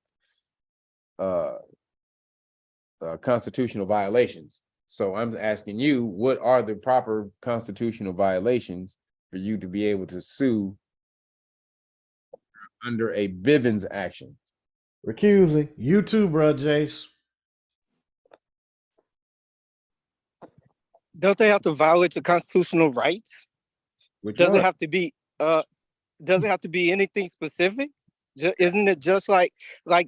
constitutional violations. So I'm asking you, what are the proper constitutional violations for you to be able to sue under a Bivens action? Recusing. You too, bro, Jace. Don't they have to violate the constitutional rights? Does it have to be anything specific? Isn't it just like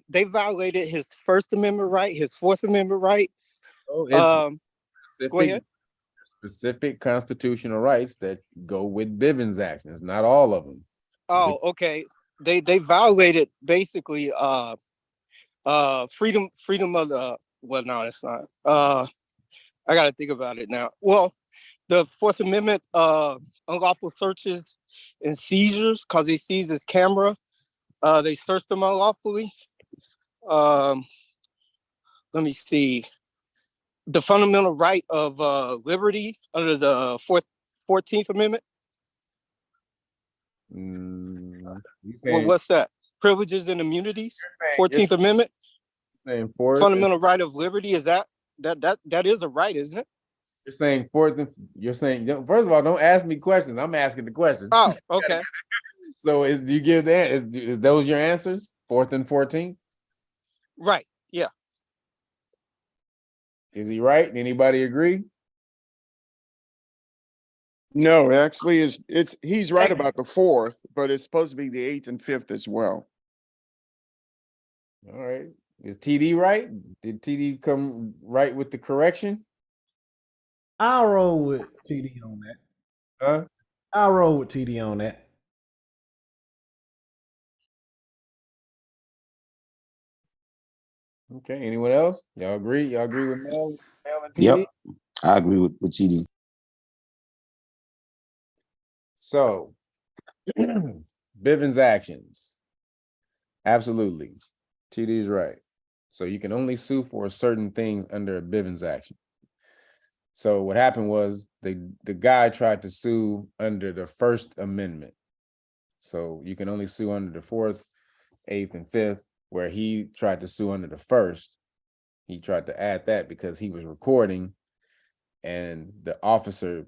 they violated his First Amendment right, his Fourth Amendment right? Oh, go ahead. Specific constitutional rights that go with Bivens actions, not all of them. Oh, okay. They violated basically freedom of the no, it's not. I gotta think about it now. Well, the Fourth Amendment unlawful searches and seizures, because they seized his camera. They searched him unlawfully. Let me see. The fundamental right of liberty under the 14th Amendment. Well, what's that? Privileges and immunities. 14th Amendment. Fundamental right of liberty. Is that is a right, isn't it? You're saying first of all, don't ask me questions. I'm asking the questions. Oh, okay. So do you give that? Is those your answers? 4th and 14th? Right. Yeah. Is he right? Anybody agree? No, actually, he's right about the 4th, but it's supposed to be the 8th and 5th as well. All right. Is TD right? Did TD come right with the correction? I'll roll with TD on that. Huh? I'll roll with TD on that. Okay. Anyone else? Y'all agree? Y'all agree with Mel and TD? Yep, I agree with TD. So Bivens actions. Absolutely. TD's right. So you can only sue for certain things under a Bivens action. So what happened was the guy tried to sue under the First Amendment. So you can only sue under the Fourth, Eighth, and Fifth, where he tried to sue under the First. He tried to add that because he was recording and the officer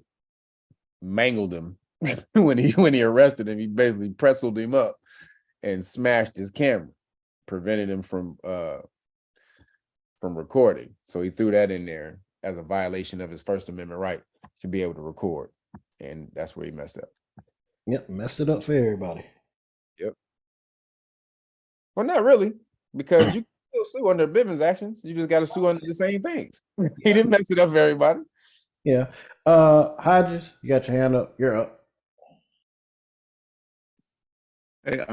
mangled him when he arrested him. He basically pretzeled him up and smashed his camera, prevented him from recording. So he threw that in there as a violation of his First Amendment right to be able to record. And that's where he messed up. Yep, messed it up for everybody. Yep. Well, not really, because you can still sue under Bivens actions. You just got to sue under the same things. He didn't mess it up for everybody. Yeah. Hodges, you got your hand up. You're up. Hey,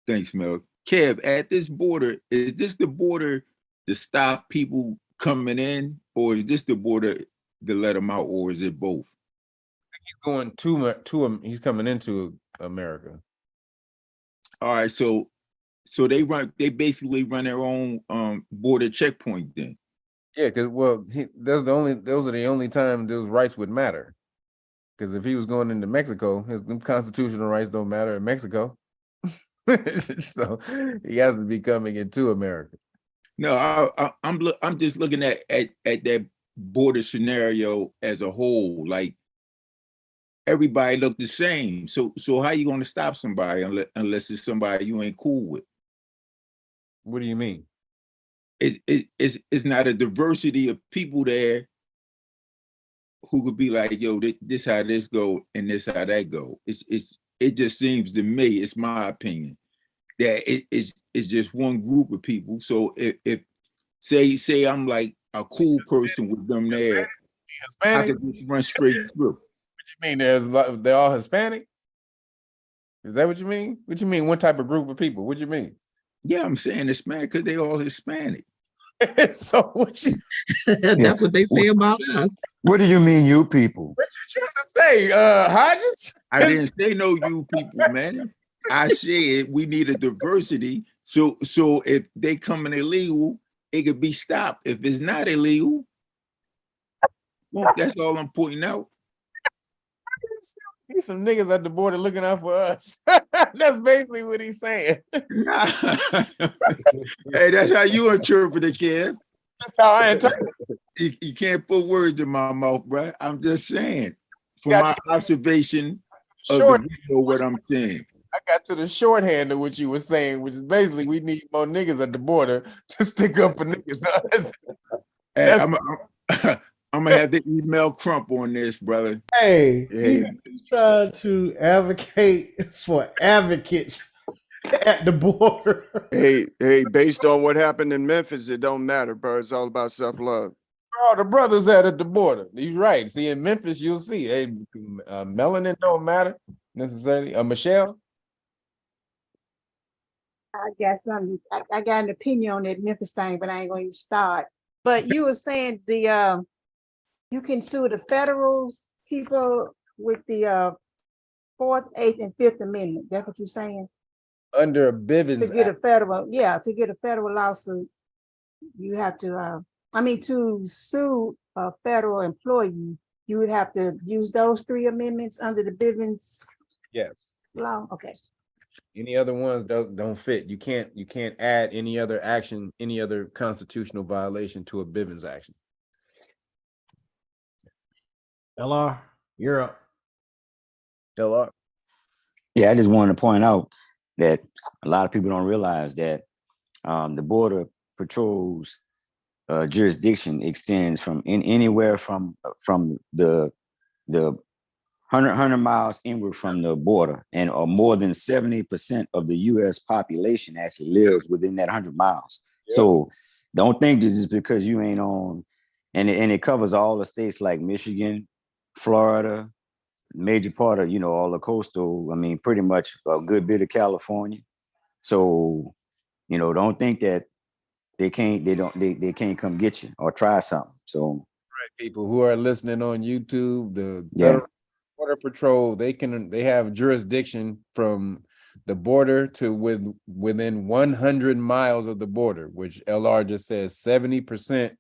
thanks, Mel. Kev, at this border, is this the border to stop people coming in, or is this the border to let them out, or is it both? He's going to he's coming into America. All right, so they basically run their own border checkpoint then. Yeah, because those are the only time those rights would matter. Because if he was going into Mexico, his constitutional rights don't matter in Mexico. So he has to be coming into America. No, I'm just looking at that border scenario as a whole. Like everybody look the same. So how you going to stop somebody unless it's somebody you ain't cool with? What do you mean? It's not a diversity of people there who could be like, yo, this how this go and this how that go. It just seems to me, it's my opinion, that it's just one group of people. So if say I'm like a cool person with them there, Hispanic? I could just run straight through. What you mean? They're all Hispanic? Is that what you mean? What you mean? What type of group of people? What you mean? Yeah, I'm saying Hispanic because they all Hispanic. So what you? That's what they say about us. What do you mean, you people? What you trying to say, Hodges? I didn't say no you people, man. I said we need a diversity. So if they coming illegal, it could be stopped. If it's not illegal, well, that's all I'm pointing out. He's some niggas at the border looking out for us. That's basically what he's saying. Hey, that's how you interpret it, kid. That's how I interpret it. You can't put words in my mouth, bro. I'm just saying, from my observation of the video, what I'm saying. I got to the shorthand of what you were saying, which is basically we need more niggas at the border to stick up for niggas. Hey, I'm gonna have to email Crump on this, brother. Hey, he's trying to advocate for advocates at the border. Hey, based on what happened in Memphis, it don't matter, bro. It's all about self-love. All the brothers at the border. He's right. See, in Memphis, you'll see. Hey, melanin don't matter necessarily. Michelle? I got something. I got an opinion on that Memphis thing, but I ain't going to start. But you were saying you can sue the federal people with the Fourth, Eighth, and Fifth Amendment. That's what you're saying? Under a Bivens to get Act. a federal, to get a federal lawsuit, you have to to sue a federal employee, you would have to use those three amendments under the Bivens Yes. law. Okay. Any other ones don't fit. You can't add any other action, any other constitutional violation to a Bivens action. LR, you're up. LR. Yeah, I just wanted to point out that a lot of people don't realize that the Border Patrol's jurisdiction extends from anywhere from the 100 miles inward from the border, and more than 70% of the U.S. population actually lives within that 100 miles. Yeah. So don't think this is because you ain't on, and it covers all the states like Michigan, Florida, major part of, all the coastal, pretty much a good bit of California. So, don't think that they can't come get you or try something. So right, people who are listening on YouTube, the Border Patrol, they have jurisdiction from the border to within 100 miles of the border, which LR just says 70%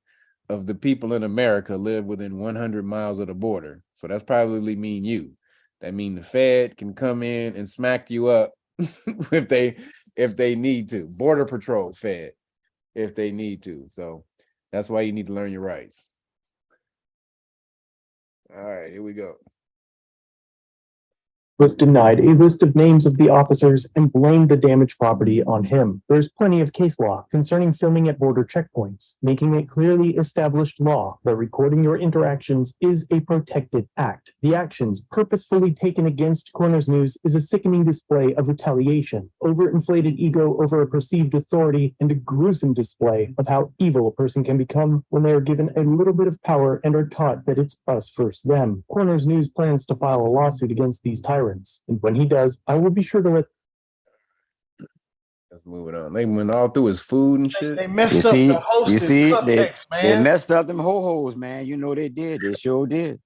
of the people in America live within 100 miles of the border. So that's probably mean you. That mean the Fed can come in and smack you up if they need to. Border Patrol Fed if they need to. So that's why you need to learn your rights. All right, here we go. Was denied a list of names of the officers and blamed the damaged property on him. There's plenty of case law concerning filming at border checkpoints, making it clearly established law that recording your interactions is a protected act. The actions purposefully taken against Corners News is a sickening display of retaliation, overinflated ego over a perceived authority, and a gruesome display of how evil a person can become when they are given a little bit of power and are taught that it's us versus them. Corners News plans to file a lawsuit against these tyrants. And when he does, I will be sure to let. Let's move it on. They went all through his food and shit. They messed up the hostess cupcakes, man. They messed up them ho-hos, man. You know they did. They sure did.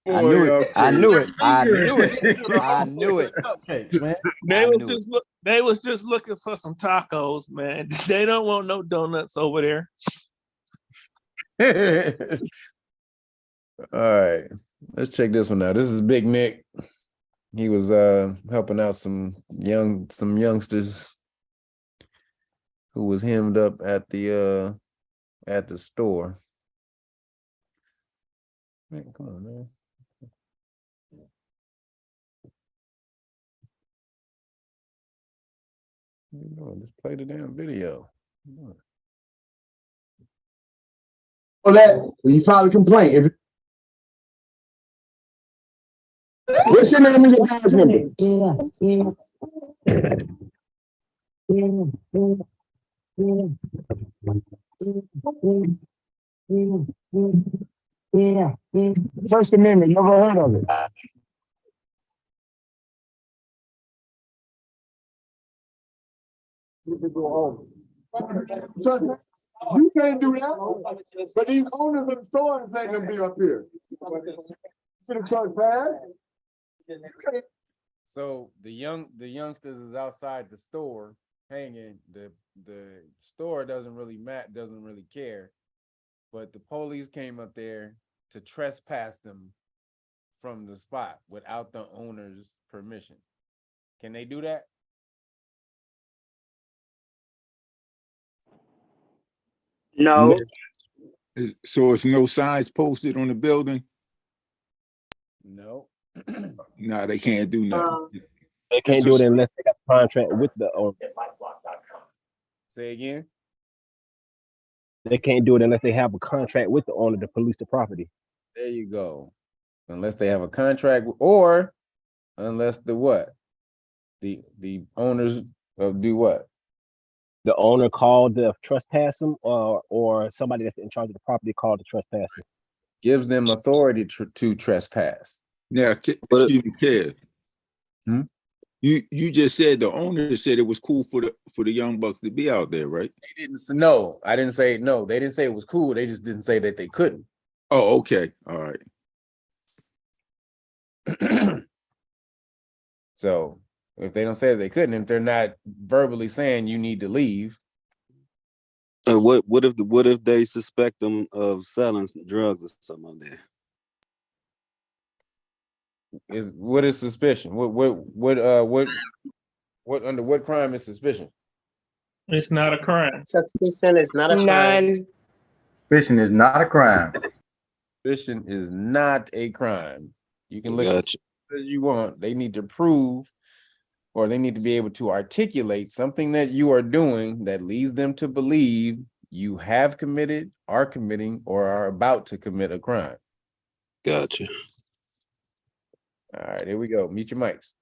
I Boy, knew y'all it. I knew it. I crazy. knew it. I knew it. Cupcakes, man. They was just looking for some tacos, man. They don't want no donuts over there. All right, let's check this one out. This is Big Nick. He was helping out some youngsters who was hemmed up at the store. Man, come on, man. What are you doing? Just play the damn video. Well, that you filed a complaint. What's your name and your guy's number? First Amendment, you ever heard of it? You can't do that, but these owners of the stores ain't gonna be up here. For the truck bad. So the youngsters is outside the store hanging. The store doesn't really care, but the police came up there to trespass them from the spot without the owner's permission. Can they do that? No. So it's no signs posted on the building? No. No, they can't do nothing. They can't do it unless they got a contract with the owner. Say again? They can't do it unless they have a contract with the owner to police the property. There you go. Unless they have a contract or unless the what? The owners do what? The owner called to trespass them, or somebody that's in charge of the property called to trespass them. Gives them authority to trespass. Now, excuse me, Kev. You just said the owner said it was cool for the young bucks to be out there, right? They didn't. No, I didn't say no. They didn't say it was cool. They just didn't say that they couldn't. Oh, okay, all right. So if they don't say that they couldn't, if they're not verbally saying you need to leave. What if they suspect them of selling drugs or something like that? What is suspicion? What under what crime is suspicion? It's not a crime. Suspicion is not a crime. Suspicion is not a crime. Suspicion is not a crime. You can look Gotcha. as you want. They need to prove, or they need to be able to articulate something that you are doing that leads them to believe you have committed, are committing, or are about to commit a crime. Gotcha. All right, here we go. Mute your mics.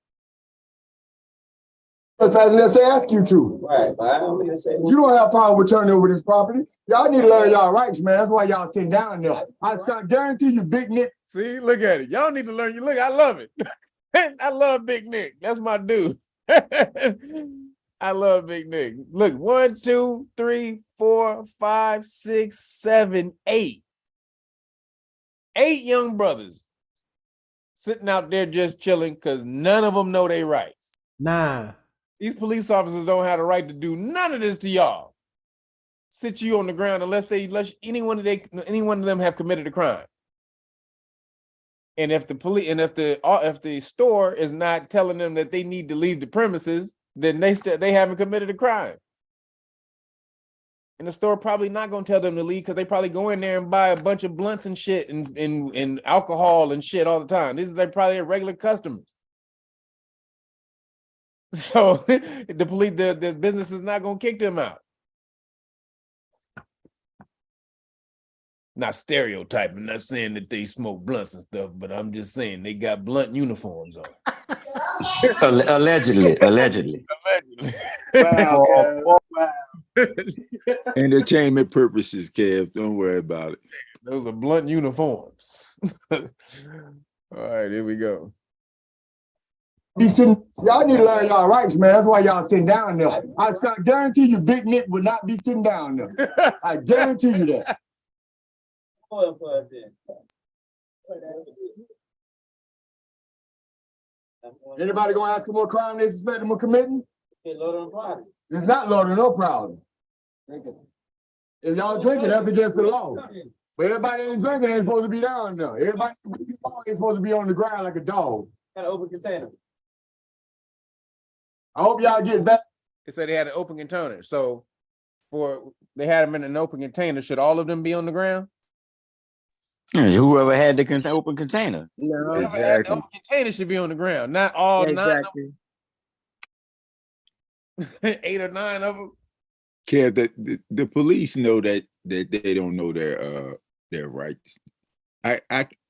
Unless they ask you to. Right, you don't have power with turning over this property. Y'all need to learn y'all rights, man. That's why y'all sitting down there. I guarantee you, Big Nick. See, look at it. Y'all need to learn. Look, I love it. I love Big Nick. That's my dude. I love Big Nick. Look, 1, 2, 3, 4, 5, 6, 7, 8. 8 young brothers sitting out there just chilling because none of them know their rights. 9. These police officers don't have the right to do none of this to y'all. Sit you on the ground unless any one of them have committed a crime. And if the police and if the store is not telling them that they need to leave the premises, then they haven't committed a crime. And the store probably not going to tell them to leave because they probably go in there and buy a bunch of blunts and shit and alcohol and shit all the time. These are probably their regular customers. So the business is not going to kick them out. Not stereotyping, not saying that they smoke blunts and stuff, but I'm just saying they got blunt uniforms on. Allegedly. Wow. Entertainment purposes, Kev. Don't worry about it. Those are blunt uniforms. All right, here we go. Y'all need to learn y'all rights, man. That's why y'all sitting down there. I guarantee you, Big Nick would not be sitting down there. I guarantee you that. Anybody gonna ask for more crime they suspect them of committing? It's not loading no problem. If y'all drinking, that's against the law. But everybody ain't drinking ain't supposed to be down there. Everybody ain't supposed to be on the ground like a dog. Got an open container. I hope y'all get back. They said they had an open container. So they had them in an open container. Should all of them be on the ground? Whoever had the open container. No, exactly. The open container should be on the ground. Not all Exactly. 8 or 9 of them. Kev, the police know that they don't know their rights. I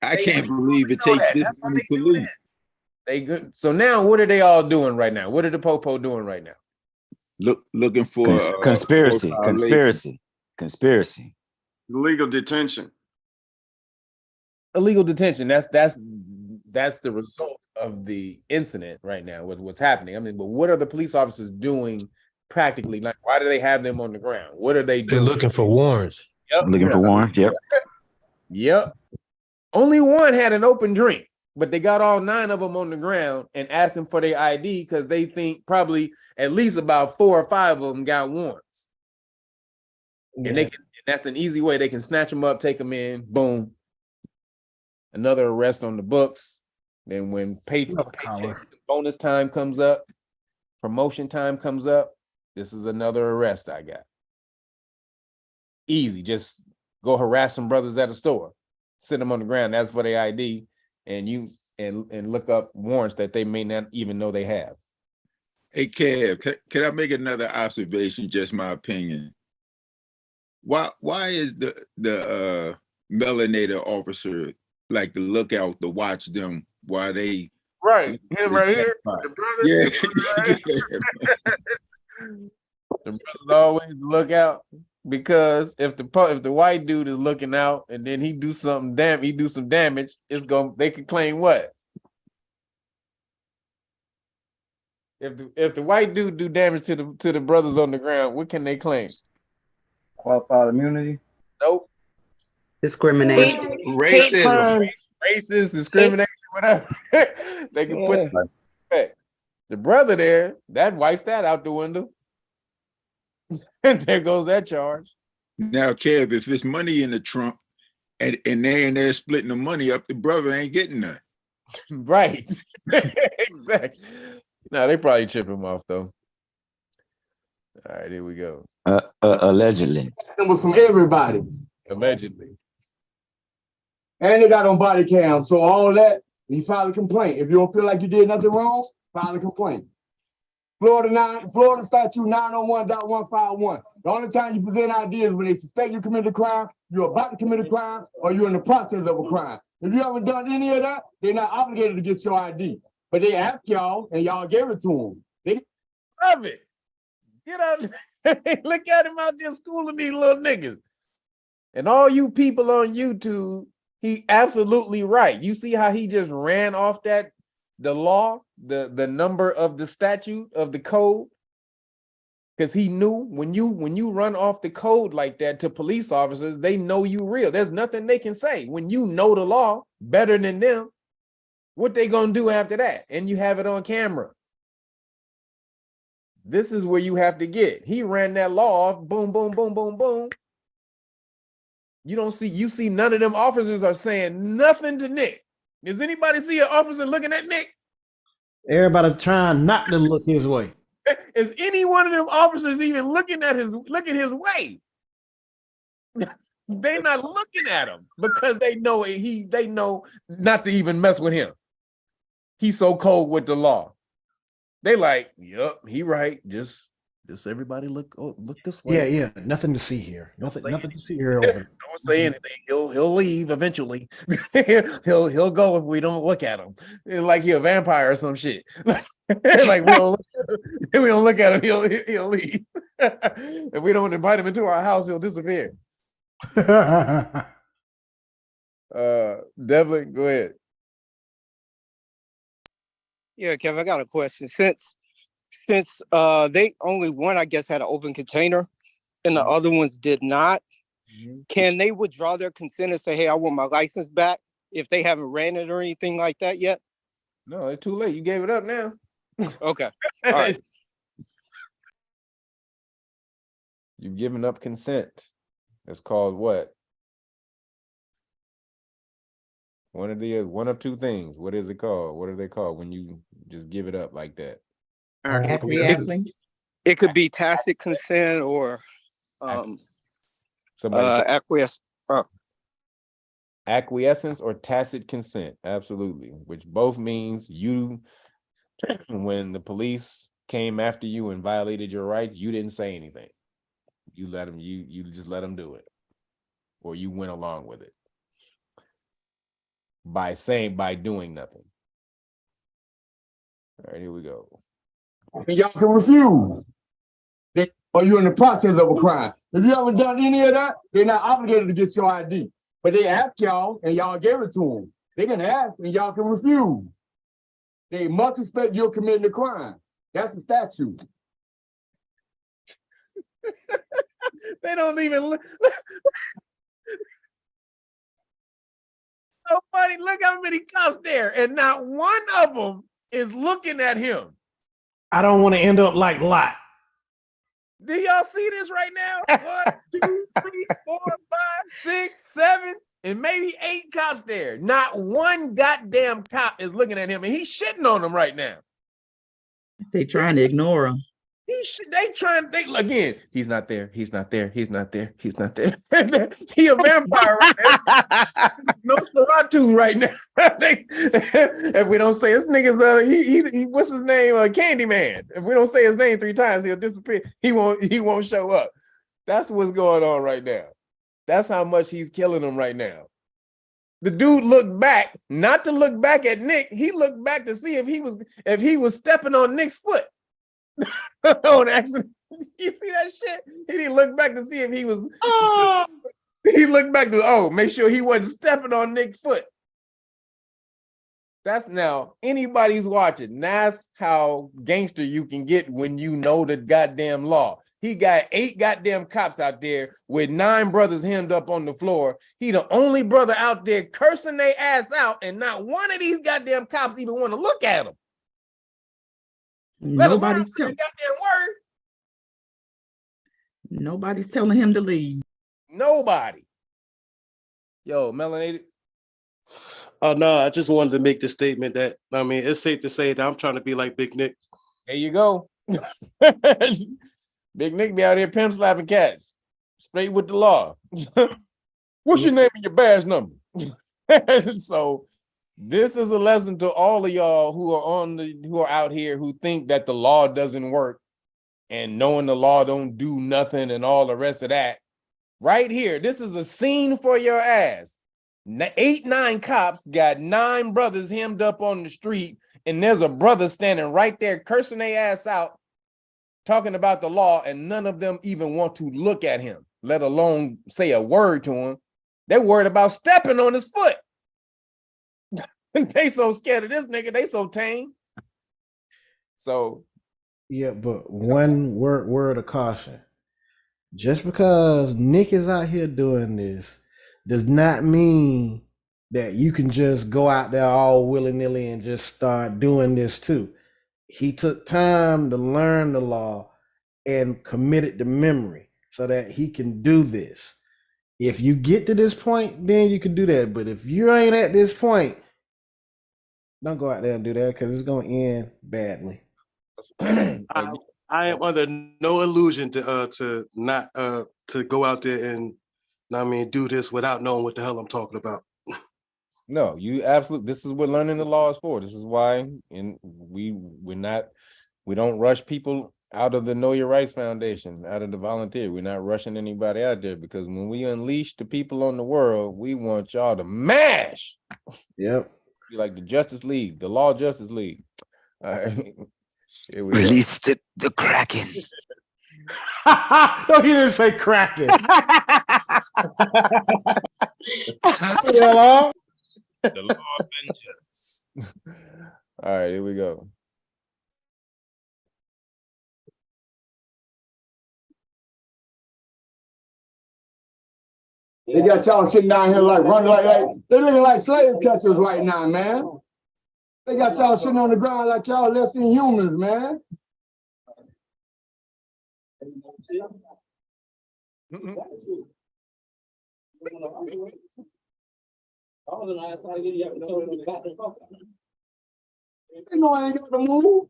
can't believe it takes this many police. They good. So now what are they all doing right now? What are the popo doing right now? Looking for conspiracy. Illegal detention. Illegal detention. That's the result of the incident right now with what's happening. I mean, but what are the police officers doing practically? Like, why do they have them on the ground? What are they doing? They're looking for warrants. Yep. Looking for warrants. Yep. Yep. Only one had an open drink, but they got all 9 of them on the ground and asked them for their ID because they think probably at least about 4 or 5 of them got warrants. Yeah. And that's an easy way. They can snatch them up, take them in, boom. Another arrest on the books. Then when bonus time comes up, promotion time comes up, this is another arrest I got. Easy, just go harass some brothers at a store, sit them on the ground, ask for their ID, and look up warrants that they may not even know they have. Hey, Kev, can I make another observation? Just my opinion. Why is the melanated officer like to look out to watch them while they right him right here? The brother, the brothers always look out because if the white dude is looking out and then he do some damage, they can claim what? If the white dude do damage to the brothers on the ground, what can they claim? Qualified immunity? Nope. Discrimination. Racism. Racist, discrimination, whatever. They can put the brother there, that wipes that out the window. And there goes that charge. Now, Kev, if it's money in the trunk and they're splitting the money up, the brother ain't getting none. Right. Exactly. No, they probably chip him off though. All right, here we go. Allegedly. It was from everybody. Allegedly. And they got on body cam. So all that, he filed a complaint. If you don't feel like you did nothing wrong, file a complaint. Florida statute 901.151. The only time you present ideas when they suspect you committed a crime, you're about to commit a crime, or you're in the process of a crime. If you haven't done any of that, they're not obligated to get your ID. But they asked y'all, and y'all gave it to them. They love it. Get out. Look at him out there schooling these little niggas. And all you people on YouTube, he absolutely right. You see how he just ran off the law, the number of the statute of the code? Because he knew when you run off the code like that to police officers, they know you real. There's nothing they can say. When you know the law better than them, what they gonna do after that? And you have it on camera. This is where you have to get. He ran that law off, boom, boom, boom, boom, boom. You see none of them officers are saying nothing to Nick. Does anybody see an officer looking at Nick? Everybody trying not to look his way. Is any one of them officers even looking his way? They not looking at him because they know not to even mess with him. He's so cold with the law. They like, yep, he right. Just everybody look this way. Yeah. Nothing to see here. Nothing to see here over. Don't say anything. He'll leave eventually. he'll go if we don't look at him. It's like he a vampire or some shit. Like we don't look at him, he'll leave. If we don't invite him into our house, he'll disappear. Devlin, go ahead. Yeah, Kevin, I got a question. Since they only one, I guess, had an open container and the other ones did not, can they withdraw their consent and say, hey, I want my license back if they haven't ran it or anything like that yet? No, it's too late. You gave it up now. Okay. All right. You've given up consent. It's called what? One of two things. What is it called? What are they called when you just give it up like that? Acquiescing. It could be tacit consent or acquiescence or tacit consent. Absolutely. Which both means you, when the police came after you and violated your rights, you didn't say anything. You let them, you just let them do it. Or you went along with it. By doing nothing. All right, here we go. And y'all can refuse. Or you're in the process of a crime. If you haven't done any of that, they're not obligated to get your ID. But they asked y'all and y'all gave it to them. They can ask and y'all can refuse. They must suspect you're committing a crime. That's the statute. They don't even look. So funny. Look how many cops there, and not one of them is looking at him. I don't want to end up like Lot. Do y'all see this right now? 1, 2, 3, 4, 5, 6, 7, and maybe 8 cops there. Not one goddamn cop is looking at him, and he's shitting on them right now. They trying to ignore him. Again, he's not there. He's not there. He's not there. He's not there. He a vampire right now. No Nosferatu right now. If we don't say this nigga's he what's his name? Candyman. If we don't say his name 3 times, he'll disappear. He won't show up. That's what's going on right now. That's how much he's killing him right now. The dude looked back, not to look back at Nick. He looked back to see if he was stepping on Nick's foot. On accident. You see that shit? He didn't look back to see if he was. He looked back to make sure he wasn't stepping on Nick's foot. That's now anybody's watching. That's how gangster you can get when you know the goddamn law. He got 8 goddamn cops out there with 9 brothers hemmed up on the floor. He the only brother out there cursing their ass out, and not one of these goddamn cops even want to look at him. Nobody's telling him to leave. Nobody. Yo, melanated. No, I just wanted to make the statement that it's safe to say that I'm trying to be like Big Nick. There you go. Big Nick be out here pimp slapping cats, straight with the law. What's your name and your badge number? So this is a lesson to all of y'all who are out here who think that the law doesn't work and knowing the law don't do nothing and all the rest of that. Right here, this is a scene for your ass. 8, 9 cops got 9 brothers hemmed up on the street, and there's a brother standing right there cursing their ass out, talking about the law, and none of them even want to look at him, let alone say a word to him. They're worried about stepping on his foot. They so scared of this nigga, they so tame. So yeah, but one word of caution. Just because Nick is out here doing this does not mean that you can just go out there all willy-nilly and just start doing this too. he took time to learn the law and commit it to memory so that he can do this. If you get to this point, then you can do that. But if you ain't at this point, don't go out there and do that because it's gonna end badly. I am under no illusion to not to go out there and do this without knowing what the hell I'm talking about. No, you absolutely. This is what learning the law is for. This is why, and we don't rush people out of the Know Your Rights Foundation, out of the volunteer. We're not rushing anybody out there because when we unleash the people on the world, we want y'all to mash. Yep. Be like the Justice League, the Law Justice League. All right. Release the Kraken. No, he didn't say Kraken. Hello? The law avenges. All right, here we go. They got y'all sitting down here like running like they're looking like slave catchers right now, man. They got y'all sitting on the ground like y'all less than humans, man. They know I ain't got to move.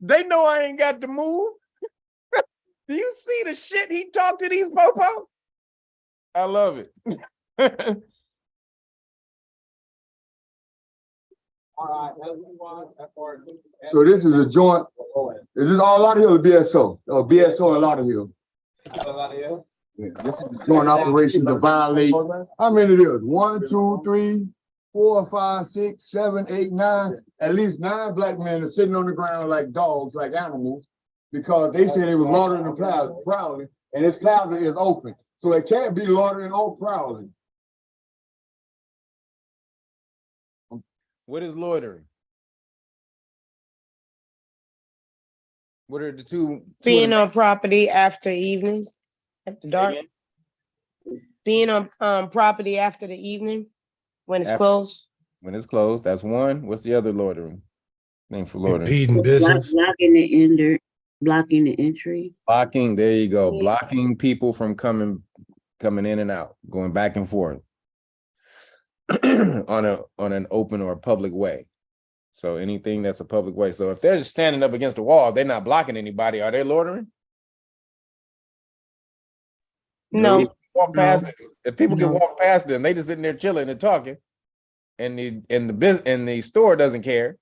They know I ain't got to move. Do you see the shit he talked to these popos? I love it. So this is a joint. Is this all out of here or BSO? Or BSO and Lauderhill? Yeah, this is a joint operation to violate. How many it is? 1, 2, 3, 4, 5, 6, 7, 8, 9. At least 9 black men are sitting on the ground like dogs, like animals, because they said they was loitering and prowling, and this plaza is open. So it can't be loitering or prowling. What is loitering? What are the two? Being on property after evenings, after dark. Being on property after the evening when it's closed. When it's closed, that's one. What's the other loitering? Name for loitering. Impeding business. Blocking the entry. Blocking, there you go. Blocking people from coming in and out, going back and forth on an open or public way. So anything that's a public way. So if they're just standing up against the wall, they're not blocking anybody. Are they loitering? No. Walk past it. If people can walk past them, they just sitting there chilling and talking, and the store doesn't care,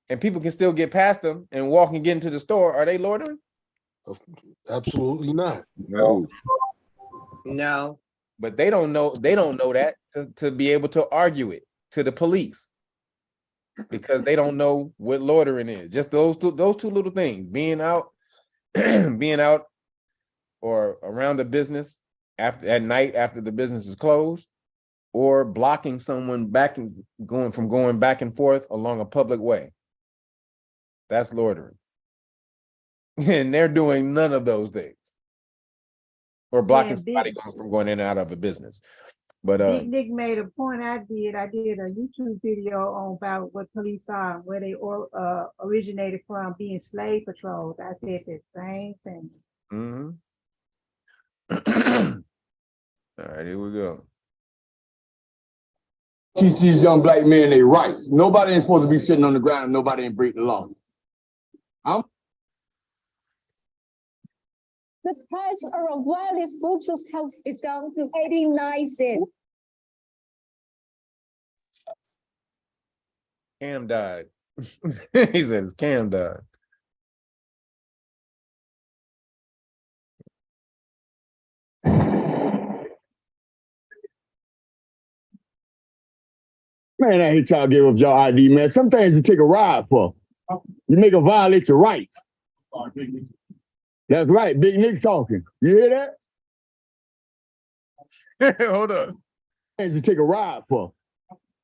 and people can still get past them and walk and get into the store. Are they loitering? Absolutely not. No. No. But they don't know. They don't know that to be able to argue it to the police, because they don't know what loitering is. Just those two little things: being out, or around the business at night after the business is closed, or blocking someone going back and forth along a public way. That's loitering. And they're doing none of those things. Or blocking somebody from going in and out of a business. But Big Nick made a point. I did a YouTube video on about what police are, where they originated from, being slave patrols. I said the same thing. Mm-hmm. All right, here we go. Teach these young black men their rights. Nobody ain't supposed to be sitting on the ground and nobody ain't break the law. The price of wireless Bluetooth health is down to 89 cents. Cam died. He said his Cam died. Man, I hate y'all give up your ID, man. Some things you take a ride for. You make a violate your rights. That's right, Big Nick talking. You hear that? Hold on. Things you take a ride for.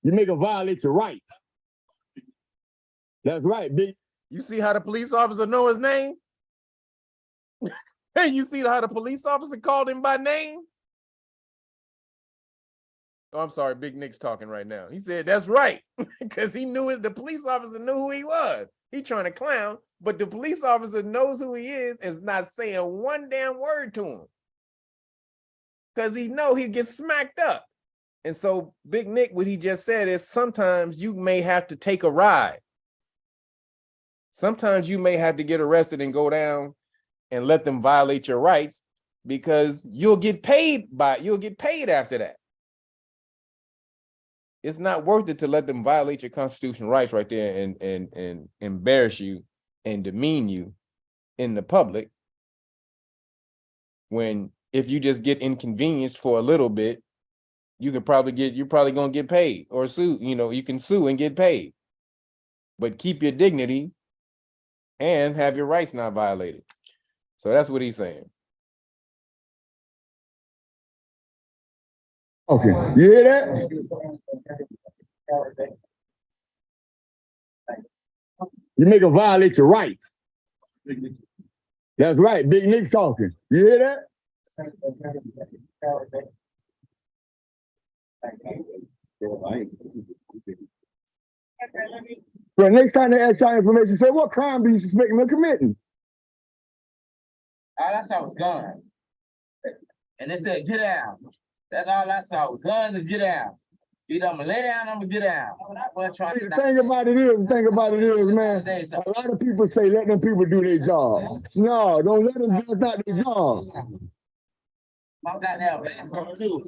You make a violate your rights. That's right, Big. You see how the police officer know his name? Hey, you see how the police officer called him by name? Oh, I'm sorry, Big Nick's talking right now. He said that's right, because he knew the police officer knew who he was. He trying to clown, but the police officer knows who he is and is not saying one damn word to him. Because he know he gets smacked up. And so Big Nick, what he just said is sometimes you may have to take a ride. Sometimes you may have to get arrested and go down and let them violate your rights, because you'll get paid after that. It's not worth it to let them violate your constitutional rights right there and embarrass you and demean you in the public, when if you just get inconvenienced for a little bit, you're probably gonna get paid or sue. You can sue and get paid, but keep your dignity and have your rights not violated. So that's what he's saying. Okay, you hear that? You make a violate your rights. That's right, Big Nick talking. You hear that? So next time they ask y'all information, say, what crime do you suspect me of committing? All I saw was guns. And they said, get down. That's all I saw was guns and get down. Either I'm gonna lay down, I'm gonna get down. The thing about it is, man, a lot of people say let them people do their job. No, don't let them, that's not their job. I'm got that too.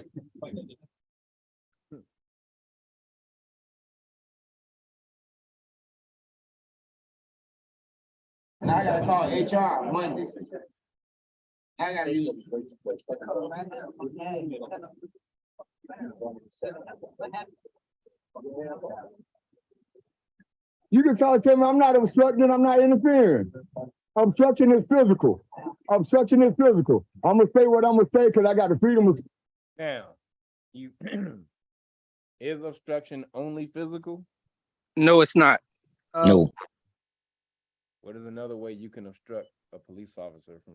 And I gotta call HR Monday. I gotta use You can try to tell me I'm not obstructing, I'm not interfering. Obstruction is physical. Obstruction is physical. I'm gonna say what I'm gonna say because I got the freedom of. Now, is obstruction only physical? No, it's not. No. What is another way you can obstruct a police officer from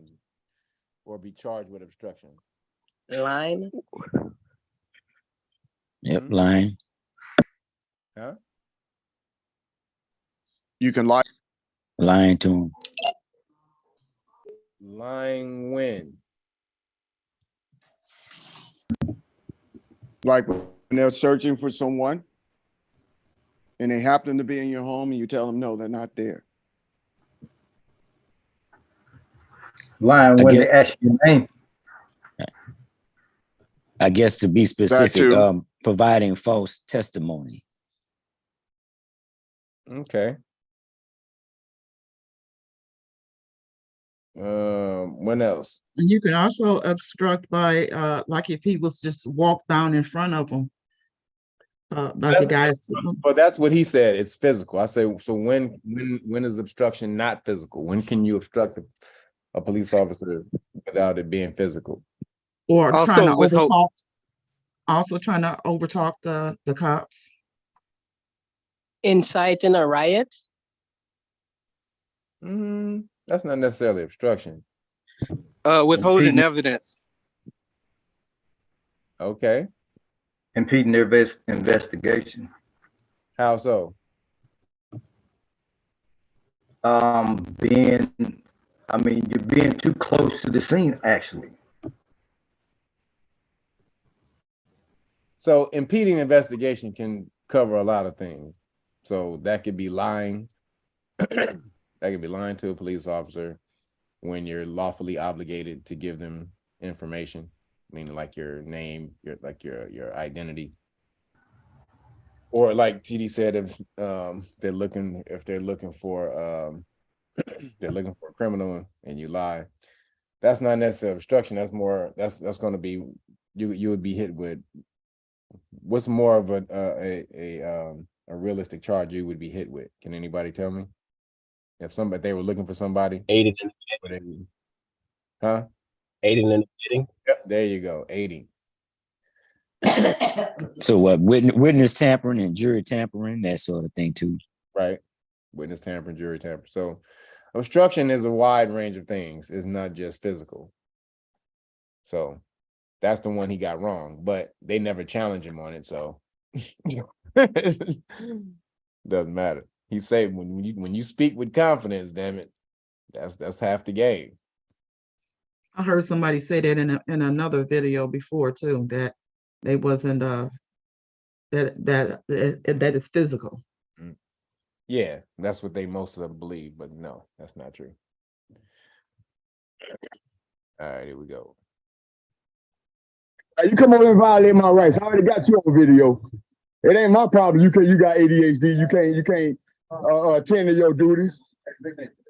or be charged with obstruction? Lying. Yep, lying. Huh? You can lie. Lying to him. Lying when? Like when they're searching for someone and they happen to be in your home and you tell them, no, they're not there. Lying when they ask your name. I guess to be specific, too. providing false testimony. Okay. When else? And you can also obstruct by, like if he was just walked down in front of him. Like the guys. But that's what he said. It's physical. I say, so when is obstruction not physical? When can you obstruct a police officer without it being physical? Or Also trying to withhold- overtalk. Also trying to overtalk the cops. Inciting a riot. That's not necessarily obstruction. Withholding evidence. Okay. Impeding their investigation. How so? You're being too close to the scene, actually. So impeding investigation can cover a lot of things. So that could be lying. That could be lying to a police officer when you're lawfully obligated to give them information, meaning like your name, your identity. Or like TD said, if they're looking for they're looking for a criminal and you lie, that's not necessarily obstruction. That's more that's going to be you would be hit with. What's more of a realistic charge you would be hit with? Can anybody tell me? If they were looking for somebody, Aiding and abetting. Huh? Aiding and abetting. Yep, there you go, aiding. So what? Witness tampering and jury tampering, that sort of thing too. Right. Witness tampering, jury tampering. So obstruction is a wide range of things. It's not just physical. So That's the one he got wrong, but they never challenge him on it, so doesn't matter. He said when you speak with confidence, damn it, that's half the game. I heard somebody say that in another video before too, that they wasn't that it's physical. Yeah, that's what they most of them believe, but no, that's not true. All right, here we go. You come over and violate my rights. I already got you on video. It ain't my problem. You got ADHD. You can't attend to your duties.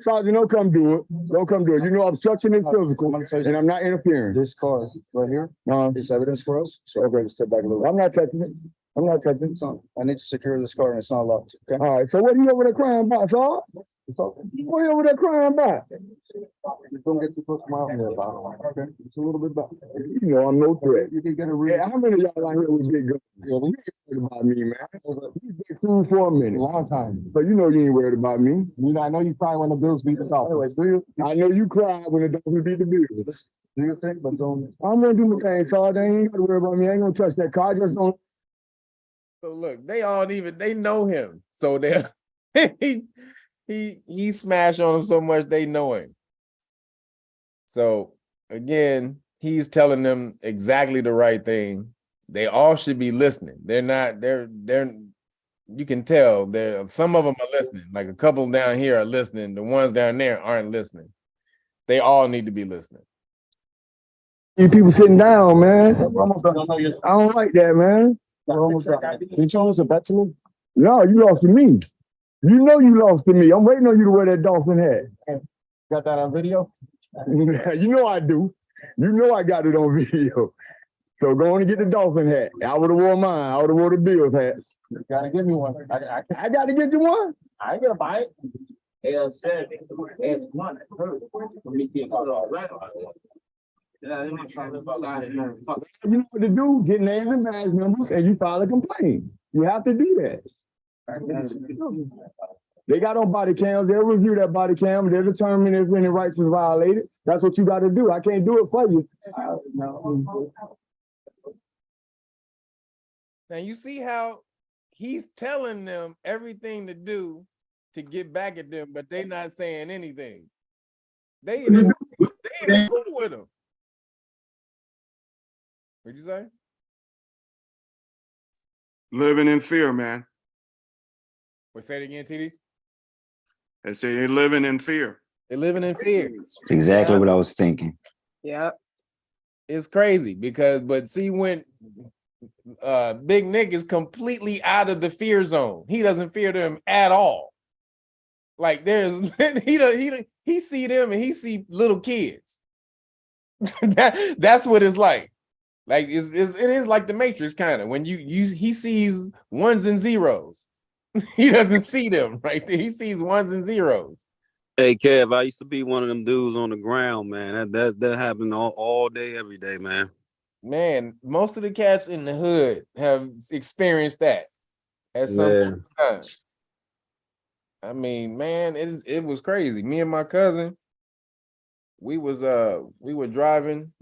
Sergeant, don't come do it. Don't come do it. You know obstruction is physical, and I'm not interfering. This car right here is evidence for us. So I'm going to step back a little. I'm not touching it. I'm not touching it. I need to secure this car, and it's not locked. Okay. All right. So what are you over there crying about, Saul? What are you over there crying about? Don't get too close to my own about. Okay. It's a little bit about. You know I'm no threat. You can get a real. How many of y'all out here with big guns? Well, you ain't worried about me, man. You been cool for a minute. A long time. So you know you ain't worried about me. You know I know you cry when the Bills beat the Dolphins. Anyways, do you? I know you cry when the Dolphins beat the Bills. Do you think? But don't. I'm gonna do my thing, Saul. They ain't gotta worry about me. I ain't gonna touch that car. I just don't. So look, they know him. So they he smashed on them so much they know him. So again, he's telling them exactly the right thing. They all should be listening. They're you can tell some of them are listening. Like a couple down here are listening. The ones down there aren't listening. They all need to be listening. You people sitting down, man. I don't like that, man. You chose a bet to me? No, you lost to me. You know you lost to me. I'm waiting on you to wear that dolphin hat. Got that on video? You know I do. You know I got it on video. So go on and get the dolphin hat. I would have worn mine. I would have worn the Bills hat. You gotta give me one. I gotta get you one. I ain't gonna buy it. It's one. You know what to do, get names and badge numbers, and you file a complaint. You have to do that. They got on body cams, they'll review that body cam, they'll determine if any rights was violated. That's what you got to do. I can't do it for you. Now you see how he's telling them everything to do to get back at them, but they not saying anything. They even cool with him. What'd you say? Living in fear, man. Wait, say it again, TD. They say they're living in fear. They're living in fear. That's exactly what I was thinking. Yeah. It's crazy but see when Big Nick is completely out of the fear zone. He doesn't fear them at all. Like he see them and he see little kids. That's what it's like. Like it is like the Matrix kind of when he sees ones and zeros. He doesn't see them right there. He sees ones and zeros. Hey Kev, I used to be one of them dudes on the ground, man. That happened all day, every day, man. Man, most of the cats in the hood have experienced that at some time. I mean, man, it was crazy. Me and my cousin, we were driving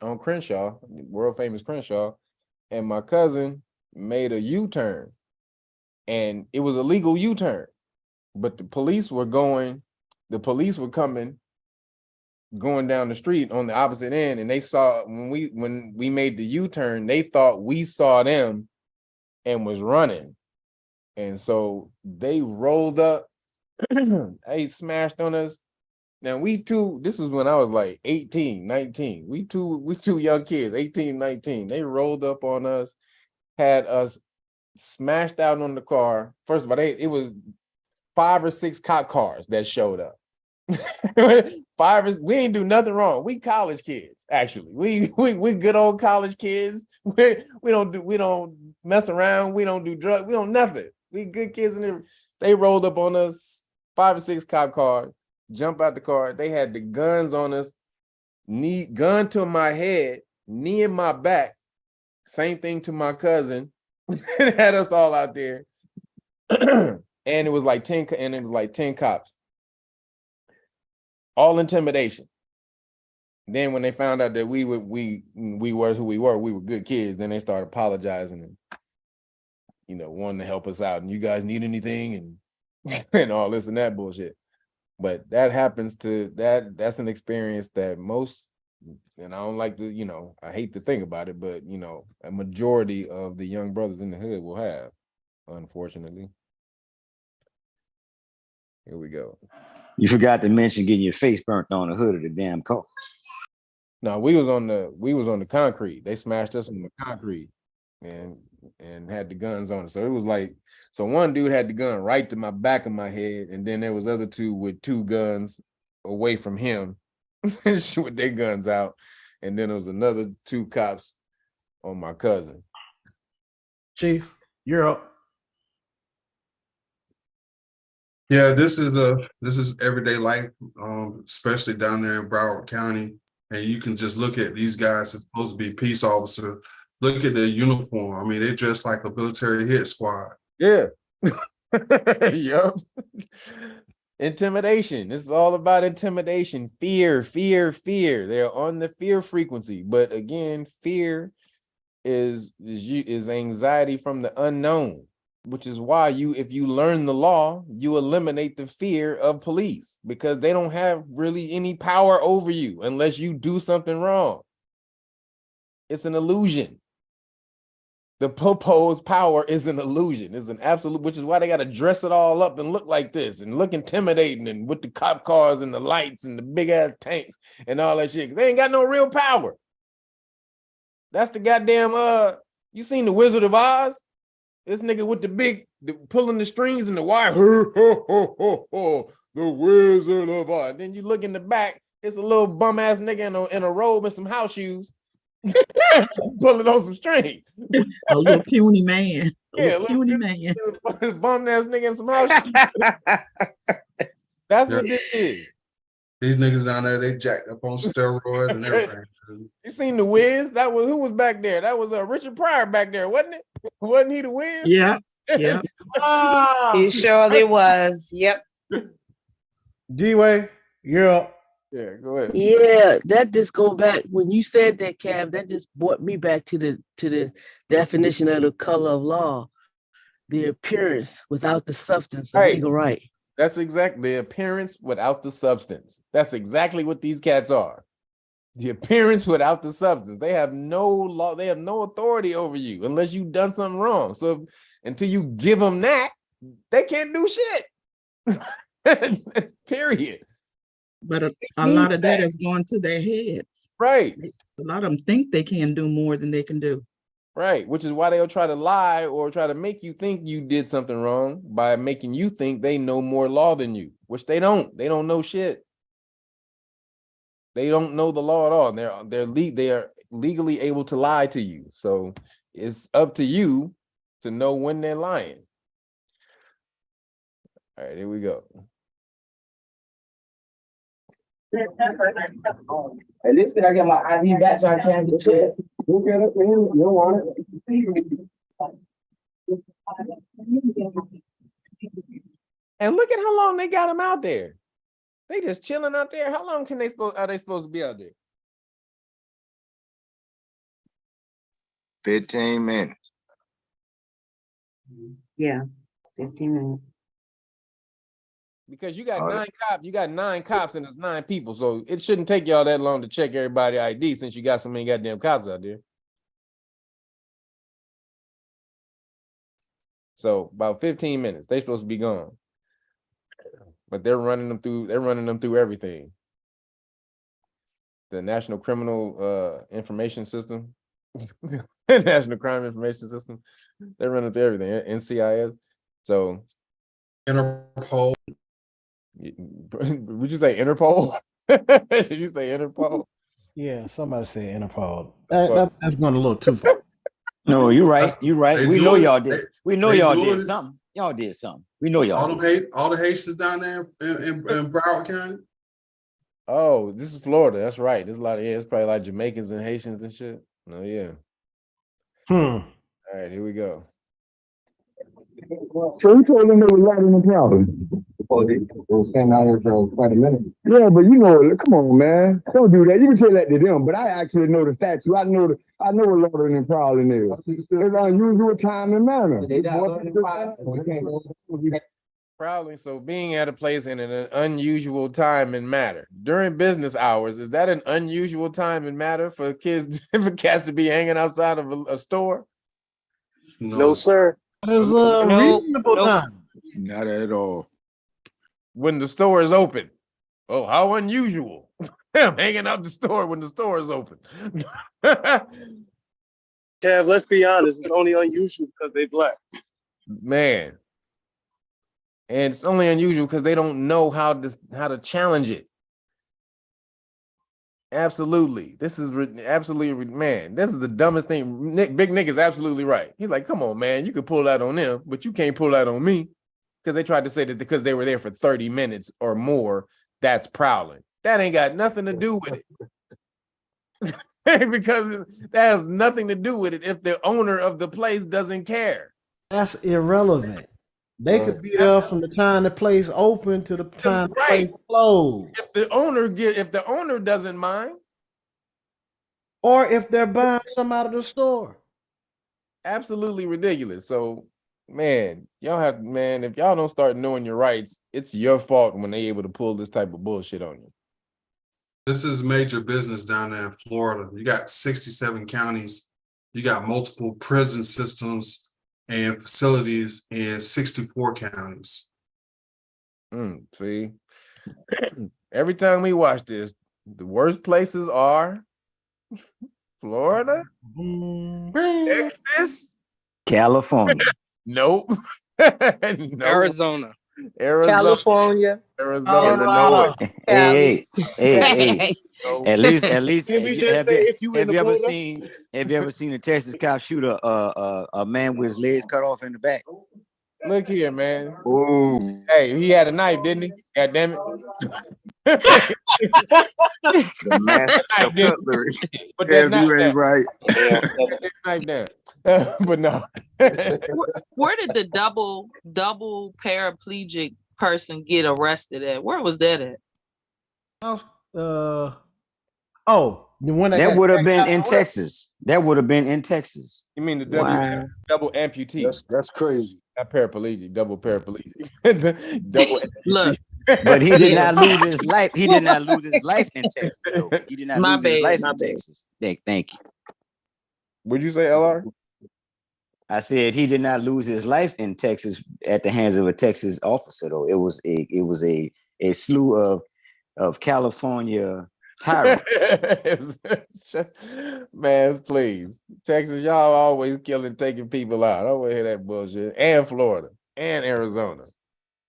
on Crenshaw, world famous Crenshaw, and my cousin made a U-turn, and it was a legal U-turn, but the police were coming, going down the street on the opposite end, and they saw when we made the U-turn, they thought we saw them and was running, and so they rolled up. They smashed on us. Now this is when I was like 18, 19. We two young kids, 18, 19. They rolled up on us, had us smashed out on the car. First of all, it was 5 or 6 cop cars that showed up. We ain't do nothing wrong. We college kids, actually. We good old college kids. We don't mess around. We don't do drugs. We don't nothing. We good kids, and they rolled up on us, 5 or 6 cop cars. Jump out the car. They had the guns on us, gun to my head, knee in my back. Same thing to my cousin. Had us all out there. And it was like 10 cops. All intimidation. Then when they found out that we were who we were good kids, then they started apologizing and, you know, wanting to help us out. And you guys need anything and and all this and that bullshit. But that happens to that's an experience that most, and I don't like to, you know, I hate to think about it, but you know, a majority of the young brothers in the hood will have, unfortunately. Here we go. You forgot to mention getting your face burnt on the hood of the damn car. No, we was on the concrete. They smashed us on the concrete and had the guns on it. So it was like, so one dude had the gun right to my back of my head, and then there was other two with two guns away from him with their guns out. And then there was another two cops on my cousin. Chief, you're up. Yeah, this is everyday life, especially down there in Broward County. And you can just look at these guys that's supposed to be peace officers. Look at their uniform. I mean, they dress like a military hit squad. Yeah. Yup. Intimidation. This is all about intimidation. Fear. They're on the fear frequency. But again, fear is anxiety from the unknown, which is why if you learn the law, you eliminate the fear of police, because they don't have really any power over you unless you do something wrong. It's an illusion. The proposed power is an illusion. It's an absolute, which is why they got to dress it all up and look like this and look intimidating and with the cop cars and the lights and the big ass tanks and all that shit. 'Cause they ain't got no real power. That's the goddamn, you seen the Wizard of Oz? This nigga with pulling the strings and the wire. The Wizard of Oz. Then you look in the back, it's a little bum ass nigga in a robe and some house shoes. Pulling on some strings. A little puny man. Yeah, Puny man. Bum ass nigga in some house shoes. That's what this is. These niggas down there, they jacked up on steroids and everything. You seen the Wiz? Who was back there? That was Richard Pryor back there, wasn't it? Wasn't he the Wiz? Yeah. He surely was. Yep. D-Way, you're up. Yeah, go ahead. Yeah, that just go back when you said that, Cav. That just brought me back to the definition of the color of law, the appearance without the substance of legal right. That's exactly the appearance without the substance. That's exactly what these cats are. The appearance without the substance. They have no law. They have no authority over you unless you've done something wrong. So until you give them that, they can't do shit. Period. But a lot of that is going to their heads. Right. A lot of them think they can do more than they can do. Right, which is why they'll try to lie or try to make you think you did something wrong by making you think they know more law than you, which they don't. They don't know shit. They don't know the law at all. They are legally able to lie to you. So it's up to you to know when they're lying. All right, here we go. At least I get my ID back so I can't get shit. Look at it, man. You don't want it. And look at how long they got them out there. They just chilling out there. How long are they supposed to be out there? 15 minutes. Yeah, 15 minutes. Because you got nine cops and it's 9 people. So it shouldn't take y'all that long to check everybody's ID since you got so many goddamn cops out there. So about 15 minutes. They're supposed to be gone. But they're running them through everything. The National Criminal Information System. National Crime Information System. They're running through everything. NCIS. So Interpol. Would you say Interpol? Did you say Interpol? Yeah, somebody said Interpol. That's going a little too far. No, you're right. You're right. We know y'all did. We know y'all did it. something. Y'all did something. We know y'all. All the Haitians down there in Broward County. Oh, this is Florida. That's right. There's a lot of it's probably like Jamaicans and Haitians and shit. Oh yeah. All right, here we go. So who told them they were right in the problem? Oh, they was standing out here for quite a minute. Yeah, but you know, come on, man. Don't do that. You can tell that to them, but I actually know the statute. I know what loitering and prowling is. It's unusual time and manner. Prowling, so being at a place in an unusual time and matter. During business hours, is that an unusual time and matter for kids, for cats to be hanging outside of a store? No, sir. It's a reasonable time. Not at all. When the store is open. Oh, how unusual. I'm hanging out the store when the store is open. Kev, let's be honest, it's only unusual because they black. Man. And it's only unusual because they don't know how to challenge it. Absolutely. This is absolutely, man, this is the dumbest thing. Big Nick is absolutely right. He's like, come on, man, you could pull that on them, but you can't pull that on me. Because they tried to say that because they were there for 30 minutes or more, that's prowling. That ain't got nothing to do with it. Because that has nothing to do with it if the owner of the place doesn't care. That's irrelevant. They could be there from the time the place open to the time the place closed. If the owner doesn't mind, or if they're buying some out of the store. Absolutely ridiculous. So, man, if y'all don't start knowing your rights, it's your fault when they able to pull this type of bullshit on you. This is major business down there in Florida. You got 67 counties. You got multiple prison systems and facilities in 64 counties. See, every time we watch this, the worst places are Florida, Texas, California. Nope. No. Arizona. California, Illinois. Hey. At least, Can we just say if you in have the you ever border? seen a Texas cop shoot a man with his legs cut off in the back? Look here, man. Oh, Hey, he had a knife, didn't he? God damn it. the master of cutlery. Put that Kev, you ain't right. knife down. But no. Where did the double paraplegic person get arrested at? Where was that at? When that would have been in Texas. That would have been in Texas. You mean the Wow. double amputee? That's crazy. Not paraplegic, double paraplegic. Double Look. But he did not lose his life. He did not lose his life in Texas. Though. He did not lose his life in Texas. Thank you. Would you say, LR? I said he did not lose his life in Texas at the hands of a Texas officer. Though it was a slew of California tyrants. Man, please. Texas, y'all always killing, taking people out. I don't want to hear that bullshit. And Florida and Arizona.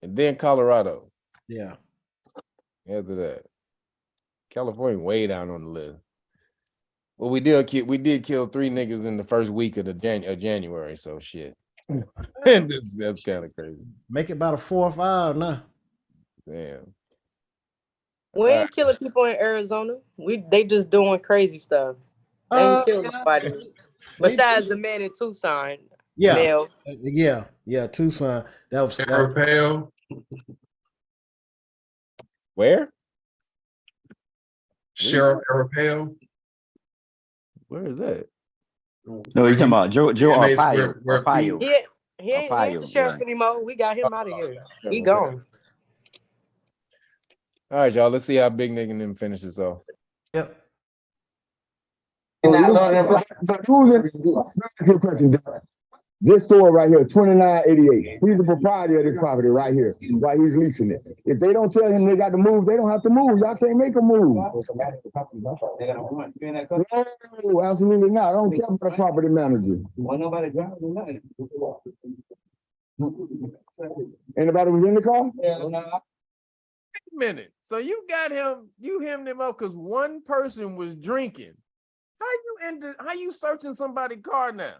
And then Colorado. Yeah. After that. California way down on the list. Well, we did kill 3 niggas in the first week of January, so shit. That's kind of crazy. Make it about a 4 or 5 now. Damn. We ain't killing people in Arizona. They just doing crazy stuff. They ain't killing nobody. Besides the man in Tucson. Yeah. Male. Yeah, Tucson. That was Arapel. Where? Sheriff Arapel. Where is that? No, you're talking about Joe Arpaio. Arpaio. He ain't the sheriff anymore. We got him out of here. He gone. All right, y'all. Let's see how Big Nick and them finish this off. Yep. But who's in this store right here, 2988. He's the proprietor of this property right here, while he's leasing it. If they don't tell him they got to move, they don't have to move. Y'all can't make them move. No, absolutely not. I don't care about the property manager. Anybody was in the car? Wait a minute. So you hemmed him up because one person was drinking. How you searching somebody's car now?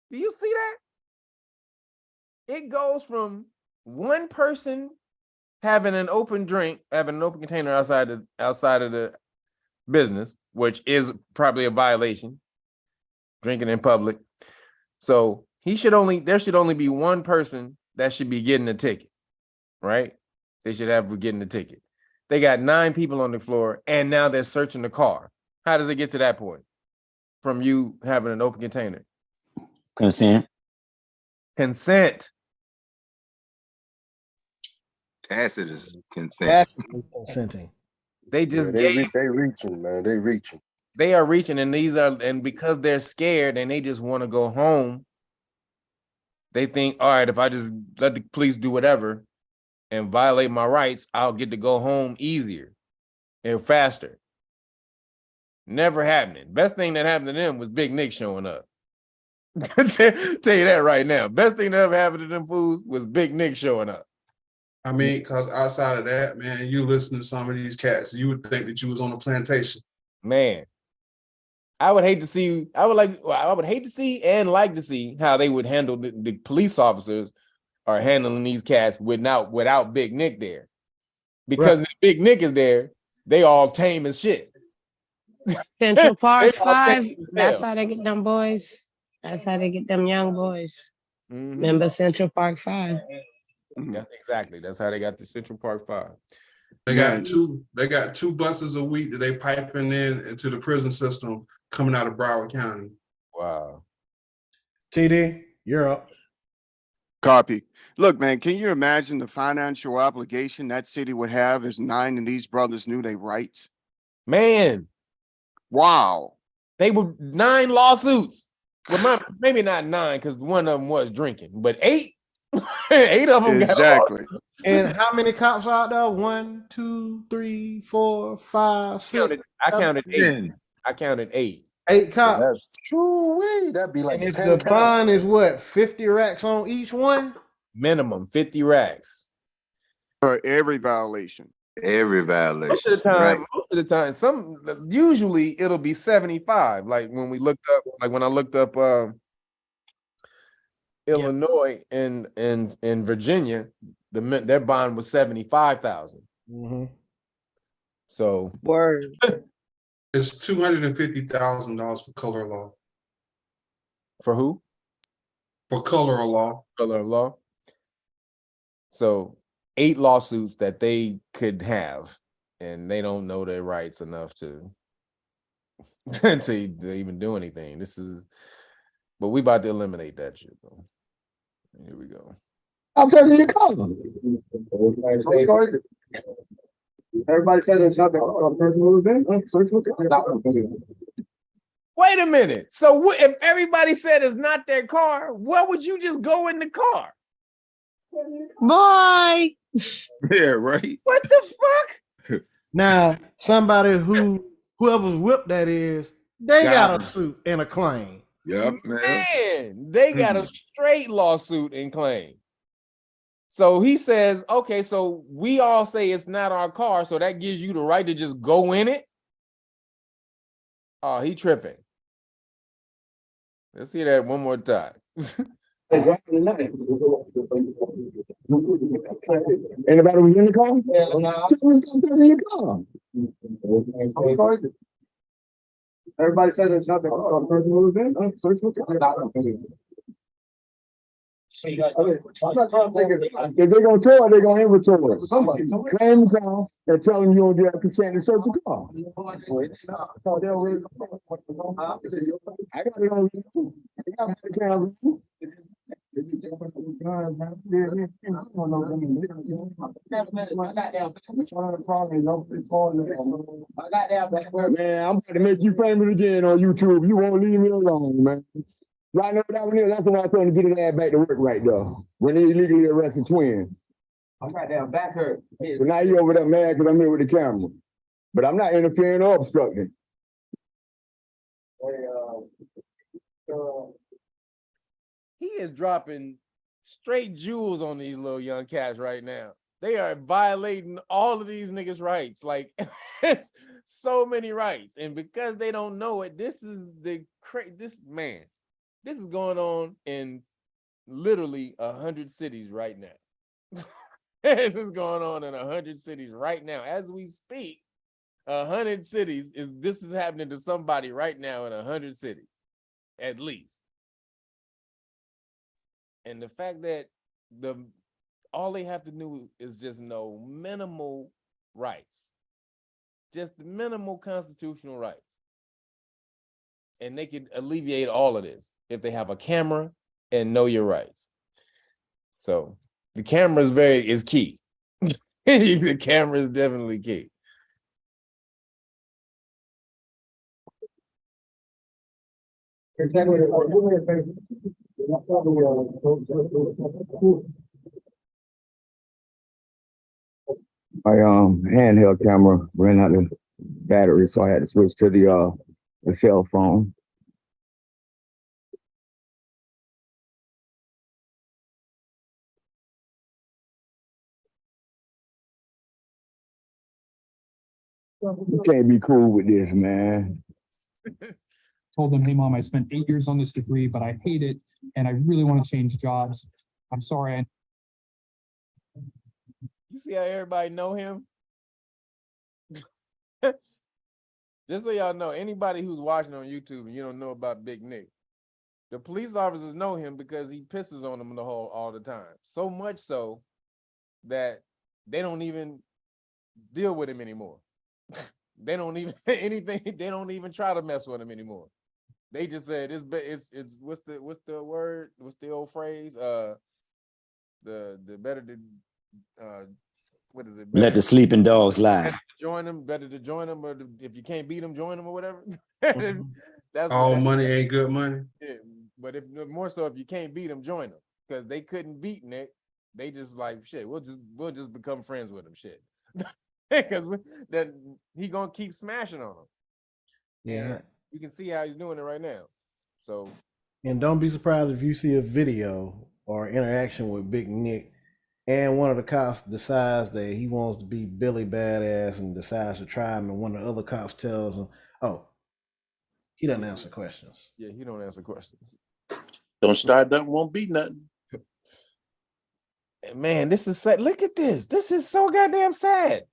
Do you see that? It goes from one person having an open drink, having an open container outside of the business, which is probably a violation, drinking in public. So there should only be one person that should be getting a ticket, right? They should have getting the ticket. They got 9 people on the floor, and now they're searching the car. How does it get to that point? From you having an open container? Consent. Consent. Tacit is consent. Tacitly consenting. They just they reaching, man. They reaching. They are reaching, and because they're scared and they just want to go home, they think, all right, if I just let the police do whatever and violate my rights, I'll get to go home easier and faster. Never happening. Best thing that happened to them was Big Nick showing up. Tell you that right now. Best thing that ever happened to them fools was Big Nick showing up. I mean, because outside of that, man, you listen to some of these cats, you would think that you was on a plantation. Man, I would hate to see. I would hate to see and like to see how they would handle the police officers are handling these cats without Big Nick there, because if Big Nick is there, they all tame as shit. Central Park They all 5, tame as that's hell. how they get them boys. That's how they get them young boys. Mhm. Remember Central Park 5? That's how they got to Central Park 5. They got two buses a week that they piping into the prison system coming out of Broward County. Wow. TD, you're up. Copy. Look, man, can you imagine the financial obligation that city would have if 9 of these brothers knew their rights? Man. Wow. They were 9 lawsuits. Well, maybe not 9 because one of them was drinking, but 8. 8 of them exactly. got And how many cops out there? 1, 2, 3, 4, 5, 6. I counted 8. 10. I counted 8. 8 cops. So that's true. That'd be like And if 10 the cops. bond is what, 50 racks on each one? Minimum 50 racks. For every violation. Every violation. Most of the time, usually it'll be 75. Like when I looked up Illinois and Virginia, their bond was 75,000. Mm-hmm. So word. It's $250,000 for color law. For who? For color law. Color of law. So 8 lawsuits that they could have, and they don't know their rights enough to even do anything. But we about to eliminate that shit though. Here we go. I'm taking your car. Everybody said there's something. Wait a minute. So if everybody said it's not their car, why would you just go in the car? Boy. Yeah, right. What the fuck? Now, somebody whoever's whipped that is, they got a suit and a claim. Yep, Man, they got a straight lawsuit and claim. So he says, okay, so we all say it's not our car, so that gives you the right to just go in it. Oh, he tripping. Let's see that one more time. Anybody was in the car? In the car. Everybody said there's nothing. I'm not trying to think if they're gonna tow it, they're gonna inventory it. Somebody claim the car and tell them you don't get consent to search the car. I got it on you. I got the camera. Man, I'm gonna make you famous again on YouTube. You won't leave me alone, man. Right now, that's when I told him to get his ass back to work right now. When they illegally arrested twins. I'm right down back hurt. But now you over there mad because I'm here with the camera. But I'm not interfering or obstructing. He is dropping straight jewels on these little young cats right now. They are violating all of these niggas' rights. Like, it's so many rights. And because they don't know it, this is going on in literally 100 cities right now. This is going on in 100 cities right now. As we speak, 100 cities this is happening to somebody right now in 100 cities, at least. And the fact that all they have to do is just know minimal rights, just minimal constitutional rights. And they can alleviate all of this if they have a camera and know your rights. So the camera is key. The camera is definitely key. My handheld camera ran out of battery, so I had to switch to the cell phone. You can't be cool with this, man. Told them, hey mom, I spent 8 years on this degree, but I hate it and I really want to change jobs. I'm sorry. You see how everybody know him? Just so y'all know, anybody who's watching on YouTube and you don't know about Big Nick, the police officers know him because he pisses on them all the time. So much so that they don't even deal with him anymore. They don't even anything. They don't even try to mess with him anymore. They just said it's what's the word? What's the old phrase? The better to what is it? Let the sleeping dogs lie. Join them. Better to join them, or if you can't beat them, join them or whatever. That's All what money ain't good money. Yeah, but if more so, if you can't beat them, join them because they couldn't beat Nick. They just like shit. We'll just become friends with him. Shit, because that he gonna keep smashing on them. Yeah. And you can see how he's doing it right now. So, and don't be surprised if you see a video or interaction with Big Nick and one of the cops decides that he wants to be Billy Badass and decides to try him, and one of the other cops tells him, oh, he doesn't answer questions. Yeah, he don't answer questions. Don't start nothing, won't be nothing. Man, this is sad. Look at this. This is so goddamn sad.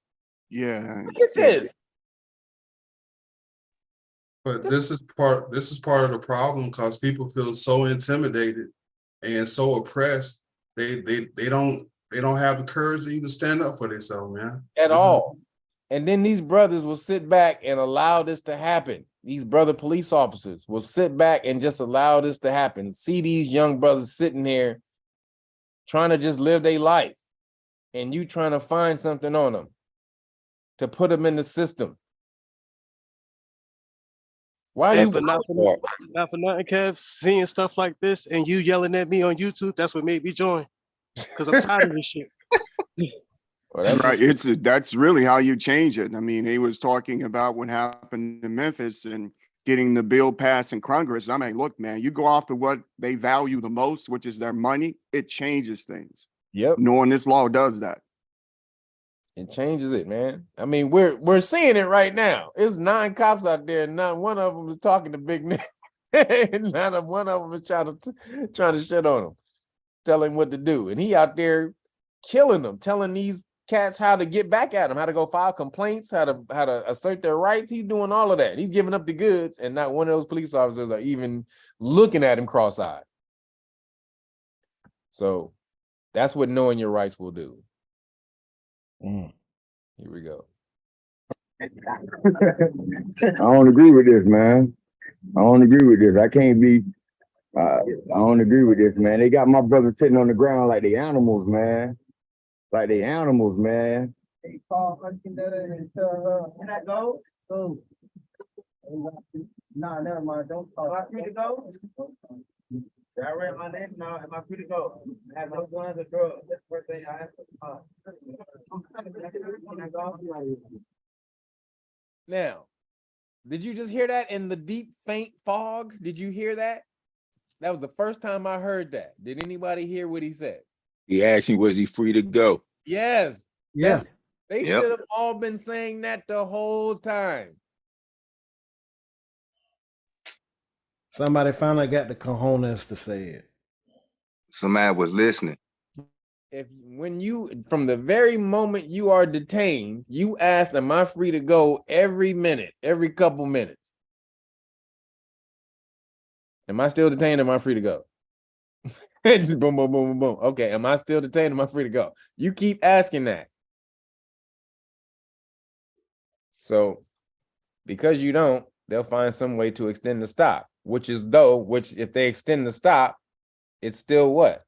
Yeah. Look at this. But this is part of the problem because people feel so intimidated and so oppressed. They don't have the courage to even stand up for themselves, man. At all. And then these brothers will sit back and allow this to happen. These brother police officers will sit back and just allow this to happen. See these young brothers sitting here trying to just live their life, and you trying to find something on them to put them in the system. Why Yes, you but not for nothing, Kev. Seeing stuff like this and you yelling at me on YouTube, that's what made me join. Because I'm tired of this shit. Right. That's really how you change it. I mean, he was talking about what happened in Memphis and getting the bill passed in Congress. I mean, look, man, you go off to what they value the most, which is their money, it changes things. Yep. Knowing this law does that. It changes it, man. I mean, we're seeing it right now. It's 9 cops out there, and not one of them is talking to Big Nick. Not one of them is trying to shit on him, tell him what to do. And he out there killing them, telling these cats how to get back at him, how to go file complaints, how to assert their rights. He's doing all of that. He's giving up the goods, and not one of those police officers are even looking at him cross-eyed. So that's what knowing your rights will do. Here we go. I don't agree with this, man. I don't agree with this. I can't be. I don't agree with this, man. They got my brother sitting on the ground like they animals, man. Like they animals, man. Can I go? Oh. No, never mind. Don't talk. Am I free to go? I read my name now. Am I free to go? I have no guns or drugs. That's the first thing I have to Now, did you just hear that in the deep, faint fog? Did you hear that? That was the first time I heard that. Did anybody hear what he said? He asked me, was he free to go? Yes. Yeah. They Yep. should have all been saying that the whole time. Somebody finally got the cojones to say it. Somebody was listening. When you, from the very moment you are detained, you ask, am I free to go every minute, every couple minutes? Am I still detained? Am I free to go? Just boom, boom, boom, boom, boom. Okay, am I still detained? Am I free to go? You keep asking that. So because you don't, they'll find some way to extend the stop, which if they extend the stop, it's still what?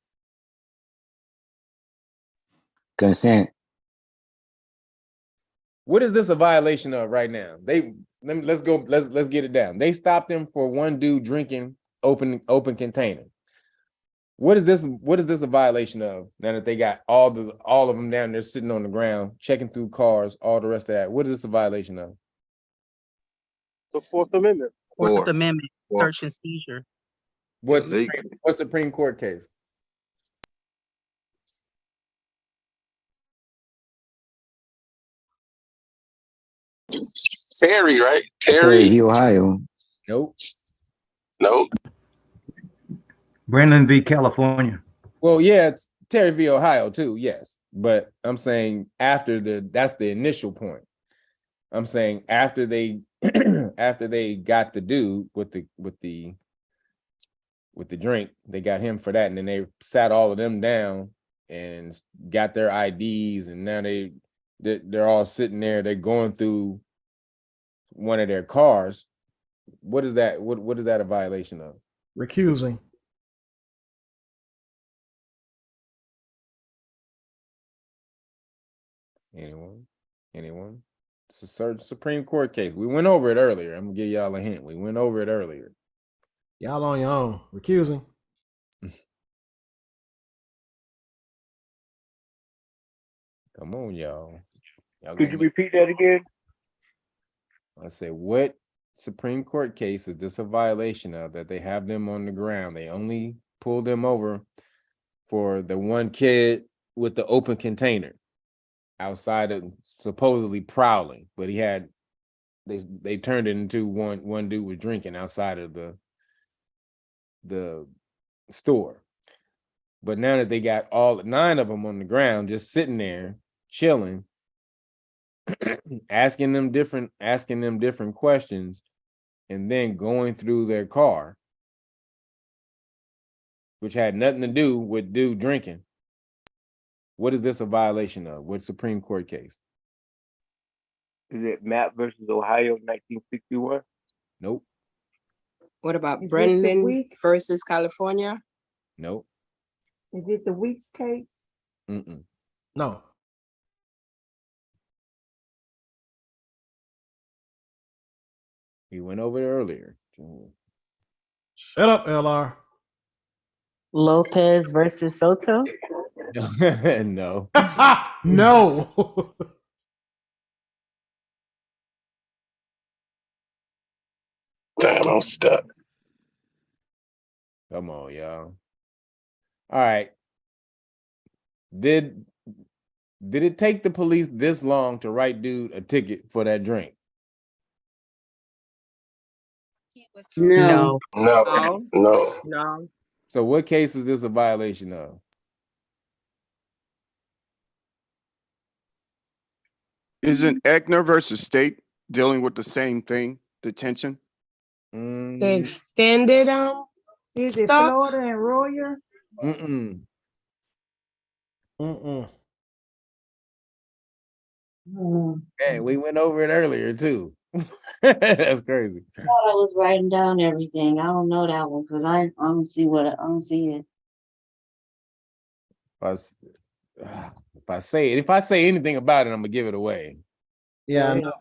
Consent. What is this a violation of right now? Let's get it down. They stopped him for one dude drinking open container. What is this a violation of now that they got all of them down there sitting on the ground, checking through cars, all the rest of that? What is this a violation of? The Fourth Amendment. Fourth Amendment, Fourth. search and seizure. What Illegal. Supreme Court case? Terry, right? Terry v. Ohio. Nope. Nope. Brandon v. California. Well, yeah, it's Terry v. Ohio too, yes. But I'm saying that's the initial point. I'm saying after they after they got the dude with the drink, they got him for that, and then they sat all of them down and got their IDs, and now they're all sitting there, they're going through one of their cars. What is that? What is that a violation of? Recusing. Anyone? It's a Supreme Court case. We went over it earlier. I'm gonna give y'all a hint. We went over it earlier. Y'all on your own. Recusing. Come on, y'all. Could you repeat that again? I said, what Supreme Court case is this a violation of that they have them on the ground? They only pulled them over for the one kid with the open container outside of supposedly prowling, but they turned it into one dude was drinking outside of the store. But now that they got all 9 of them on the ground, just sitting there chilling, asking them different questions, and then going through their car, which had nothing to do with dude drinking. What is this a violation of? What Supreme Court case? Is it Matt versus Ohio, 1961? Nope. What about Is it the Brennan Weeks? versus California? Nope. Is it the Weeks case? No. We went over it earlier. Shut up, LR. Lopez versus Soto? No. No. Damn, I'm stuck. Come on, y'all. All right. Did it take the police this long to write dude a ticket for that drink? No. No. So what case is this a violation of? Isn't Eckner versus State dealing with the same thing, detention? They extended Is it stop? Florida and Royer? Hey, we went over it earlier too. That's crazy. I thought I was writing down everything. I don't know that one because I don't see it. If I say anything about it, I'm gonna give it away. Yeah, I know.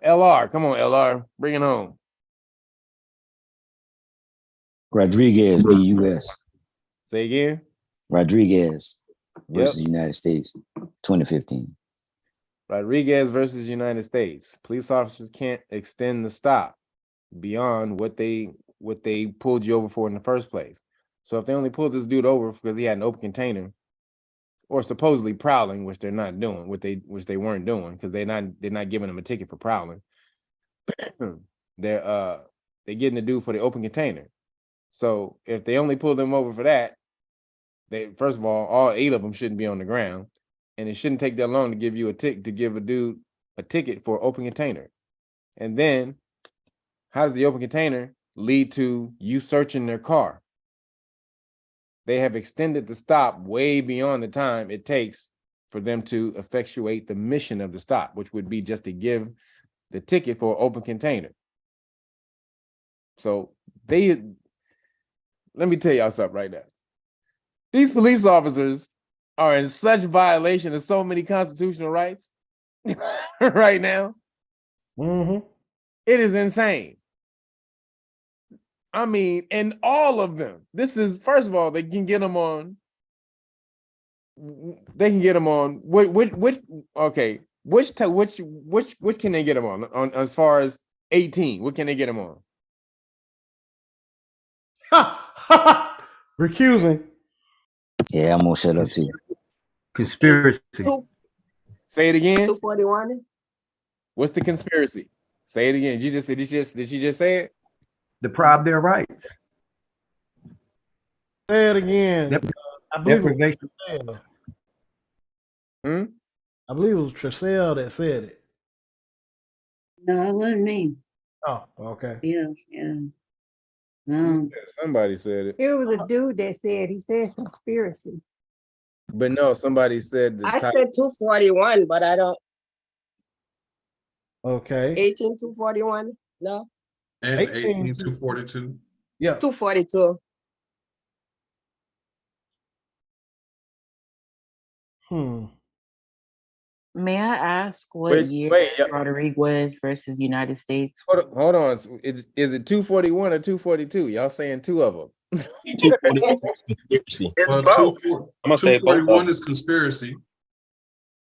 LR, come on, LR, bring it home. Rodriguez v. U.S. Say again. Rodriguez versus United States, 2015. Rodriguez versus United States. Police officers can't extend the stop beyond what they pulled you over for in the first place. So if they only pulled this dude over because he had an open container or supposedly prowling, which they're not doing, which they weren't doing because they're not giving him a ticket for prowling. They're getting the dude for the open container. So if they only pulled them over for that, they first of all 8 of them shouldn't be on the ground. And it shouldn't take that long to give a dude a ticket for open container. And then how does the open container lead to you searching their car? they have extended the stop way beyond the time it takes for them to effectuate the mission of the stop, which would be just to give the ticket for open container. So let me tell y'all something right now. These police officers are in such violation of so many constitutional rights right now. Mm-hmm. It is insane. I mean, and all of them. This is, first of all, they can get them on. They can get them on. Which okay. Which can they get them on as far as 18? What can they get them on? Recusing. Yeah, I'm gonna shut up too. Conspiracy. Say it again. 241. What's the conspiracy? Say it again. Did you just say it? Deprive their rights. Say it again. I believe it was Tracell. I believe it was Tracell that said it. No, it wasn't me. Oh, okay. Yes, yeah. No. Somebody said it. It was a dude that said, he said conspiracy. But no, somebody said I said 241, but I don't. Okay. 18241. No. And 18242. Yeah. 242. May I ask what Wait, year wait, yeah. Rodriguez versus United States? Hold on. Is it 241 or 242? Y'all saying two of them. Conspiracy. Well, I'm gonna say both. 241 is conspiracy.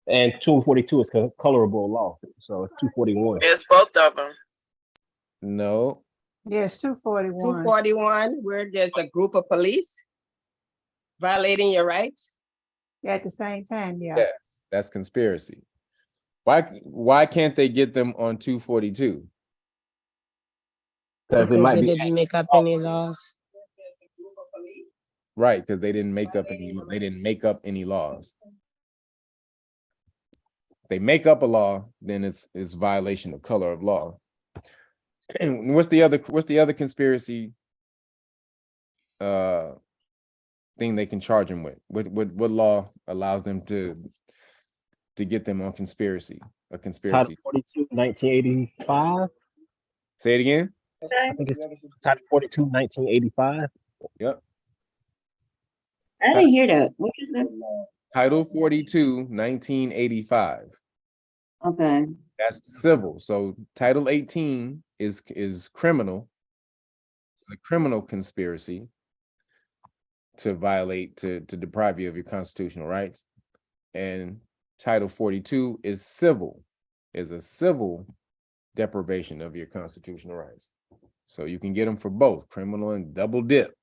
And 242 is colorable law. So it's 241. It's both of them. No. Yes, 241. 241, where there's a group of police violating your rights. At the same time, yeah. Yes, that's conspiracy. Why can't they get them on 242? Because they didn't make up any laws. Right, because they didn't make up any laws. They make up a law, then it's violation of color of law. And what's the other conspiracy thing they can charge them with? What law allows them to get them on conspiracy? A conspiracy. Title 42, 1985. Say it again. I think it's Title 42, 1985. Yep. I didn't hear that. What is that? Title 42, 1985. Okay. That's civil. So Title 18 is criminal. It's a criminal conspiracy to violate, to deprive you of your constitutional rights. And Title 42 is civil, is a civil deprivation of your constitutional rights. So you can get them for both, criminal and double dip.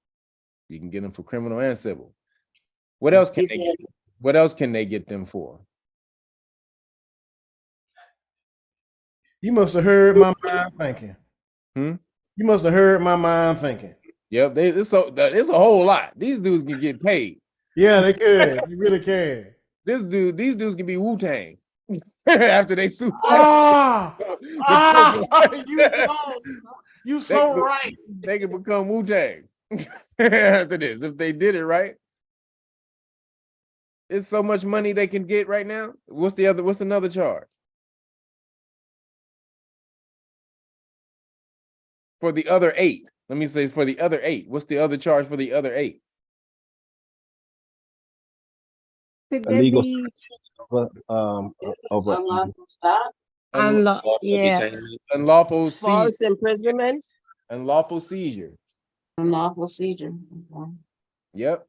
You can get them for criminal and civil. What else can they get? What else can they get them for? You must have heard my mind thinking. You must have heard my mind thinking. Yep, it's a whole lot. These dudes can get paid. Yeah, they could. They really can. These dudes can be Wu-Tang after they sue. You so right. They can become Wu-Tang after this if they did it right. It's so much money they can get right now. What's another charge? For the other 8. Let me say for the other 8. What's the other charge for the other 8? Illegal over unlawful stop. Unlawful false imprisonment. Unlawful seizure. Unlawful seizure. Okay. Yep.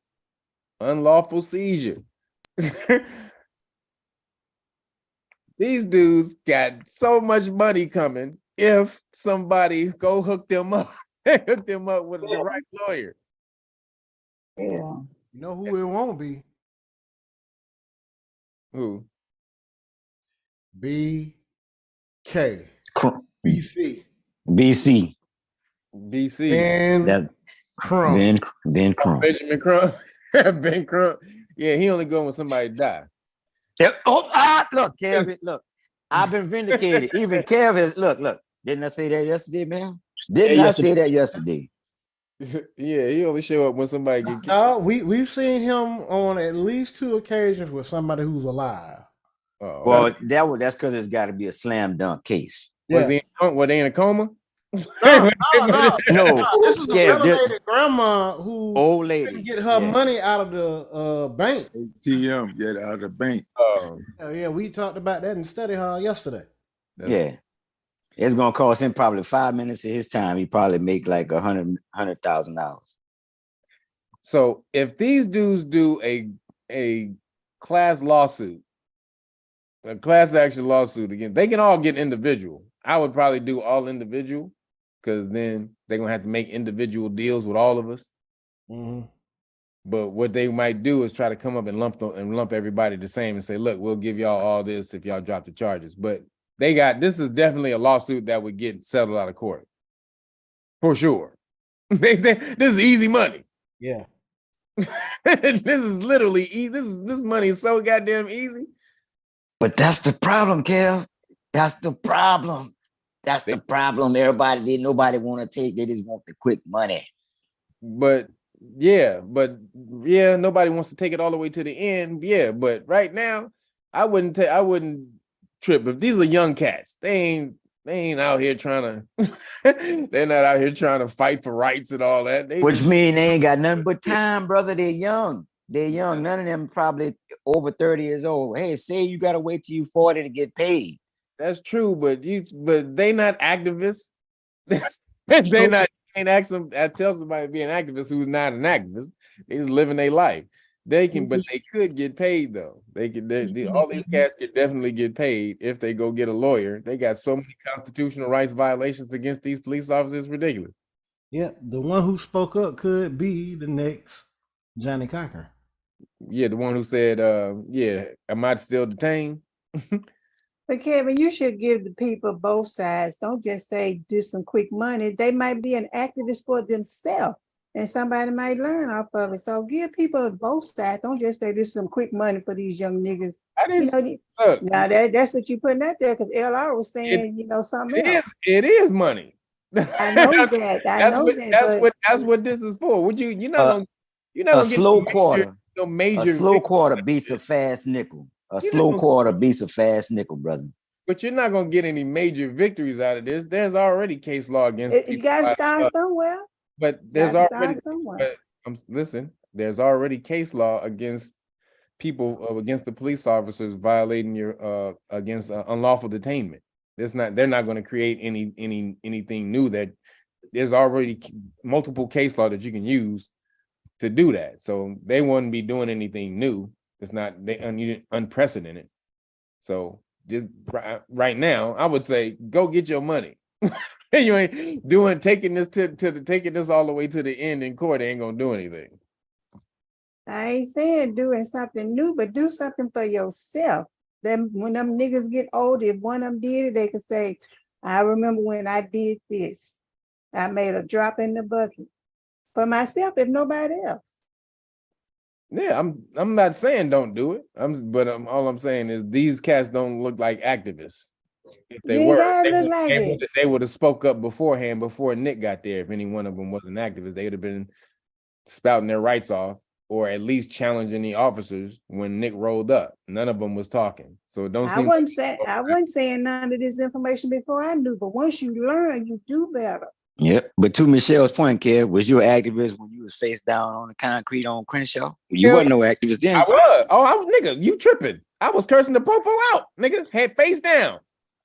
Unlawful seizure. These dudes got so much money coming if somebody go hook them up with the right lawyer. Yeah. You know who it won't be? Who? BK. BC. BC. Ben Crump. Ben Crump. Benjamin Crump. Ben Crump. Yeah, he only going when somebody die. Look, Kevin, look. I've been vindicated. Even Kevin, look. Didn't I say that yesterday, man? Didn't I say that yesterday? Yeah, he only show up when somebody get killed. No, we've seen him on at least 2 occasions with somebody who's alive. Oh, Well, that's because it's got to be a slam dunk case. was were they in a coma? No. No, This is a yeah, ventilated grandma who old couldn't lady. get her Yeah. money out of the bank. ATM, get out of the bank. Yeah, we talked about that in study hall yesterday. Yeah. It's gonna cost him probably 5 minutes of his time. He probably make like $100,000. So if these dudes do a class lawsuit, a class action lawsuit again, they can all get individual. I would probably do all individual because then they're gonna have to make individual deals with all of us. But what they might do is try to come up and lump everybody the same and say, look, we'll give y'all all this if y'all drop the charges. But this is definitely a lawsuit that would get settled out of court. For sure. This is easy money. Yeah. This is literally easy. This money is so goddamn easy. But that's the problem, Kev. That's the problem. That's the problem. Nobody want to take. They just want the quick money. But nobody wants to take it all the way to the end. Yeah, but right now, I wouldn't trip. If these are young cats, they ain't out here trying to. They're not out here trying to fight for rights and all that. Which mean they ain't got nothing but time, brother. They're young. They're young. None of them probably over 30 years old. Hey, say you gotta wait till you 40 to get paid. That's true, but they not activists. They not. Can't ask them. Tell somebody to be an activist who's not an activist. They just living their life. They can, but they could get paid though. They could. All these cats could definitely get paid if they go get a lawyer. They got so many constitutional rights violations against these police officers. It's ridiculous. Yeah, the one who spoke up could be the next Johnny Cochran. Yeah, the one who said, am I still detained? But Kevin, you should give the people both sides. Don't just say do some quick money. They might be an activist for themselves and somebody might learn off of it. So give people both sides. Don't just say this is some quick money for these young niggas. Now that's what you putting out there because LR was saying, something else. It is money. I know that. That's what this is for. You're not a slow quarter. No major. A slow quarter beats a fast nickel. A slow quarter beats a fast nickel, brother. But you're not gonna get any major victories out of this. There's already case law against. You gotta start somewhere. But there's already. Listen, there's already case law against people against the police officers violating your against unlawful detainment. They're not going to create anything new. That there's already multiple case law that you can use to do that. So they wouldn't be doing anything new. It's not unprecedented. So just right now, I would say go get your money. You ain't taking this taking this all the way to the end in court. Ain't gonna do anything. I ain't saying doing something new, but do something for yourself. Then when them niggas get old, if one of them did it, they could say, I remember when I did this. I made a drop in the bucket for myself, if nobody else. Yeah, I'm not saying don't do it. All I'm saying is these cats don't look like activists. If they they would have spoke up beforehand before Nick got there. If any one of them was an activist, they would have been spouting their rights off or at least challenging the officers when Nick rolled up. None of them was talking. So I wasn't saying none of this information before I knew, but once you learn, you do better. Yep. But to Michelle's point, Kev, was you an activist when you was face down on the concrete on Crenshaw? You wasn't no activist then. I was. I was, nigga, you tripping. I was cursing the popo out, nigga. Head face down.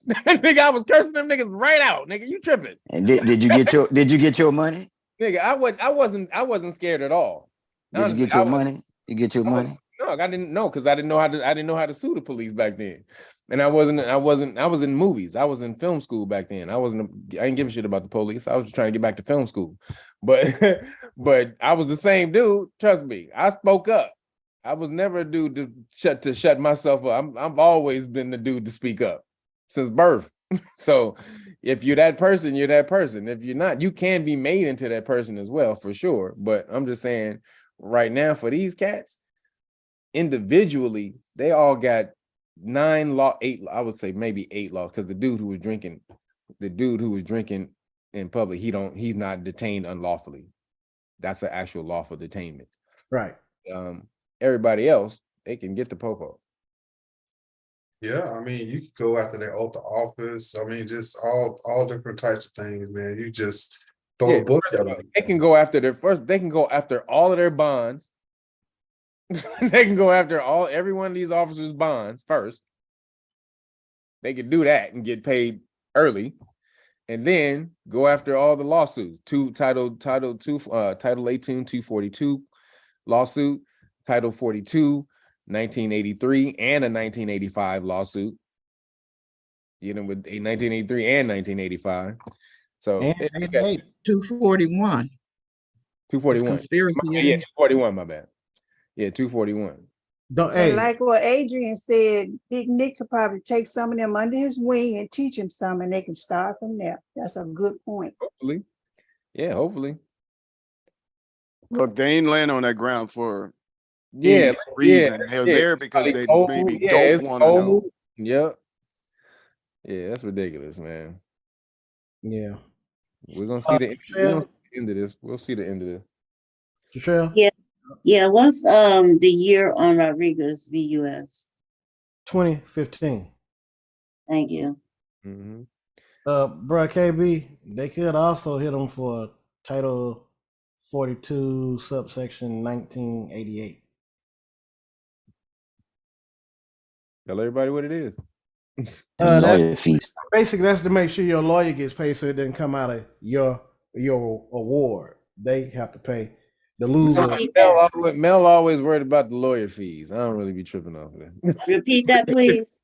Nigga, I was cursing them niggas right out, nigga. You tripping. And did you get your money? Nigga, I wasn't scared at all. Did you get your money? You get your money? No, I didn't know because I didn't know how to sue the police back then. And I was in movies. I was in film school back then. I didn't give a shit about the police. I was just trying to get back to film school. But I was the same dude. Trust me. I spoke up. I was never a dude to shut myself up. I've always been the dude to speak up since birth. So if you're that person, you're that person. If you're not, you can be made into that person as well, for sure. But I'm just saying right now for these cats, individually, they all got 9 law, 8, I would say maybe 8 laws, because the dude who was drinking in public, he's not detained unlawfully. that's an actual lawful detainment. Right. Everybody else, they can get the popo. Yeah, I mean, you could go after their oath of office. I mean, just all different types of things, man. You just throw a book at them. They can go after they can go after all of their bonds. They can go after every one of these officers' bonds first. They could do that and get paid early, and then go after all the lawsuits. Title 18, 242 lawsuit, Title 42, 1983, and a 1985 lawsuit. Dealing with a 1983 and 1985. So And 241. 241. Conspiracy. Yeah, 241, my bad. Yeah, 241. And like what Adrian said, Big Nick could probably take some of them under his wing and teach him some, and they can start from there. That's a good point. Hopefully. Yeah, hopefully. Look, they ain't laying on that ground for any reason. They're there because they maybe don't want to know. Yep. Yeah, that's ridiculous, man. Yeah. We're gonna see the end of this. We'll see the end of this. Trail? Yeah, what's the year on Rodriguez v. US? 2015. Thank you. Mm-hmm. Bruh, KB, they could also hit them for Title 42, subsection 1988. Tell everybody what it is. Basically, that's to make sure your lawyer gets paid, so it doesn't come out of your award. They have to pay the loser. Mel always worried about the lawyer fees. I don't really be tripping off of that. Repeat that, please.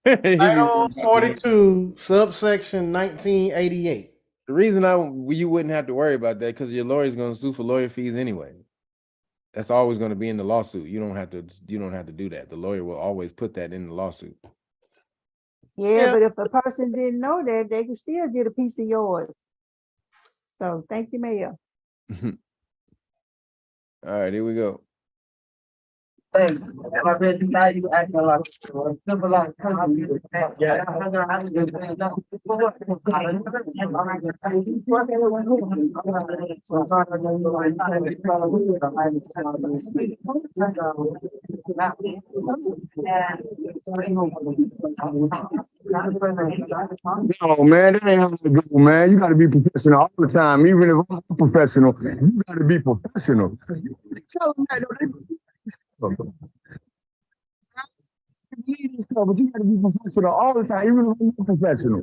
Title 42, subsection 1988. The reason you wouldn't have to worry about that because your lawyer's going to sue for lawyer fees anyway. That's always going to be in the lawsuit. You don't have to do that. The lawyer will always put that in the lawsuit. Yeah, but if a person didn't know that, they can still get a piece of yours. So thank you, Mayor. All right, here we go. No, man, that ain't how it go, man. You gotta be professional all the time. Even if I'm professional, you gotta be professional. Tell them that, but you gotta be professional all the time, even if I'm not professional.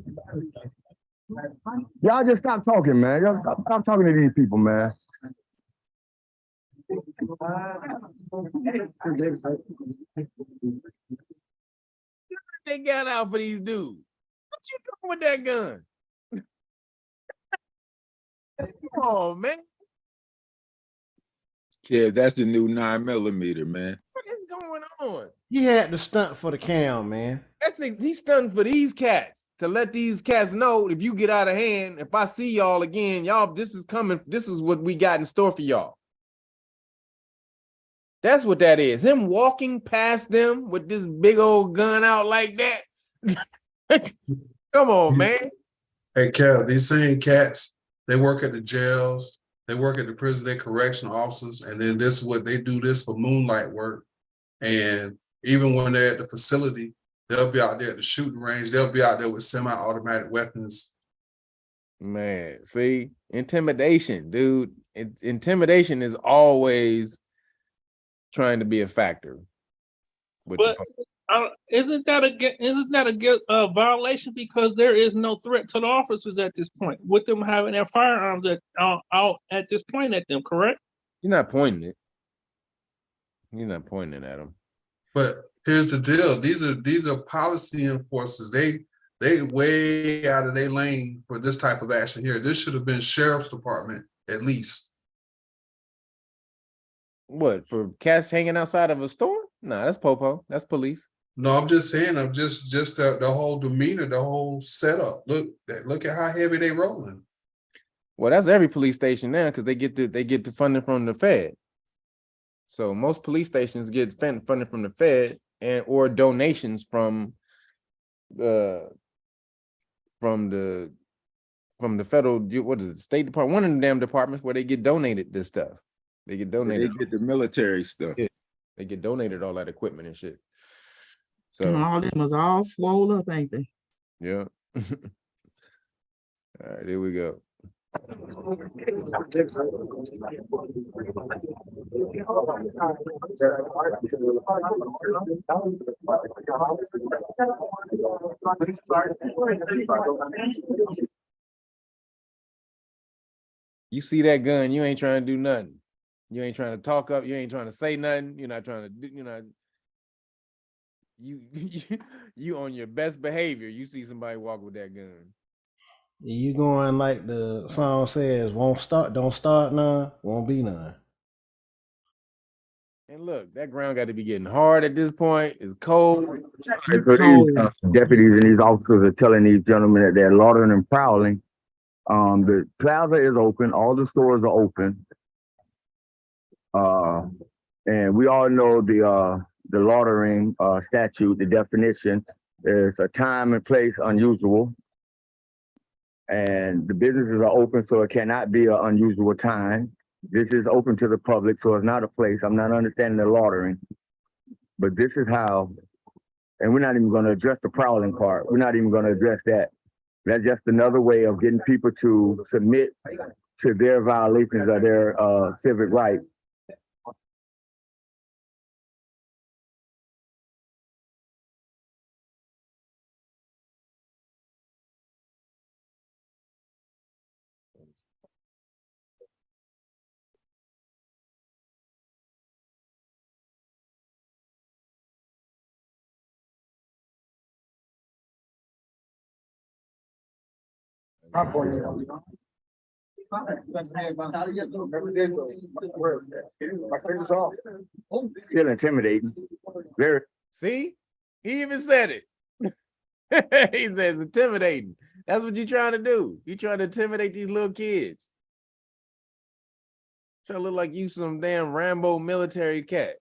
Y'all just stop talking, man. Y'all stop talking to these people, man. They got out for these dudes. What you doing with that gun? Come on, man. Yeah, that's the new 9mm, man. What is going on? He had to stunt for the cam, man. He's stunting for these cats to let these cats know if you get out of hand, if I see y'all again, y'all, this is coming. This is what we got in store for y'all. That's what that is. Him walking past them with this big old gun out like that. Come on, man. Hey, Kev, these same cats, they work at the jails, they work at the prison, they're correctional officers, and then this is what they do this for moonlight work. And even when they're at the facility, they'll be out there at the shooting range, they'll be out there with semi-automatic weapons. Man, see, intimidation, dude. Intimidation is always trying to be a factor. But isn't that a violation because there is no threat to the officers at this point with them having their firearms out at this point at them, correct? You're not pointing it. You're not pointing it at them. But here's the deal: these are policy enforcers. They way out of their lane for this type of action here. This should have been sheriff's department at least. What, for cats hanging outside of a store? Nah, that's popo. That's police. No, I'm just saying. I'm just the whole demeanor, the whole setup. Look at how heavy they rolling. Well, that's every police station now because they get the funding from the Fed. So most police stations get funding from the Fed and or donations from the from the federal, what is it, State Department, one of them damn departments where they get donated this stuff. They get They donated. get the military stuff. Yeah, they get donated all that equipment and shit. And So all them was all swole up, ain't they? yeah. All right, here we go. You see that gun, you ain't trying to do nothing. You ain't trying to talk up, you ain't trying to say nothing, you're not trying to do, you on your best behavior. You see somebody walk with that gun. You going like the song says, won't start, don't start none, won't be none. And look, that ground got to be getting hard at this point. It's cold. So these deputies and these officers are telling these gentlemen that they're loitering and prowling. The plaza is open, all the stores are open. And we all know the loitering statute, the definition is a time and place unusual. And the businesses are open, so it cannot be an unusual time. This is open to the public, so it's not a place. I'm not understanding the loitering. But this is how, and we're not even going to address the prowling part. We're not even going to address that. That's just another way of getting people to submit to their violations of their civic rights. Still intimidating. Very. See, he even said it. He says intimidating. That's what you're trying to do. You're trying to intimidate these little kids. Trying to look like you some damn Rambo military cat.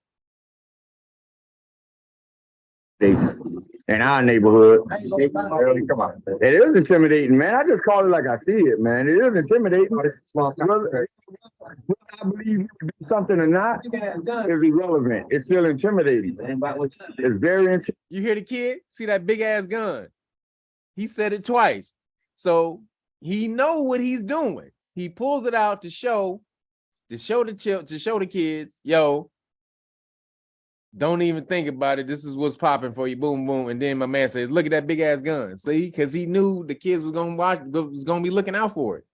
In our neighborhood. Come on. It is intimidating, man. I just call it like I see it, man. It is intimidating. Whether I believe you can do something or not is irrelevant. It's still intimidating. It's very intimidating. You hear the kid? See that big ass gun? He said it twice. So he know what he's doing. He pulls it out to show the kids, yo, don't even think about it. This is what's popping for you. Boom, boom. And then my man says, look at that big ass gun. See, because he knew the kids was gonna watch, was gonna be looking out for it.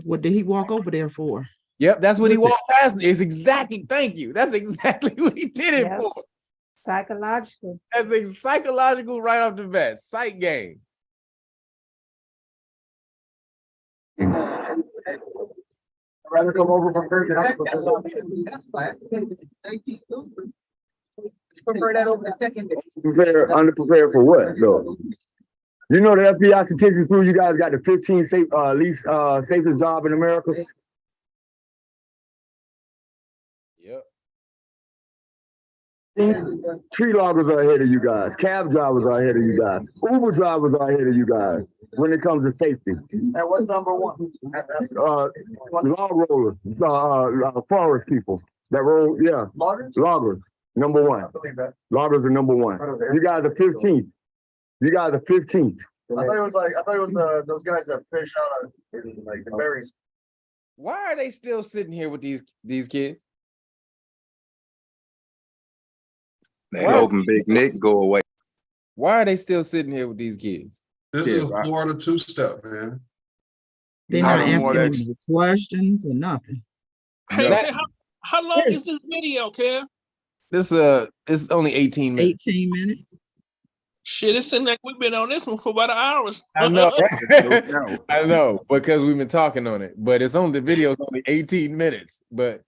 What did he walk over there for? Yep, that's what he walked past. It's exactly, thank you. That's exactly what he did it for. Psychological. That's a psychological right off the bat. Sight game. Rather come over from Thursday. Prefer that over the second day. Underprepared for what, though? You know the FBI statistics prove you guys got the 15th safest job in America. Yep. Tree loggers are ahead of you guys. Cab drivers are ahead of you guys. Uber drivers are ahead of you guys when it comes to safety. And what's number one? Log rollers, forest people that roll, yeah. Loggers, number one. Loggers are number one. You guys are 15th. You guys are 15th. I thought it was those guys that fish out in like the berries. Why are they still sitting here with these kids? They open Big Nick, go away. Why are they still sitting here with these kids? This is a Florida two-step, man. They're not asking any questions or nothing. Hey, Kev, how long is this video, Kev? This it's only 18 minutes. 18 minutes. Shit, it seems like we've been on this one for about an hour. I know. I know, because we've been talking on it, but it's only the video's only 18 minutes. But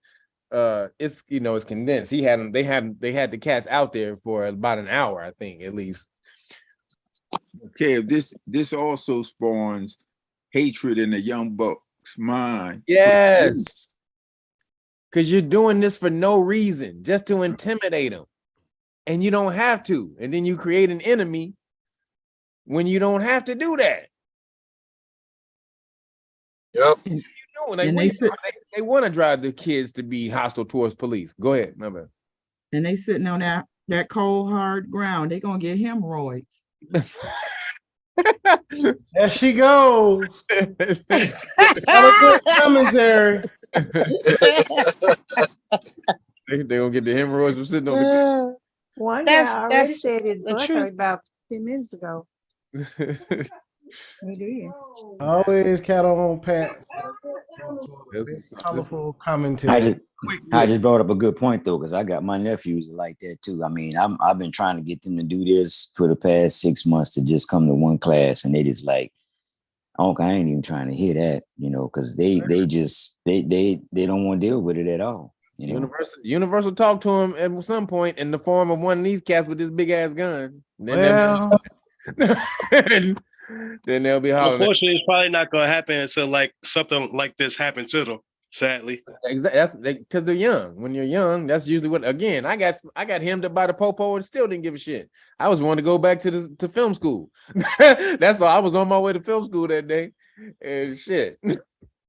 it's it's condensed. They had the cats out there for about an hour, I think, at least. Okay, this also spawns hatred in the young buck's mind. Yes. Because you're doing this for no reason, just to intimidate them. And you don't have to. And then you create an enemy when you don't have to do that. Yep. You know, like, And what they you- sit they want to drive the kids to be hostile towards police. Go ahead, my bad. and they sitting on that cold hard ground. They gonna get hemorrhoids. There she goes. Another good commentary. They gonna get the hemorrhoids from sitting on the. One That's guy already that's said his the butt truth. hurt about 10 minutes ago. He did. Always cat on pat. This- Colorful I commentary. just, I just brought up a good point though, because I got my nephews like that too. I mean, I've been trying to get them to do this for the past 6 months to just come to one class, and they just like, Uncle, I ain't even trying to hear that, you know, because they don't want to deal with it at all. You know, Universal talk to him at some point in the form of one of these cats with this big ass gun. Well, Then they'll be hollering. Unfortunately, it's probably not gonna happen until like something like this happened to them. Sadly, Exactly. That's because they're young. When you're young, that's usually what. Again, I got hemmed up by the popo and still didn't give a shit. I was wanting to go back to film school. That's all. I was on my way to film school that day, and shit.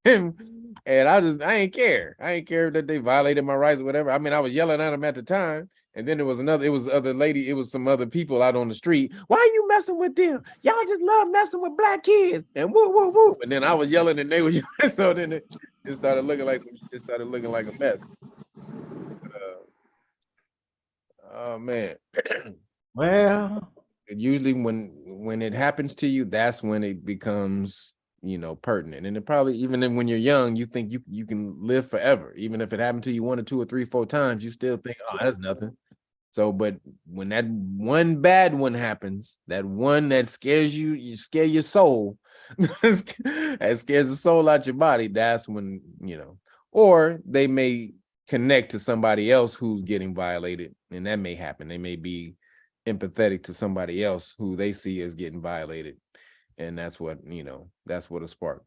And I ain't care. I ain't care that they violated my rights or whatever. I mean, I was yelling at them at the time, and then it was other lady. It was some other people out on the street. Why are you messing with them? Y'all just love messing with black kids and woo woo woo. And then I was yelling, and they was yelling. So then it started looking like a mess. Oh man. well, Usually when it happens to you, that's when it becomes, pertinent. And it probably, even then when you're young, you think you can live forever. Even if it happened to you 1 or 2 or 3, 4 times, you still think, oh, that's nothing. So, but when that one bad one happens, that one that scares you scare your soul, that scares the soul out your body, that's when, or they may connect to somebody else who's getting violated, and that may happen. They may be empathetic to somebody else who they see as getting violated. And that's what, that's what a spark.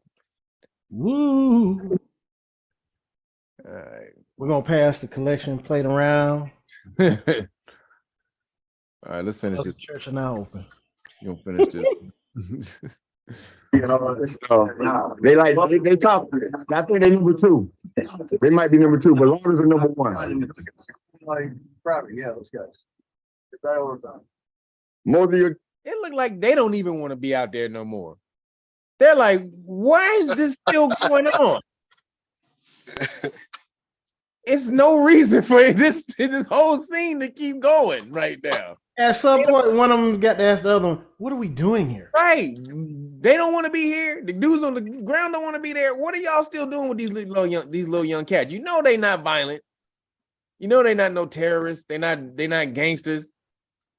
woo. All right. We're gonna pass the collection plate around. All right, let's finish this. Church are now open. You'll finish this. They talk. I think they number 2. They might be number 2, but Lord is a number 1. Like private, yeah, those guys. It's that all the time. Most of your It looked like they don't even want to be out there no more. They're like, why is this still going on? It's no reason for this whole scene to keep going right now. At some point, one of them got to ask the other one, what are we doing here? Right. They don't want to be here. The dudes on the ground don't want to be there. What are y'all still doing with these little young cats? You know they not violent. You know they not no terrorists. They not gangsters.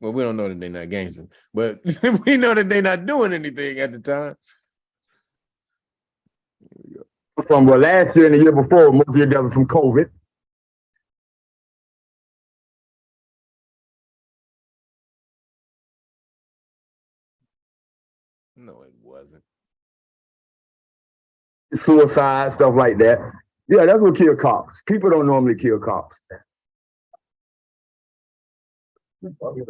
Well, we don't know that they're not gangsters, but we know that they're not doing anything at the time. from last year and the year before, most of your deaths from COVID. No, it wasn't. Suicide, stuff like that. Yeah, that's what kill cops. People don't normally kill cops.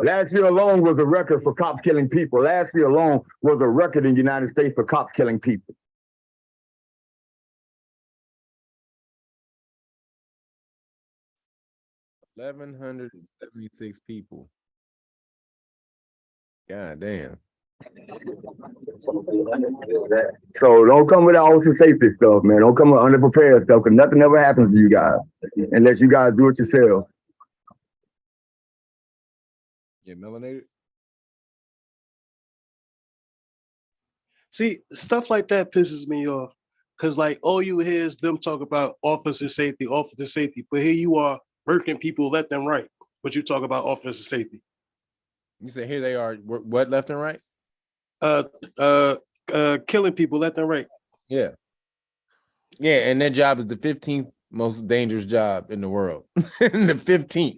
Last year alone was a record for cops killing people. Last year alone was a record in the United States for cops killing people. $1,176 people. God damn. So don't come with all the safety stuff, man. Don't come with underprepared stuff, because nothing ever happens to you guys unless you guys do it yourself. Get melanated? see, stuff like that pisses me off. Cause like all you hear is them talk about officer safety, but here you are murking people left and right. But you talk about officer safety. You say here they are, what, left and right? Killing people left and right. Yeah. Yeah, and their job is the 15th most dangerous job in the world. The 15th.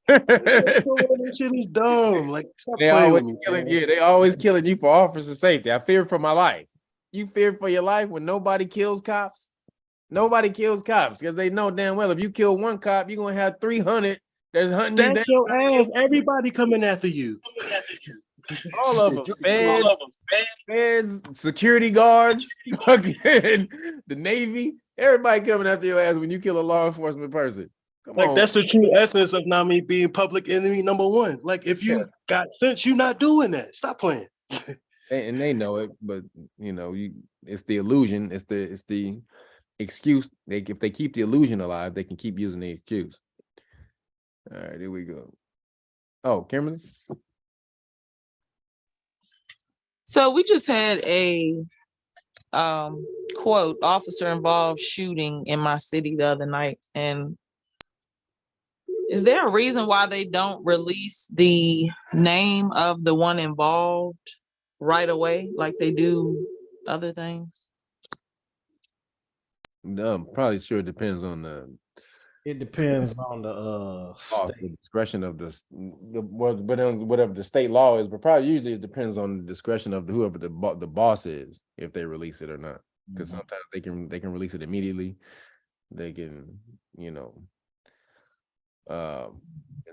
This shit is dumb. Like, stop They playing always with me. killing, yeah, they always killing you for officer safety. I fear for my life. You fear for your life when nobody kills cops? Nobody kills cops because they know damn well if you kill one cop, you're gonna have 300 that's hunting you That's down. your ass. Everybody coming after you. All of them. Feds, security guards, fucking the Navy. Everybody coming after your ass when you kill a law enforcement person. Come Like on. that's the true essence of being public enemy number one. Like if you got sense, you're not doing that. Stop playing. And they know it, but it's the illusion. It's the excuse. If they keep the illusion alive, they can keep using the excuse. All right, here we go. Oh, Kimberly. So we just had a quote, officer involved shooting in my city the other night. And is there a reason why they don't release the name of the one involved right away, like they do other things? No, probably sure it depends on the. It depends on the the discretion of whatever the state law is, but probably usually it depends on the discretion of whoever the boss is, if they release it or not. Because sometimes they can release it immediately. They can, and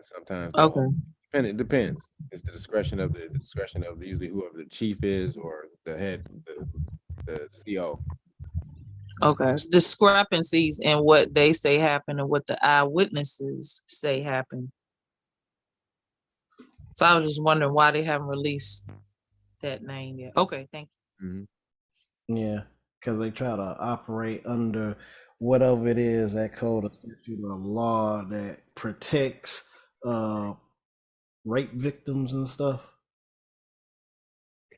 sometimes it depends. It's the discretion of usually whoever the chief is or the head, the CO. Okay, it's discrepancies in what they say happened and what the eyewitnesses say happened. So I was just wondering why they haven't released that name yet. Okay, thank you. Yeah, because they try to operate under whatever it is, that code of statute or law that protects rape victims and stuff.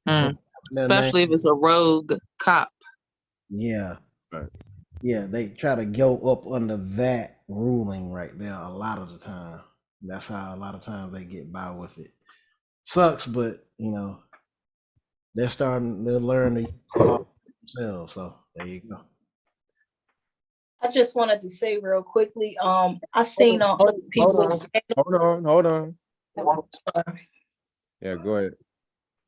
Especially if it's a rogue cop. Yeah. Right. Yeah, they try to go up under that ruling right there a lot of the time. That's how a lot of times they get by with it. Sucks, but they're starting to learn to use the law themselves. So there you go. I just wanted to say real quickly, I seen on other people's Hold on. Sorry. Yeah, go ahead.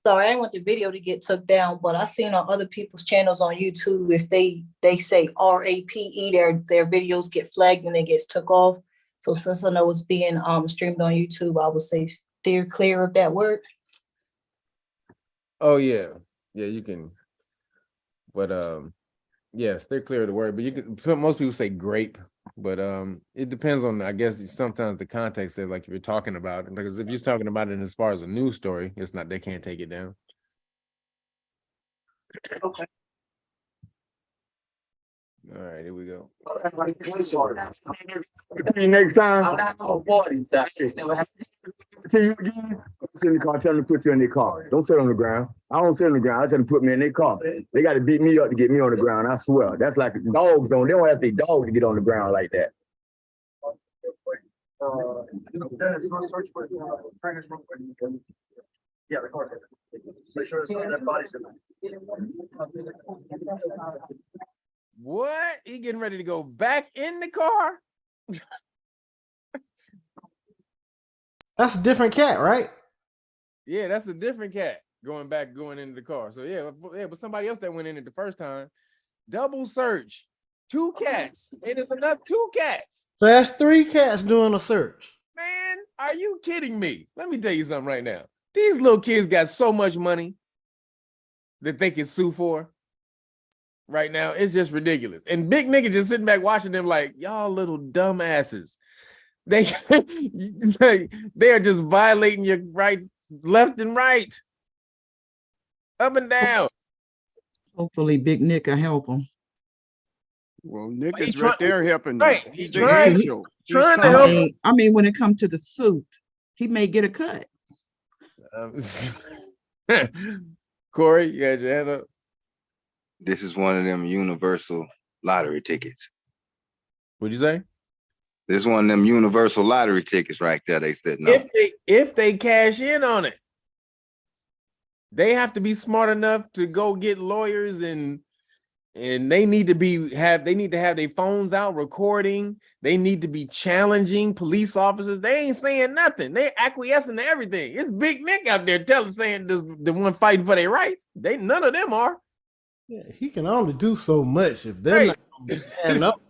Sorry, I didn't want the video to get took down, but I seen on other people's channels on YouTube, if they say RAPE, their videos get flagged when it gets took off. So since I know it's being streamed on YouTube, I would say steer clear of that word. Oh yeah, you can. But steer clear of the word. But you can. Most people say grape, but it depends on. I guess sometimes the context of, like, if you're talking about it, because if you're talking about it as far as a news story, it's not. They can't take it down. Okay. All right, here we go. See you next time. See you again. Sit in the car. Tell them to put you in their car. Don't sit on the ground. I don't sit on the ground. I tell them to put me in their car. They got to beat me up to get me on the ground. I swear. That's like dogs don't. They don't have to be dogs to get on the ground like that. Yeah, the car. Make sure that body's in there. What? He getting ready to go back in the car? That's a different cat, right? Yeah, that's a different cat going into the car. So yeah, but somebody else that went in it the first time. Double search, 2 cats, and it's another 2 cats. So that's 3 cats doing a search. Man, are you kidding me? Let me tell you something right now. These little kids got so much money that they can sue for. Right now, it's just ridiculous. And big nigga just sitting back watching them like, y'all little dumbasses. They are just violating your rights left and right, up and down. Hopefully Big Nick will help him. Well, Nick is right there helping. Right. He's the angel. Trying to help. I mean, when it comes to the suit, he may get a cut. Corey, you got your hand up. This is one of them universal lottery tickets. What'd you say? This is one of them universal lottery tickets right there. They said no. If they cash in on it, they have to be smart enough to go get lawyers and they need to have their phones out recording. They need to be challenging police officers. They ain't saying nothing. They acquiescing to everything. It's Big Nick out there saying this, the one fighting for their rights. None of them are. Yeah, he can only do so much if they're not gonna stand up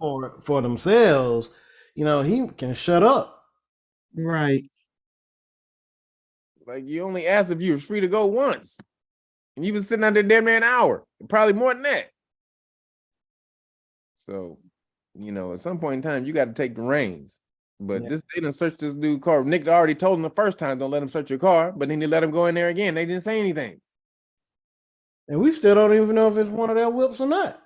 for themselves. He can shut up. Right. Like you only asked if you was free to go once. And you was sitting out there damn near an hour, probably more than that. So, you know, at some point in time, you got to take the reins. But Yeah. this they didn't search this dude's car. Nick already told him the first time, don't let him search your car, but then they let him go in there again. They didn't say anything. And we still don't even know if it's one of their whips or not.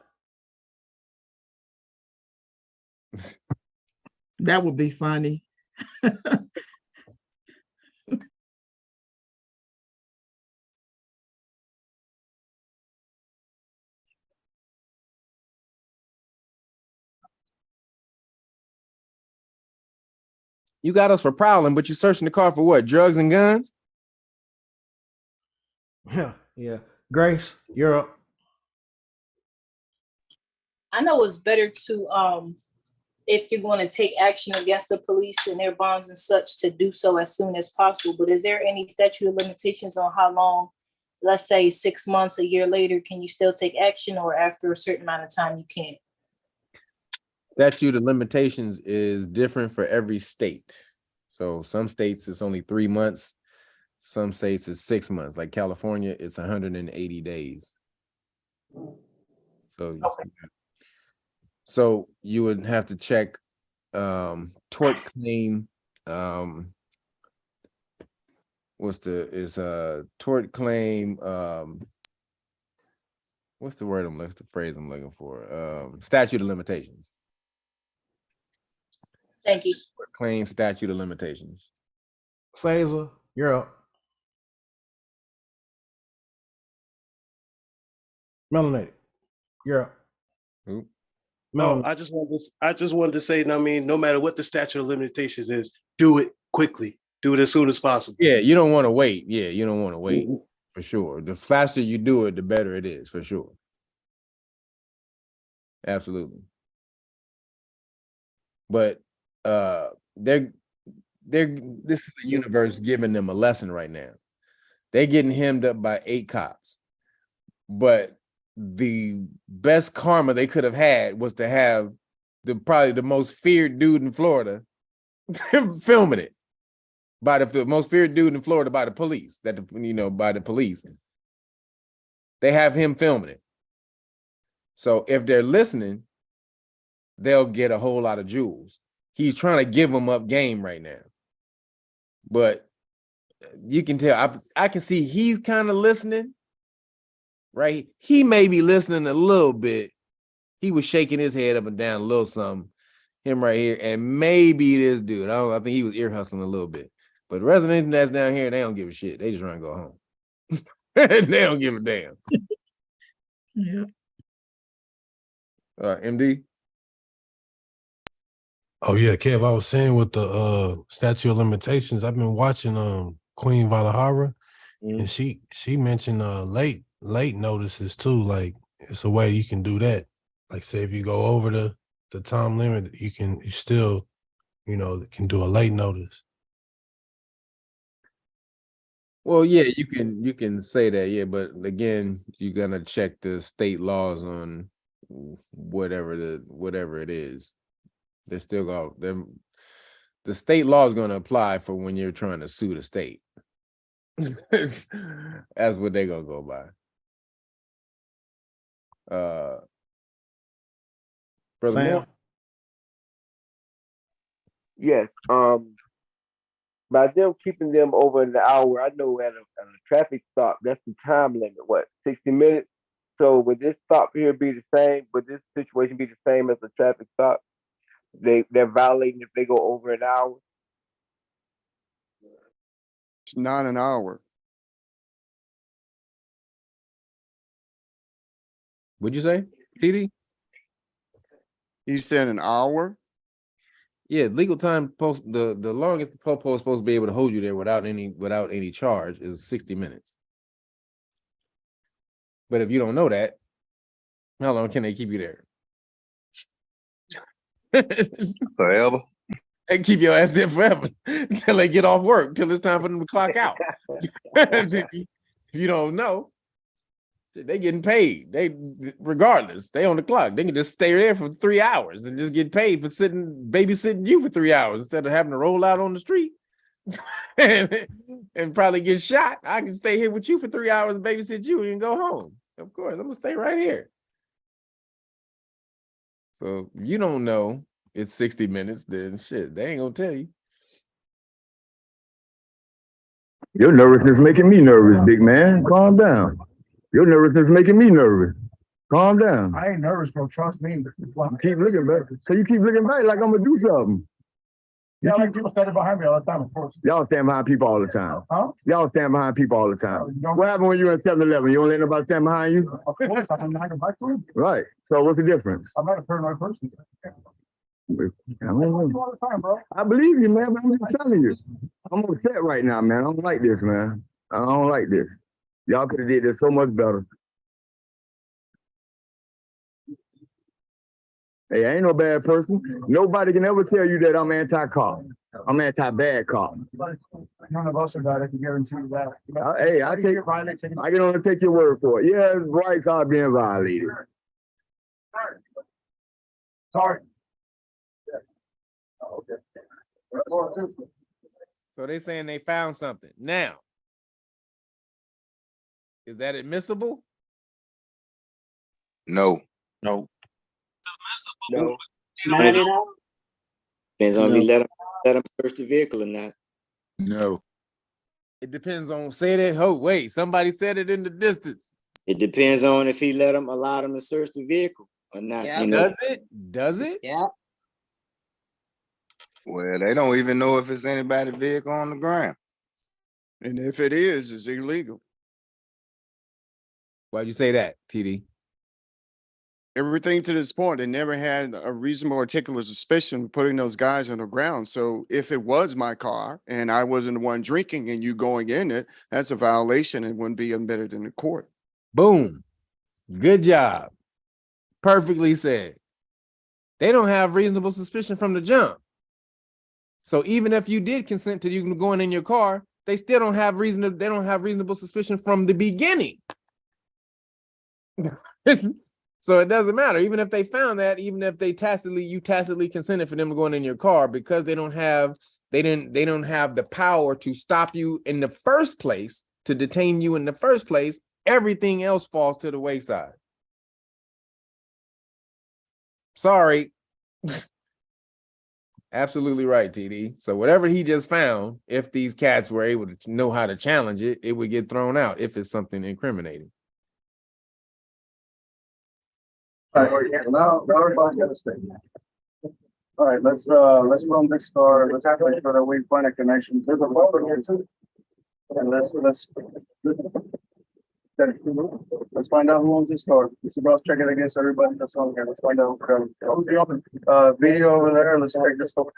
That would be funny. You got us for prowling, but you searching the car for what? Drugs and guns? Yeah, yeah. Grace, you're up. I know it's better to, if you're going to take action against the police and their bonds and such, to do so as soon as possible. But is there any statute of limitations on how long, let's say 6 months, a year later, can you still take action, or after a certain amount of time you can't? Statute of limitations is different for every state. So some states it's only 3 months. Some states it's 6 months. Like California, it's 180 days. So, so you would have to check tort claim. Tort claim. What's the word what's the phrase I'm looking for? Statute of limitations. Thank you. Claim statute of limitations. Caesar, you're up. Melanated, you're up. Who? Oh, I just wanted to say, I mean, no matter what the statute of limitations is, do it quickly. Do it as soon as possible. Yeah, you don't want to wait. Yeah, you don't want to wait for sure. The faster you do it, the better it is for sure. Absolutely. But this is the universe giving them a lesson right now. They're getting hemmed up by 8 cops. But the best karma they could have had was to have probably the most feared dude in Florida filming it. By the most feared dude in Florida by the police, by the police. They have him filming it. So if they're listening, they'll get a whole lot of jewels. He's trying to give them up game right now. But you can tell, I can see he's kind of listening, right? He may be listening a little bit. He was shaking his head up and down a little something, him right here, and maybe this dude. I think he was ear hustling a little bit. But residents that's down here, they don't give a shit. They just trying to go home. They don't give a damn. Yeah. MD? Oh yeah, Kev, I was saying with the statute of limitations, I've been watching Queen Valahara, and she mentioned late notices too. Like it's a way you can do that. Like say if you go over the time limit, you still, can do a late notice. Well, yeah, you can say that, yeah, but again, you're gonna check the state laws on whatever it is. They're still the state law is gonna apply for when you're trying to sue the state. That's what they're gonna go by. Brother Sam? Moore? Yes. By them keeping them over an hour, I know at a traffic stop, that's the time limit, 60 minutes? So would this stop here be the same? Would this situation be the same as a traffic stop? They're violating if they go over an hour? It's not an hour. What'd you say, TD? He said an hour? Yeah, legal time post the longest the popo is supposed to be able to hold you there without any charge is 60 minutes. But if you don't know that, how long can they keep you there? Forever. They keep your ass there forever until they get off work, till it's time for them to clock out. If you don't know, they getting paid. Regardless, they on the clock. They can just stay there for 3 hours and just get paid for babysitting you for 3 hours instead of having to roll out on the street. and probably get shot. I can stay here with you for 3 hours and babysit you and go home. Of course, I'm gonna stay right here. So if you don't know it's 60 minutes, then shit, they ain't gonna tell you. Your nervousness making me nervous, big man. Calm down. Your nervousness making me nervous. Calm down. I ain't nervous, bro. Trust me. You keep looking back. So you keep looking back like I'm gonna do something. Yeah, like people standing behind me all the time, of course. Y'all stand behind people all the time. Huh? Y'all stand behind people all the time. What happened when you were in 7-Eleven? You don't let nobody stand behind you? Of course, I'm not going back to him. Right. So what's the difference? I'm not a paranoid person. All the time, bro. I believe you, man, but I'm just telling you. I'm upset right now, man. I don't like this, man. I don't like this. Y'all could have did this so much better. Hey, I ain't no bad person. Nobody can ever tell you that I'm anti-cop. I'm anti-bad cop. None of us are that. I can guarantee you that. Hey, I can only take your word for it. Yeah, rights are being violated. Sorry. Okay. So they saying they found something. Now, is that admissible? No. No. No. Depends on if you let them search the vehicle or not. No. It depends on, say that, oh, wait, somebody said it in the distance. It depends on if he allow them to search the vehicle or not. Yeah. You know? Does it? Does it? Yeah. Well, they don't even know if it's anybody's vehicle on the ground. And if it is, it's illegal. Why'd you say that, TD? Everything to this point, they never had a reasonable articulate suspicion of putting those guys on the ground. So if it was my car and I wasn't the one drinking and you going in it, that's a violation and wouldn't be admitted in the court. Boom. Good job. Perfectly said. They don't have reasonable suspicion from the jump. So even if you did consent to you going in your car, they still don't have reasonable suspicion from the beginning. So it doesn't matter. Even if they found that, even if you tacitly consented for them going in your car, because they don't have the power to stop you in the first place, to detain you in the first place, everything else falls to the wayside. Sorry. Absolutely right, TD. So whatever he just found, if these cats were able to know how to challenge it, it would get thrown out if it's something incriminating. All right, now everybody's got to stay. All right, let's run this car. Let's make sure that we find a connection. There's a photo here too. And let's find out who owns this car. Mr. Ross, check it against everybody that's on here. Let's find out who's the other video over there. Let's check this over.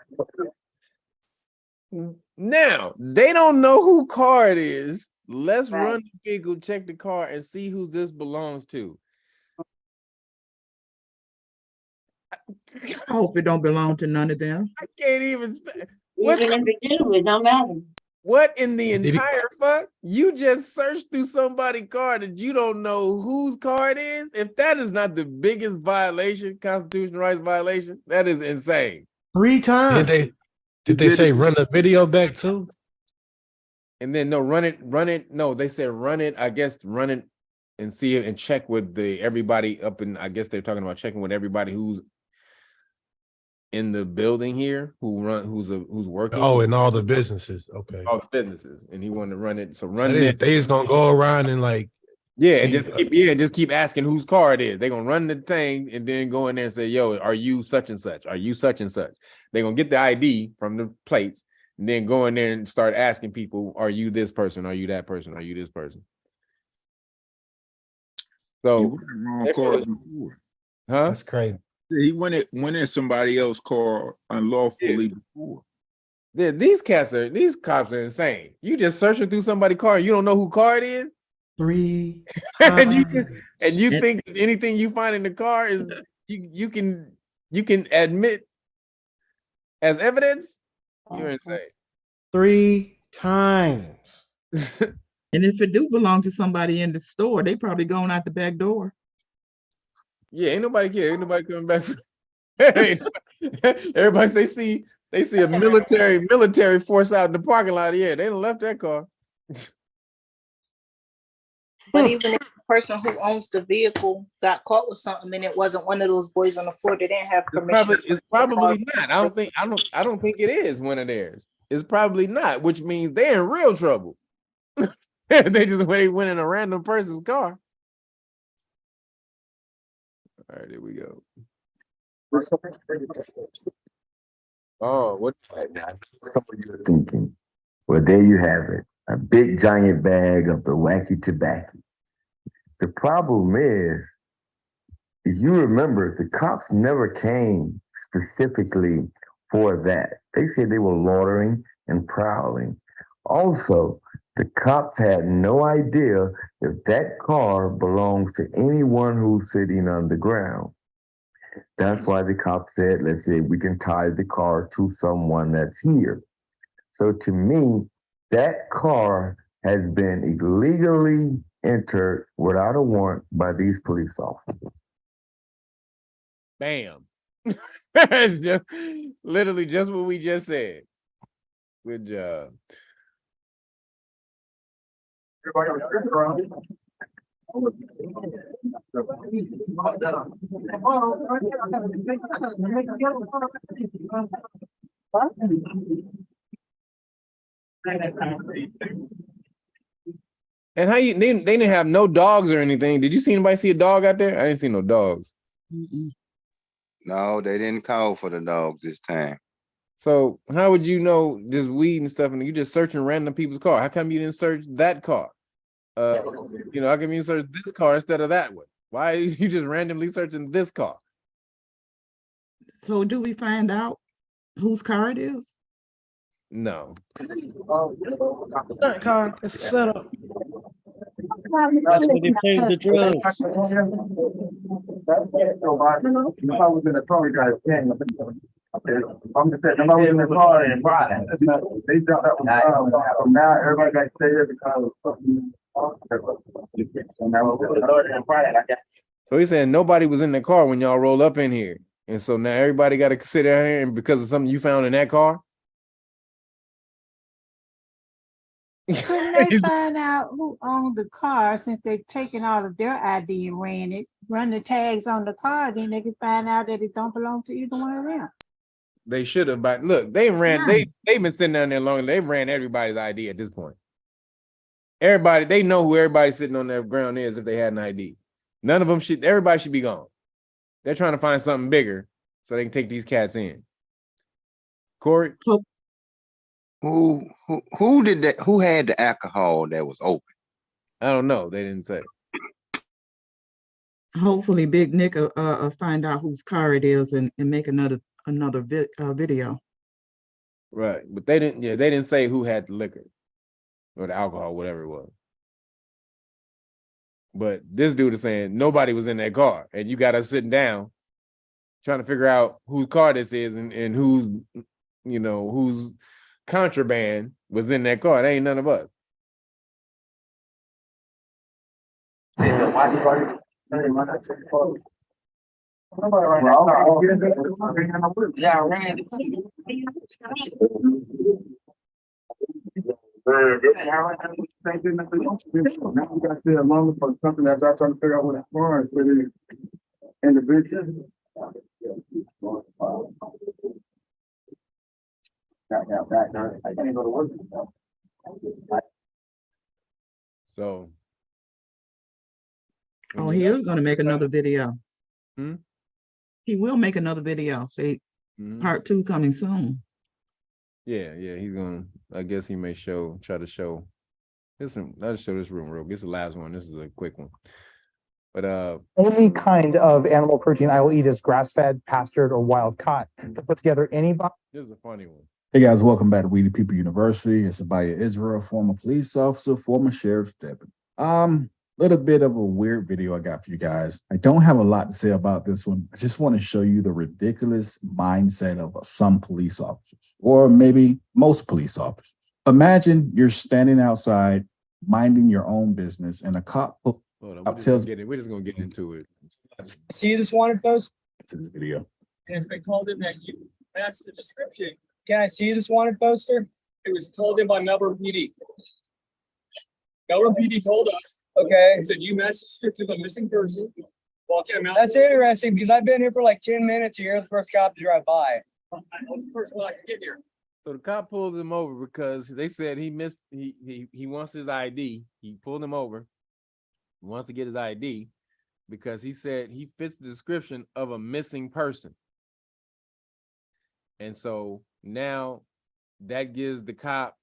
Now, they don't know who car it is. Let's run the vehicle, check the car, and see who this belongs to. I hope it don't belong to none of them. I can't even. Even if it do, it don't matter. What in the entire fuck? You just searched through somebody's car that you don't know whose car it is? If that is not the biggest violation, constitutional rights violation, that is insane. 3 times. Did they say run the video back too? And then no, run it. No, they said run it. I guess run it and see it and check with everybody up in. I guess they're talking about checking with everybody who's in the building here, who's working. Oh, in all the businesses. Okay. All the businesses, and he wanted to run it. So they just gonna go around and like. Yeah, and just keep asking whose car it is. They're gonna run the thing and then go in there and say, yo, are you such and such? Are you such and such? They're gonna get the ID from the plates and then go in there and start asking people, are you this person? Are you that person? Are you this person? So huh? That's crazy. He went in somebody else's car unlawfully before. Yeah, these cops are insane. You just searching through somebody's car and you don't know who car it is? 3 and you think anything you find in the car is you can admit as evidence? You're insane. 3 times. And if it do belong to somebody in the store, they probably going out the back door. Yeah, ain't nobody care. Ain't nobody coming back. Everybody they see a military force out in the parking lot. Yeah, they done left that car. But even if the person who owns the vehicle got caught with something and it wasn't one of those boys on the floor, they didn't have permission. It's probably not. I don't think it is one of theirs. It's probably not, which means they're in real trouble. They just went in a random person's car. All right, here we go. Oh, what's that? Some of you are thinking, well, there you have it, a big giant bag of the wacky tobacco. The problem is, if you remember, the cops never came specifically for that. They said they were loitering and prowling. Also, the cops had no idea if that car belongs to anyone who's sitting underground. That's why the cops said, let's say we can tie the car to someone that's here. So to me, that car has been illegally entered without a warrant by these police officers. Bam. It's just literally just what we just said. Good job. And how you they didn't have no dogs or anything. Did you see anybody see a dog out there? I didn't see no dogs. No, they didn't call for the dogs this time. So how would you know this weed and stuff and you just searching random people's car? How come you didn't search that car? How come you search this car instead of that one? Why are you just randomly searching this car? So do we find out whose car it is? No. Stunt car. It's a setup. That's where they pay the drugs. I'm just saying, nobody was in the car and Friday. They dropped that one. So now everybody got to stay here because of something. So he's saying nobody was in the car when y'all roll up in here. And so now everybody got to sit down here and because of something you found in that car? Couldn't they find out who owned the car since they've taken all of their ID and ran it, run the tags on the car, then they can find out that it don't belong to either one of them. They should have, but look, they've been sitting down there long. They ran everybody's ID at this point. Everybody, they know who everybody sitting on that ground is if they had an ID. None of them should, everybody should be gone. They're trying to find something bigger so they can take these cats in. Corey? Who did that? Who had the alcohol that was open? I don't know. They didn't say. Hopefully Big Nick find out whose car it is and make another video. Right. But they didn't say who had the liquor or the alcohol, whatever it was. But this dude is saying nobody was in that car and you got us sitting down trying to figure out whose car this is and who's, whose contraband was in that car. It ain't none of us. Now we got to stay along for something that's I'm trying to figure out what it's for. But in the bitches. I can't go to work. So. Oh, he is going to make another video. He will make another video. Say part 2 coming soon. Yeah, he's gonna. I guess he may try to show this one. Let's show this room real. This is the last one. This is a quick one. But any kind of animal protein I will eat is grass-fed, pastured, or wild caught. To put together any box. This is a funny one. Hey guys, welcome back to We the People University. It's Abaya Israel, former police officer, former sheriff's deputy. Little bit of a weird video I got for you guys. I don't have a lot to say about this one. I just want to show you the ridiculous mindset of some police officers, or maybe most police officers. Imagine you're standing outside, minding your own business, and a cop tells you. We're just gonna get into it. See this wanted post? To this video. And it's been called in that you match the description. Can I see this wanted poster? It was called in by Melbourne PD. LMPD told us. Okay. He said you matched the description of a missing person. Well, okay, that's interesting because I've been here for like 10 minutes here. The first cop to drive by. I was the first one I could get here. So the cop pulled him over because they said he missed. He wants his ID. He pulled him over. He wants to get his ID because he said he fits the description of a missing person. And so now that gives the cop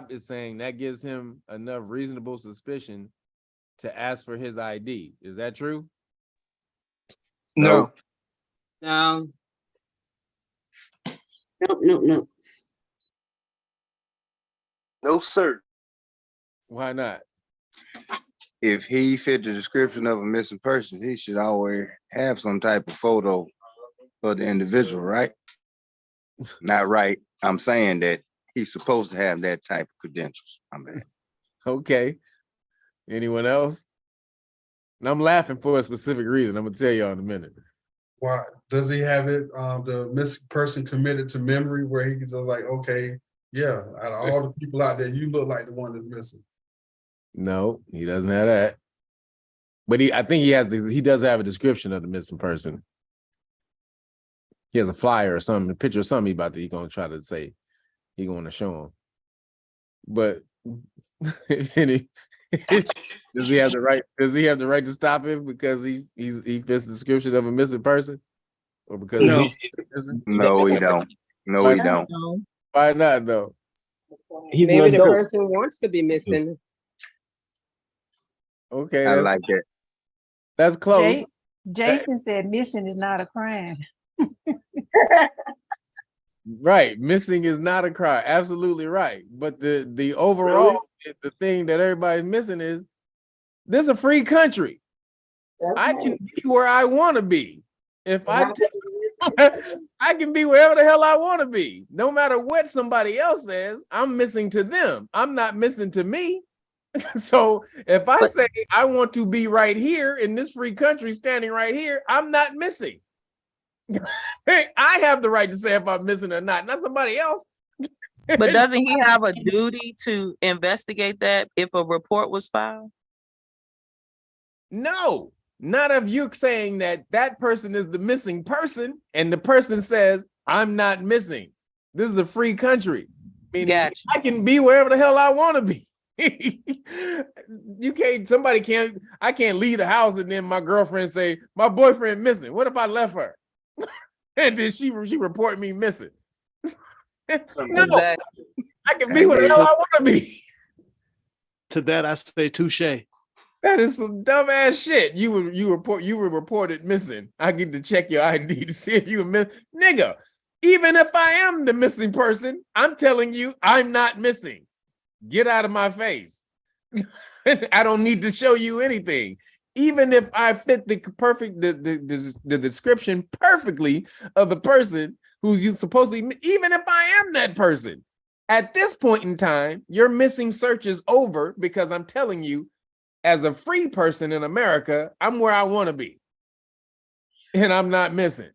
is saying that gives him enough reasonable suspicion to ask for his ID. Is that true? No. No. No. No, sir. Why not? If he fit the description of a missing person, he should always have some type of photo of the individual, right? Not right. I'm saying that he's supposed to have that type of credentials. I'm bad. Okay. Anyone else? And I'm laughing for a specific reason. I'm gonna tell y'all in a minute. Why does he have it? The missing person committed to memory, where he can just like, okay, yeah, out of all the people out there, you look like the one that's missing. No, he doesn't have that. But I think he does have a description of the missing person. He has a flyer or something, a picture of something he's gonna try to say. He's gonna show him. But does he have the right? Does he have the right to stop him because he fits the description of a missing person, or because No, he don't. No, he don't. Why not though? Maybe the person wants to be missing. Okay, I like that. That's close. Jason said missing is not a crime. Right, missing is not a crime. Absolutely right. But the overall, the thing that everybody's missing is this is a free country. I can be where I want to be. If I can be wherever the hell I want to be, no matter what somebody else says. I'm missing to them. I'm not missing to me. So if I say I want to be right here in this free country, standing right here, I'm not missing. I have the right to say if I'm missing or not somebody else. But doesn't he have a duty to investigate that if a report was filed? No, not if you're saying that person is the missing person and the person says, I'm not missing. This is a free country. Meaning I can be wherever the hell I want to be. I can't leave the house and then my girlfriend say, my boyfriend missing. What if I left her? And then she report me missing. No, exactly. I can be where the hell I want to be. To that I say touche. That is some dumb ass shit. You were reported missing. I get to check your ID to see if you were missing. Nigga, even if I am the missing person, I'm telling you I'm not missing. Get out of my face. I don't need to show you anything. Even if I fit the description perfectly of the person who's you supposedly, even if I am that person, at this point in time, your missing search is over because I'm telling you, as a free person in America, I'm where I want to be. And I'm not missing.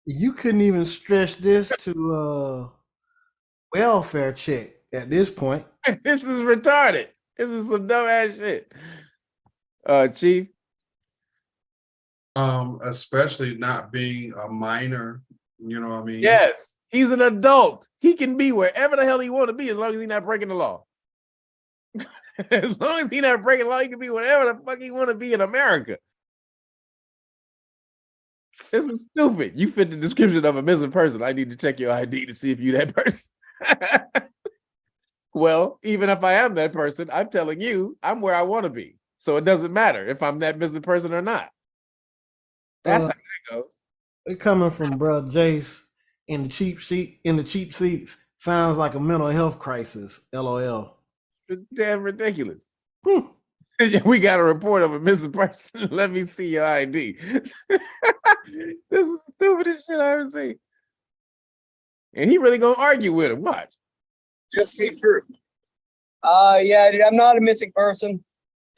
You couldn't even stretch this to welfare check at this point. This is retarded. This is some dumb ass shit. Chief. Especially not being a minor, you know what I mean? Yes, he's an adult. He can be wherever the hell he want to be as long as he's not breaking the law. As long as he's not breaking the law, he can be whatever the fuck he want to be in America. This is stupid. You fit the description of a missing person. I need to check your ID to see if you're that person. Well, even if I am that person, I'm telling you, I'm where I want to be. So it doesn't matter if I'm that missing person or not. That's how that goes. It coming from bro Jace in the cheap seats. Sounds like a mental health crisis. LOL. It's damn ridiculous. We got a report of a missing person. Let me see your ID. This is the stupidest shit I ever seen. And he really gonna argue with him. Watch. Just came through. Yeah, dude, I'm not a missing person.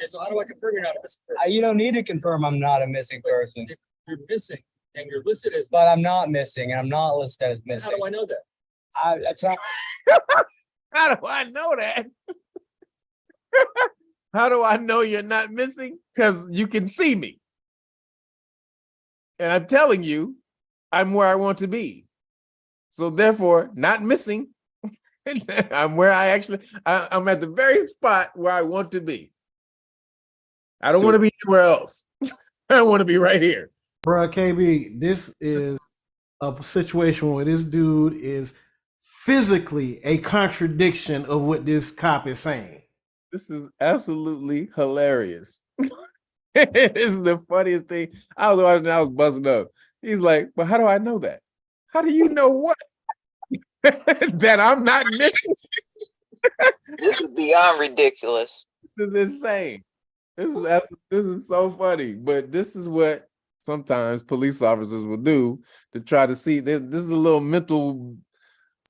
And so how do I confirm you're not a missing person? You don't need to confirm I'm not a missing person. You're missing, and you're listed as. But I'm not missing, and I'm not listed as missing. How do I know that? That's not. How do I know that? How do I know you're not missing? Because you can see me. And I'm telling you, I'm where I want to be. So therefore, not missing. I'm where I'm at the very spot where I want to be. I don't want to be anywhere else. I want to be right here. Bruh, KB, this is a situation where this dude is physically a contradiction of what this cop is saying. This is absolutely hilarious. This is the funniest thing. I was watching, I was buzzing up. He's like, but how do I know that? How do you know what? That I'm not missing? This is beyond ridiculous. This is insane. This is so funny. But this is what sometimes police officers will do to try to see. This is a little mental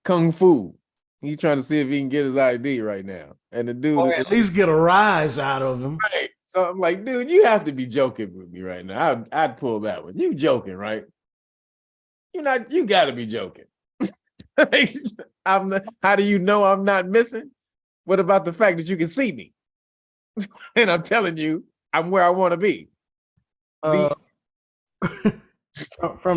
kung fu. He's trying to see if he can get his ID right now. And the dude, or at least get a rise out of him. Right. So I'm like, dude, you have to be joking with me right now. I'd pull that one. You joking, right? You're not. You got to be joking. How do you know I'm not missing? What about the fact that you can see me? And I'm telling you, I'm where I want to be. From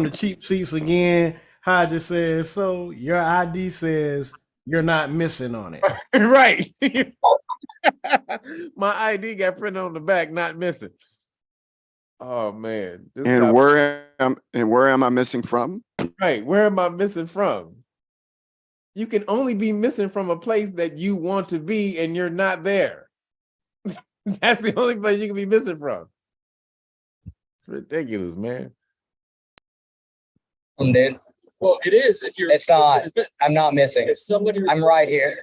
the cheap seats again, Hodge says, so your ID says you're not missing on it. Right. My ID got printed on the back, not missing. Oh man. Where am I missing from? Right. Where am I missing from? You can only be missing from a place that you want to be and you're not there. That's the only place you can be missing from. It's ridiculous, man. Dude. Well, it is if you're. It's not. I'm not missing. If somebody. I'm right here.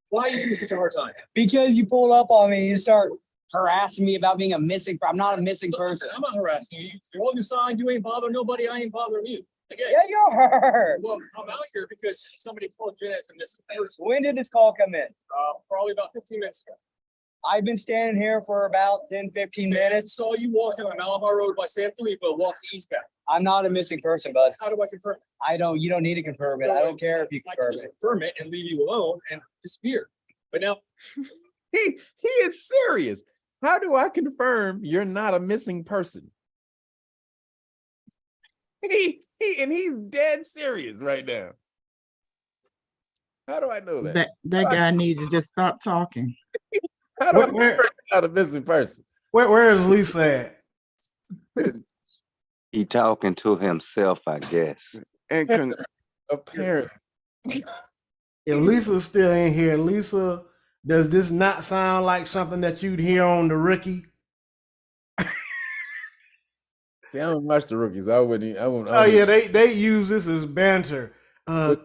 Why are you giving such a hard time? Because you pulled up on me. You start harassing me about being a missing. I'm not a missing person. I'm not harassing you. You're holding your sign. You ain't bothering nobody. I ain't bothering you. Again, yeah, you are. Well, I'm out here because somebody called Jen as a missing person. When did this call come in? Probably about 15 minutes ago. I've been standing here for about 10, 15 minutes. Saw you walking on Malabar Road by San Filippo, walking eastbound. I'm not a missing person, bud. How do I confirm it? You don't need to confirm it. I don't care if you confirm it. Confirm it and leave you alone and disappear. But now he is serious. How do I confirm you're not a missing person? He's dead serious right now. How do I know that? That guy needs to just stop talking. How do I know you're not a missing person? Where is Lisa at? He talking to himself, I guess. And apparently. If Lisa's still in here, Lisa, does this not sound like something that you'd hear on The Rookie? See, I don't watch The Rookies. I wouldn't. Oh yeah, they use this as banter. Is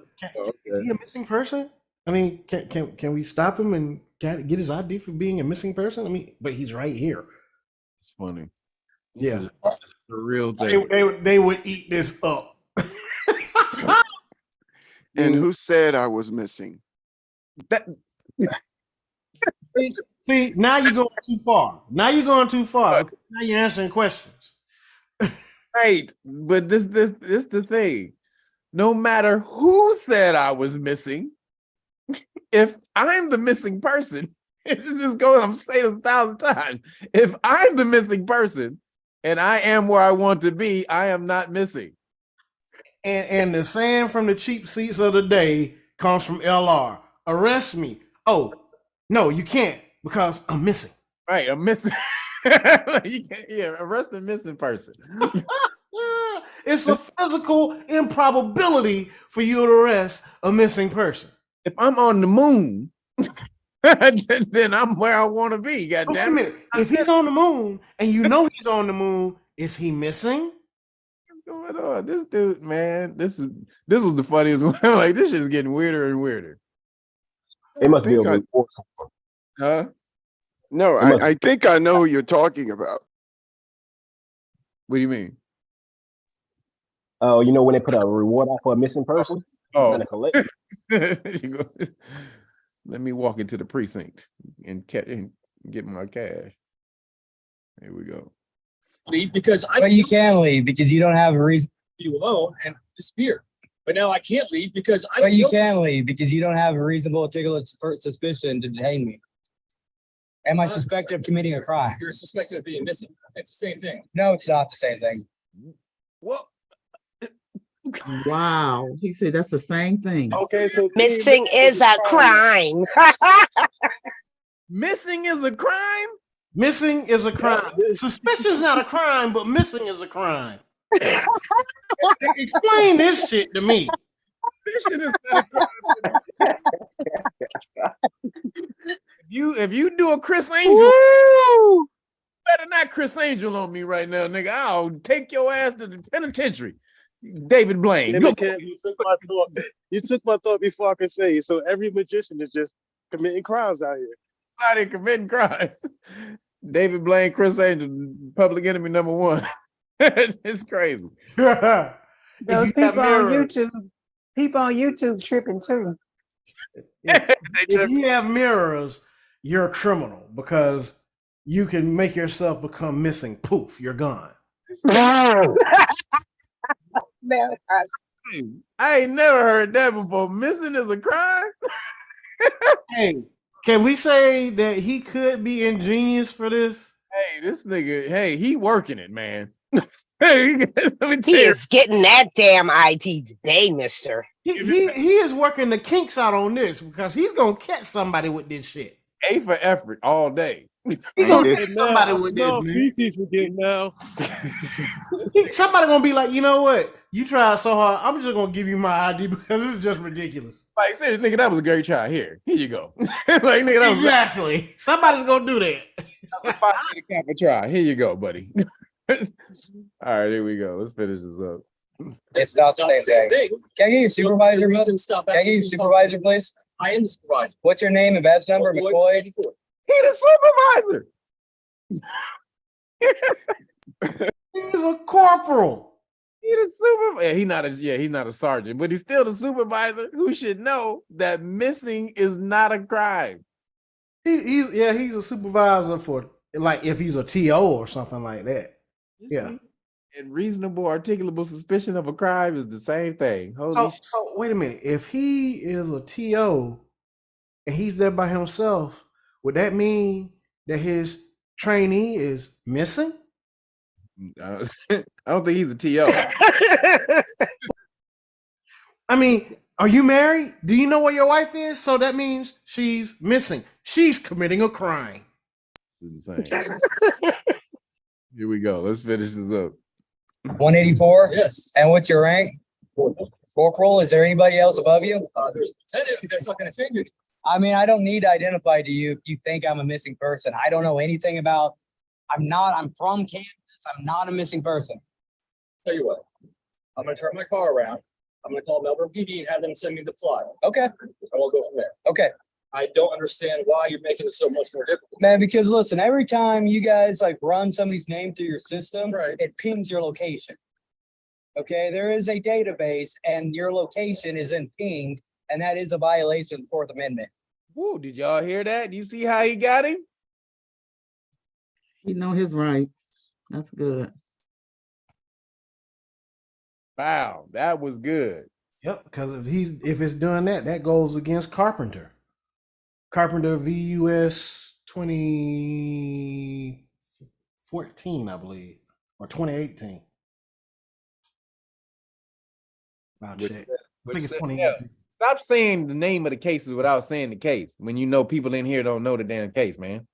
he a missing person? I mean, can we stop him and get his ID for being a missing person? I mean, but he's right here. It's funny. Yeah, the real thing. They would eat this up. And who said I was missing? See, now you're going too far. Now you're going too far. Now you're answering questions. Right, but this the thing. No matter who said I was missing, if I'm the missing person, I'm saying this 1,000 times. If I'm the missing person and I am where I want to be, I am not missing. And the saying from the cheap seats of the day comes from LR. Arrest me. Oh, no, you can't because I'm missing. Right, I'm missing. You can't, arrest a missing person. It's a physical improbability for you to arrest a missing person. If I'm on the moon, then I'm where I want to be. God damn it. Wait a minute. If he's on the moon and you know he's on the moon, is he missing? What's going on? This dude, man, this was the funniest one. Like, this shit's getting weirder and weirder. It must be a reward. Huh? No, I think I know who you're talking about. What do you mean? Oh, you know when they put a reward out for a missing person? Oh, let me walk into the precinct and get my cash. Here we go. leave because But you can leave because you don't have a reason. You alone and disappear. But now I can't leave because I. But you can leave because you don't have a reasonable articulate suspicion to detain me. Am I suspected of committing a crime? You're suspected of being missing. It's the same thing. No, it's not the same thing. What? Wow, he said that's the same thing. Okay, so Missing is a crime. Missing is a crime? Missing is a crime. Suspicion is not a crime, but missing is a crime. Explain this shit to me. Suspicion is not a crime. If you do a Chris Angel, better not Chris Angel on me right now, nigga. I'll take your ass to the penitentiary. David Blaine. You took my thought before I could say it. So every magician is just committing crimes out here. Started committing crimes. David Blaine, Chris Angel, public enemy number one. It's crazy. Those people on YouTube tripping too. If you have mirrors, you're a criminal because you can make yourself become missing. Poof, you're gone. I ain't never heard that before. Missing is a crime? Hey, can we say that he could be ingenious for this? Hey, this nigga, hey, he working it, man. Let me tell He you. is getting that damn ID today, mister. He is working the kinks out on this because he's gonna catch somebody with this shit. A for effort all day. He gonna catch somebody with this, man. Now. Somebody gonna be like, you know what? You tried so hard. I'm just gonna give you my ID because this is just ridiculous. Like, seriously, nigga, that was a great try. Here you go. Like, nigga, that was Exactly. Somebody's gonna do that. a 5-minute cap a try. Here you go, buddy. All right, here we go. Let's finish this up. It's not the same thing. Can I get your supervisor, please? Can I get your supervisor, please? I am the supervisor. What's your name and badge number, McCoy? He the supervisor. He's a corporal. He the supervisor. He's not a sergeant, but he's still the supervisor who should know that missing is not a crime. He's a supervisor for, like, if he's a TO or something like that. Yeah. And reasonable articulable suspicion of a crime is the same thing. So wait a minute. If he is a TO and he's there by himself, would that mean that his trainee is missing? I don't think he's a TO. I mean, are you married? Do you know where your wife is? So that means she's missing. She's committing a crime. Insane. Here we go. Let's finish this up. 184? Yes. And what's your rank? Corporal, is there anybody else above you? There's a lieutenant. That's not going to change it. I mean, I don't need to identify to you if you think I'm a missing person. I don't know anything about, I'm from Kansas. I'm not a missing person. Tell you what, I'm going to turn my car around. I'm going to call Melbourne PD and have them send me the flyer. Okay. And we'll go from there. Okay. I don't understand why you're making it so much more difficult. Man, because listen, every time you guys like run somebody's name through your system, Right. It pings your location. Okay, there is a database and your location is in ping, and that is a violation of the Fourth Amendment. Woo, did y'all hear that? Do you see how he got him? He know his rights. That's good. Wow, that was good. Yep, because if it's doing that, that goes against Carpenter. Carpenter VUS 2014, I believe, or 2018. I'll check. I think it's 2018. Stop saying the name of the cases without saying the case. When you know people in here don't know the damn case, man.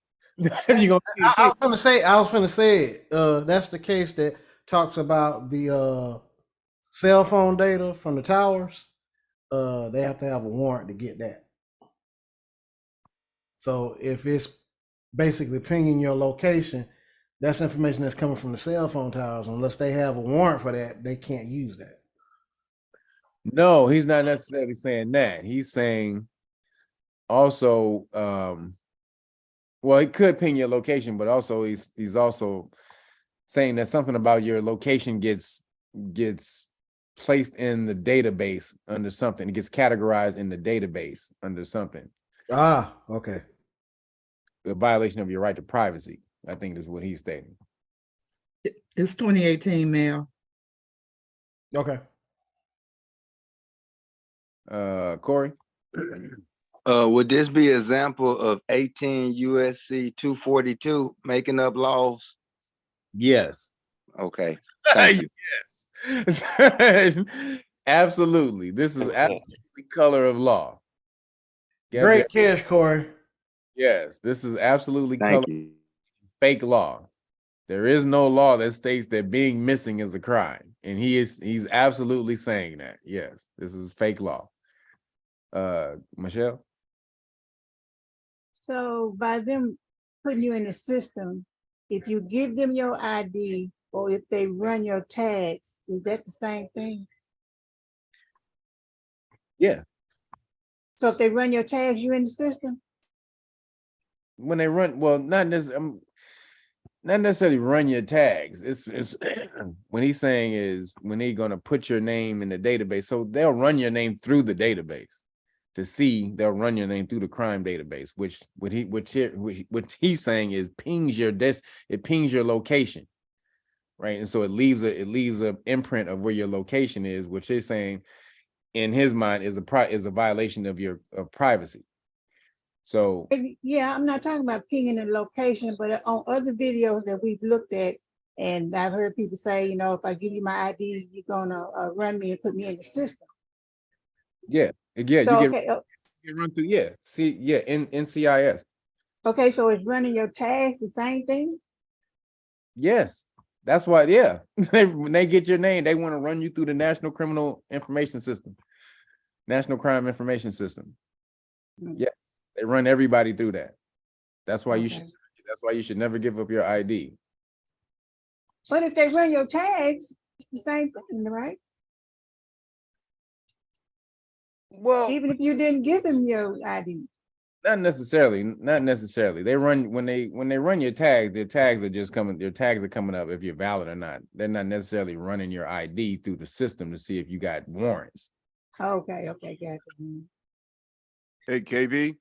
I was gonna say it. That's the case that talks about the cell phone data from the towers. They have to have a warrant to get that. So if it's basically pinging your location, that's information that's coming from the cell phone towers. Unless they have a warrant for that, they can't use that. No, he's not necessarily saying that. He's saying also, well, he could ping your location, but also he's also saying that something about your location gets placed in the database under something. It gets categorized in the database under something. Ah, okay. The violation of your right to privacy, I think is what he's stating. It's 2018, Mel. Okay. Corey? Would this be an example of 18 USC 242 making up laws? Yes. Okay, thank you. Yes. Absolutely. This is absolutely color of law. Great catch, Corey. Yes, this is absolutely Thank color you. fake law. There is no law that states that being missing is a crime. And he's absolutely saying that. Yes, this is fake law. Michelle? So by them putting you in the system, if you give them your ID or if they run your tags, is that the same thing? Yeah. So if they run your tags, you in the system? When they run, well, not necessarily run your tags. It's when he's saying is when they're gonna put your name in the database. So they'll run your name through the database to see, they'll run your name through the crime database, which what he's saying is pings your it pings your location, right? And so it leaves a imprint of where your location is, which is saying in his mind is a violation of your privacy. So Yeah, I'm not talking about pinging the location, but on other videos that we've looked at, and I've heard people say, you know, if I give you my ID, you're gonna run me and put me in the system. yeah, So, you get run through, in NCIS. Okay, so is running your tags the same thing? Yes, that's why. Yeah, when they get your name, they want to run you through the National Criminal Information System, National Crime Information System. Yeah, they run everybody through that. That's why you should. That's why you should never give up your ID. But if they run your tags, it's the same thing, right? Well, even if you didn't give them your ID. Not necessarily. They run when they run your tags, their tags are just coming, their tags are coming up if you're valid or not. They're not necessarily running your ID through the system to see if you got warrants. Okay, gotcha. Hey, KB,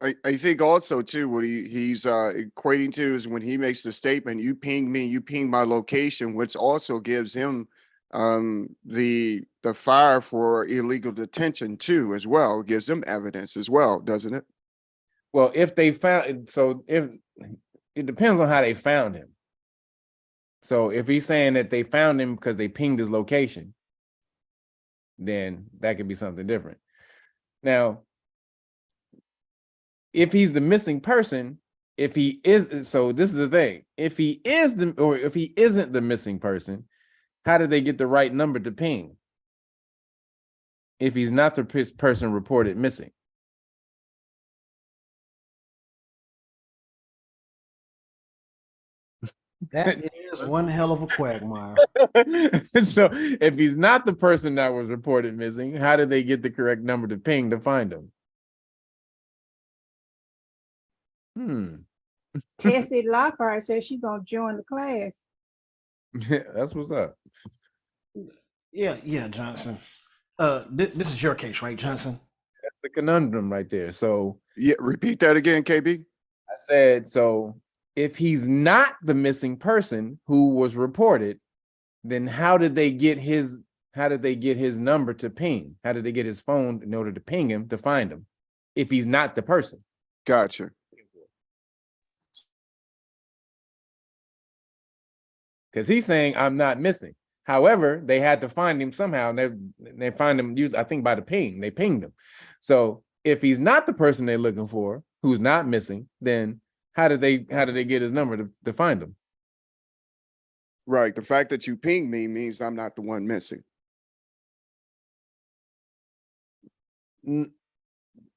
I think also too, what he's equating to is when he makes the statement, you ping me, you ping my location, which also gives him the fire for illegal detention too, as well, gives them evidence as well, doesn't it? Well, if they found, so if it depends on how they found him. So if he's saying that they found him because they pinged his location, then that could be something different. Now, if he's the missing person, if he is, so this is the thing, if he is or if he isn't the missing person, how did they get the right number to ping? If he's not the person reported missing. That is one hell of a quagmire. So if he's not the person that was reported missing, how did they get the correct number to ping to find him? Tessie Lockhart says she's gonna join the class. That's what's up. Yeah, Johnson. This is your case, right, Johnson? That's a conundrum right there. So yeah, repeat that again, KB. I said, so if he's not the missing person who was reported, then how did they get his number to ping? How did they get his phone in order to ping him to find him? If he's not the person. Gotcha. Because he's saying I'm not missing. However, they had to find him somehow, and they find him, I think, by the ping. They pinged him. So if he's not the person they're looking for, who's not missing, then how did they get his number to find him? Right. The fact that you ping me means I'm not the one missing.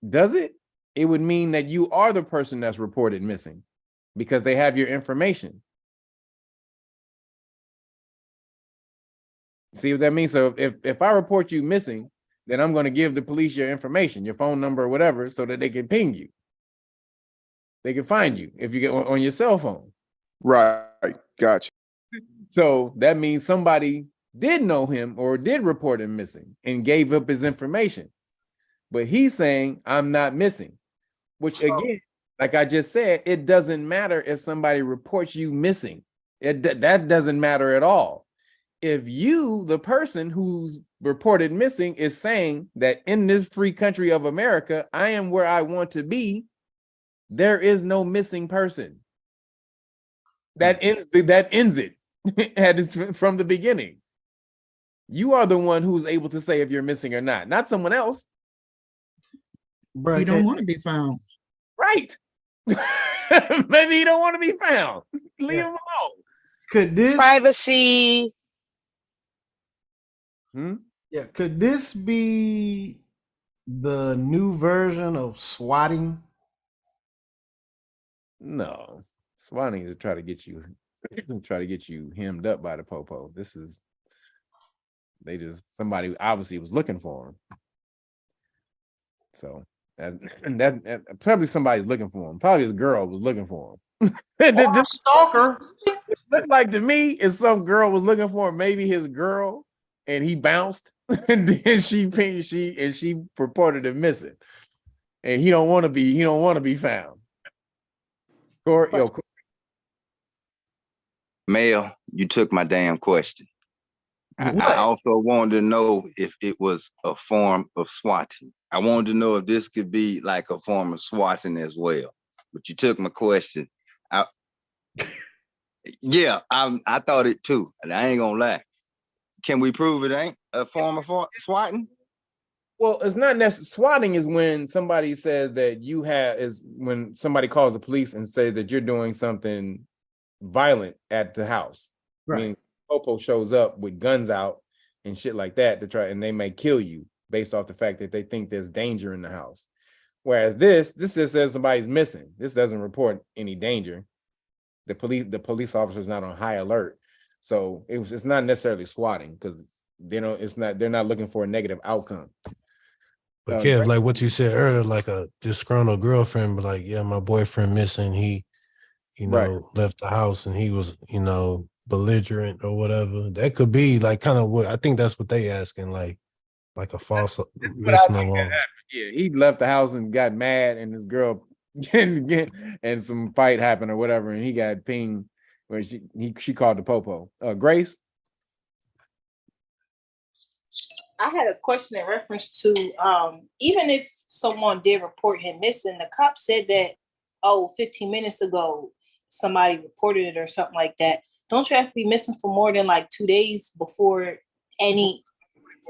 Does it? It would mean that you are the person that's reported missing because they have your information. See what that means? So if I report you missing, then I'm going to give the police your information, your phone number or whatever, so that they can ping you. They can find you if you get on your cell phone. Right. Gotcha. So that means somebody did know him or did report him missing and gave up his information. But he's saying, I'm not missing, which again, like I just said, it doesn't matter if somebody reports you missing. That doesn't matter at all. If you, the person who's reported missing is saying that in this free country of America, I am where I want to be. There is no missing person. That ends it from the beginning. You are the one who's able to say if you're missing or not someone else. Bruh, You don't want to be found. Right. Maybe you don't want to be found. Leave him alone. Could this Privacy. Yeah, could this be the new version of swatting? No. Swatting is to try to get you hemmed up by the popo. This is somebody obviously was looking for him. So that probably somebody's looking for him. Probably the girl was looking for him. Or stalker. Looks like to me is some girl was looking for him, maybe his girl, and he bounced, and then she reported him missing, and he don't want to be found. Mel, you took my damn question. I also wanted to know if it was a form of swatting. I wanted to know if this could be like a form of swatting as well. But you took my question. I thought it too, and I ain't gonna lie. Can we prove it ain't a form of swatting? Well, it's not necessarily. Swatting is when somebody says that when somebody calls the police and say that you're doing something violent at the house. Right. I mean, Popo shows up with guns out and shit like that to try, and they may kill you based off the fact that they think there's danger in the house. Whereas this just says somebody's missing. This doesn't report any danger. The police officer is not on high alert, so it's not necessarily swatting because they're not looking for a negative outcome. But Kev, like what you said earlier, like a disgruntled girlfriend, but like, yeah, my boyfriend missing. He, left the house and he was, belligerent or whatever. That could be like kind of what I think that's what they asking, like a false missing along. Yeah, he left the house and got mad, and this girl and some fight happened or whatever, and he got pinged where she called the popo. Grace. I had a question in reference to even if someone did report him missing, the cop said that 15 minutes ago somebody reported it or something like that. Don't you have to be missing for more than like 2 days before anything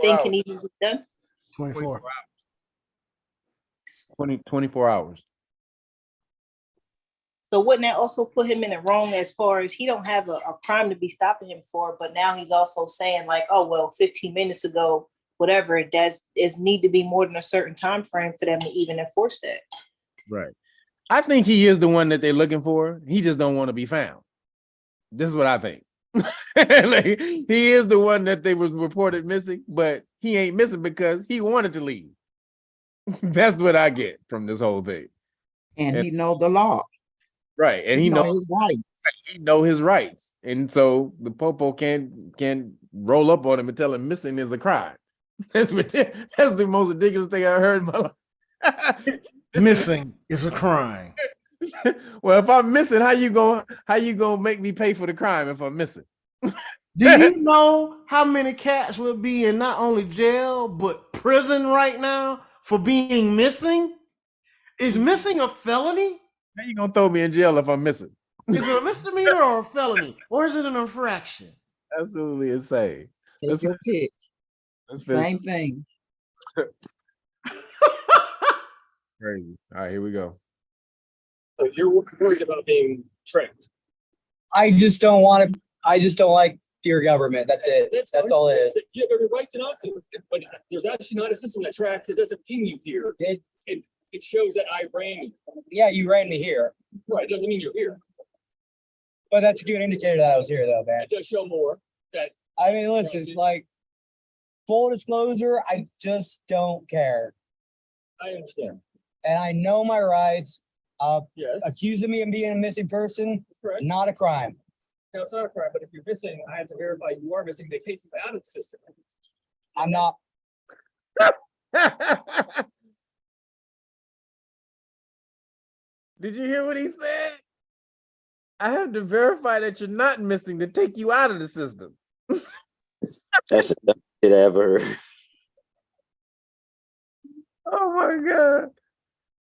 can even be done? 24 hours. So wouldn't that also put him in the wrong as far as he don't have a crime to be stopping him for, but now he's also saying like, 15 minutes ago, whatever, it does is need to be more than a certain time frame for them to even enforce that. Right. I think he is the one that they're looking for. He just don't want to be found. This is what I think. Like, he is the one that they was reported missing, but he ain't missing because he wanted to leave. That's what I get from this whole thing. And he know the law. Right. And he knows his rights. He know his rights. And so the popo can't roll up on him and tell him missing is a crime. That's the most ridiculous thing I heard in my life. Missing is a crime. Well, if I'm missing, how you gonna make me pay for the crime if I'm missing? Do you know how many cats will be in not only jail but prison right now for being missing? Is missing a felony? How you gonna throw me in jail if I'm missing? Is it a misdemeanor or a felony, or is it an infraction? Absolutely insane. Take your pick. Same thing. Crazy. All right, here we go. So you're worried about being tricked. I just don't like your government. That's it. That's all it is. You have every right to not to, but there's actually not a system that tracks. It doesn't ping you here. It shows that I ran you. Yeah, you ran me here. Right. It doesn't mean you're here. But that's a good indicator that I was here, though, man. It does show more that. I mean, listen, like full disclosure, I just don't care. I understand. And I know my rights. Yes. Accusing me of being a missing person, Correct. not a crime. No, it's not a crime, but if you're missing, I have to verify you are missing. They take you out of the system. I'm not. Did you hear what he said? I have to verify that you're not missing to take you out of the system. That's Did I ever heard. Oh my God.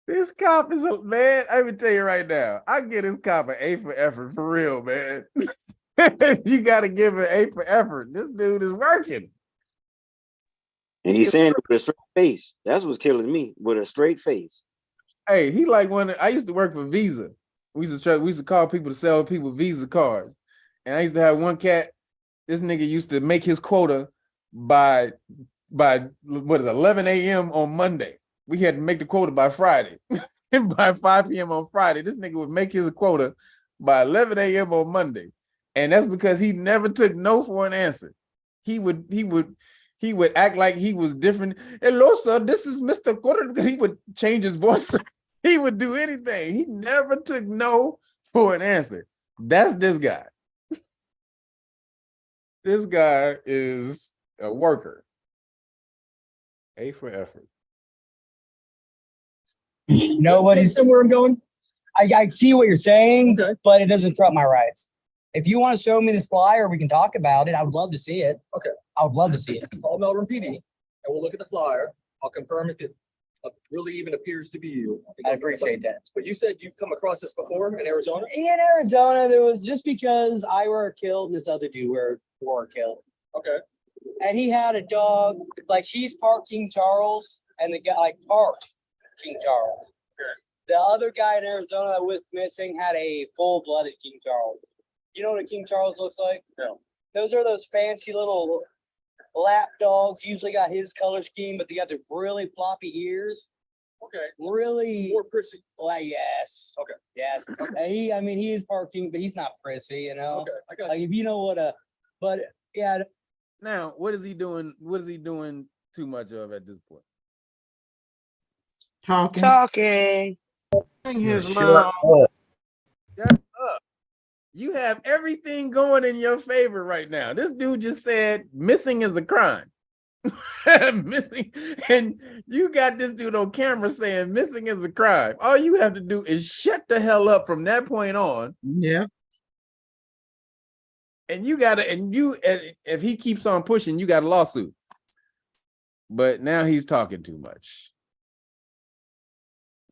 This cop is a man. I even tell you right now, I get this cop an A for effort for real, man. You got to give an A for effort. This dude is working. And he's saying it with a straight face. That's what's killing me, with a straight face. Hey, he like one. I used to work for Visa. We used to call people to sell people Visa cards. And I used to have one cat. This nigga used to make his quota by what is it, 11 a.m. on Monday. We had to make the quota by Friday. And by 5 p.m. on Friday, this nigga would make his quota by 11 a.m. on Monday. And that's because he never took no for an answer. He would act like he was different. Hello, sir, this is Mr. Quota. He would change his voice. He would do anything. He never took no for an answer. That's this guy. This guy is a worker. A for effort. Nobody's somewhere I'm going. I see what you're saying, but it doesn't trump my rights. If you want to show me this flyer, we can talk about it. I would love to see it. Okay. I would love to see it. Call Melbourne PD and we'll look at the flyer. I'll confirm if it really even appears to be you. I appreciate that. But you said you've come across this before in Arizona? In Arizona, there was just because I were killed and this other dude were killed. Okay. And he had a dog, like he's parked King Charles, and the guy like parked King Charles. The other guy in Arizona I was missing had a full-blooded King Charles. You know what a King Charles looks like? No. Those are those fancy little lap dogs. Usually got his color scheme, but they got their really floppy ears. Okay. Really. More prissy. Like, yes. Okay. Yes. He is parking, but he's not prissy, you know? Okay. I got Like if you know what but yeah. Now, what is he doing? What is he doing too much of at this point? Talking. His mouth. Shut up. You have everything going in your favor right now. This dude just said missing is a crime. Missing, and you got this dude on camera saying missing is a crime. All you have to do is shut the hell up from that point on. Yeah. And you gotta, and if he keeps on pushing, you got a lawsuit. But now he's talking too much.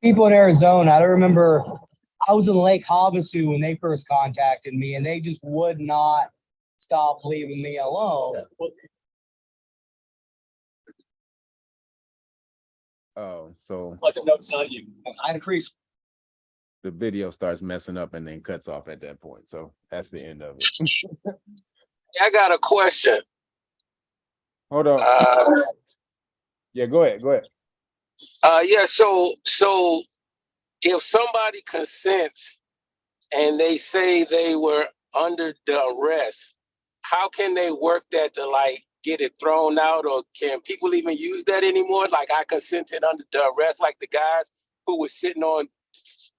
People in Arizona, I remember I was in Lake Havasu when they first contacted me, and they just would not stop leaving me alone. Oh, so Let them know it's not you. I increased. The video starts messing up and then cuts off at that point. So that's the end of it. I got a question. Hold on. Yeah, go ahead. Yeah, so if somebody consents and they say they were under the arrest, how can they work that to like get it thrown out, or can people even use that anymore? Like, I consented under the arrest, like the guys who were sitting on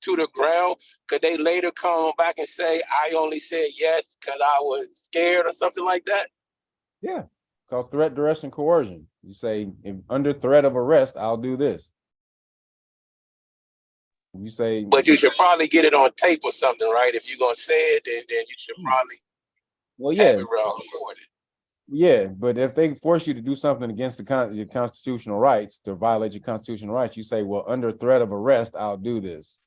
to the ground, could they later come back and say, I only said yes because I was scared or something like that? Yeah, called threat, duress, and coercion. You say, if under threat of arrest, I'll do this. You say, but you should probably get it on tape or something, right? If you're gonna say it, then you should probably have it recorded. Yeah, but if they force you to do something against your constitutional rights, to violate your constitutional rights, you say, well, under threat of arrest, I'll do this.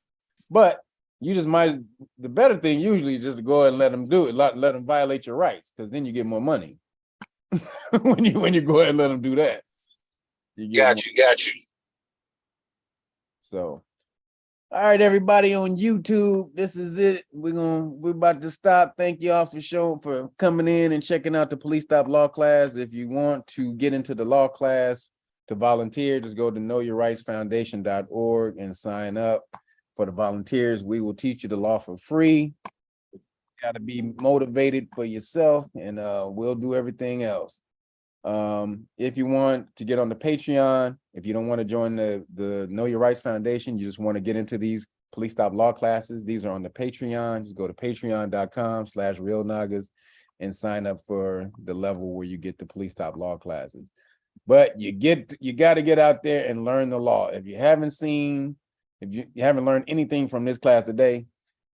But you just the better thing usually is just to go ahead and let them do it, let them violate your rights, because then you get more money. when you go ahead and let them do that. Got you. So, all right, everybody on YouTube, this is it. We're about to stop. Thank y'all for coming in and checking out the Police Stop Law class. If you want to get into the law class to volunteer, just go to knowyourrightsfoundation.org and sign up for the volunteers. We will teach you the law for free. You got to be motivated for yourself, and we'll do everything else. If you want to get on the Patreon, if you don't want to join the Know Your Rights Foundation, you just want to get into these Police Stop Law classes, these are on the Patreon. Just go to patreon.com/realnagas and sign up for the level where you get the Police Stop Law classes. But you got to get out there and learn the law. If you haven't learned anything from this class today,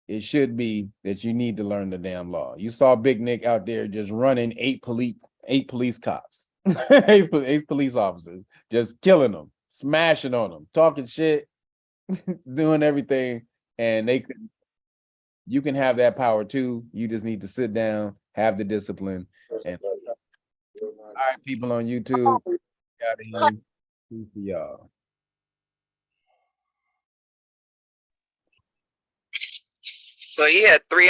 it should be that you need to learn the damn law. You saw Big Nick out there just running eight police cops. Ace police officers just killing them, smashing on them, talking shit, doing everything, and you can have that power too. You just need to sit down, have the discipline. And all right, people on YouTube, out of here. Peace to y'all. So he had 3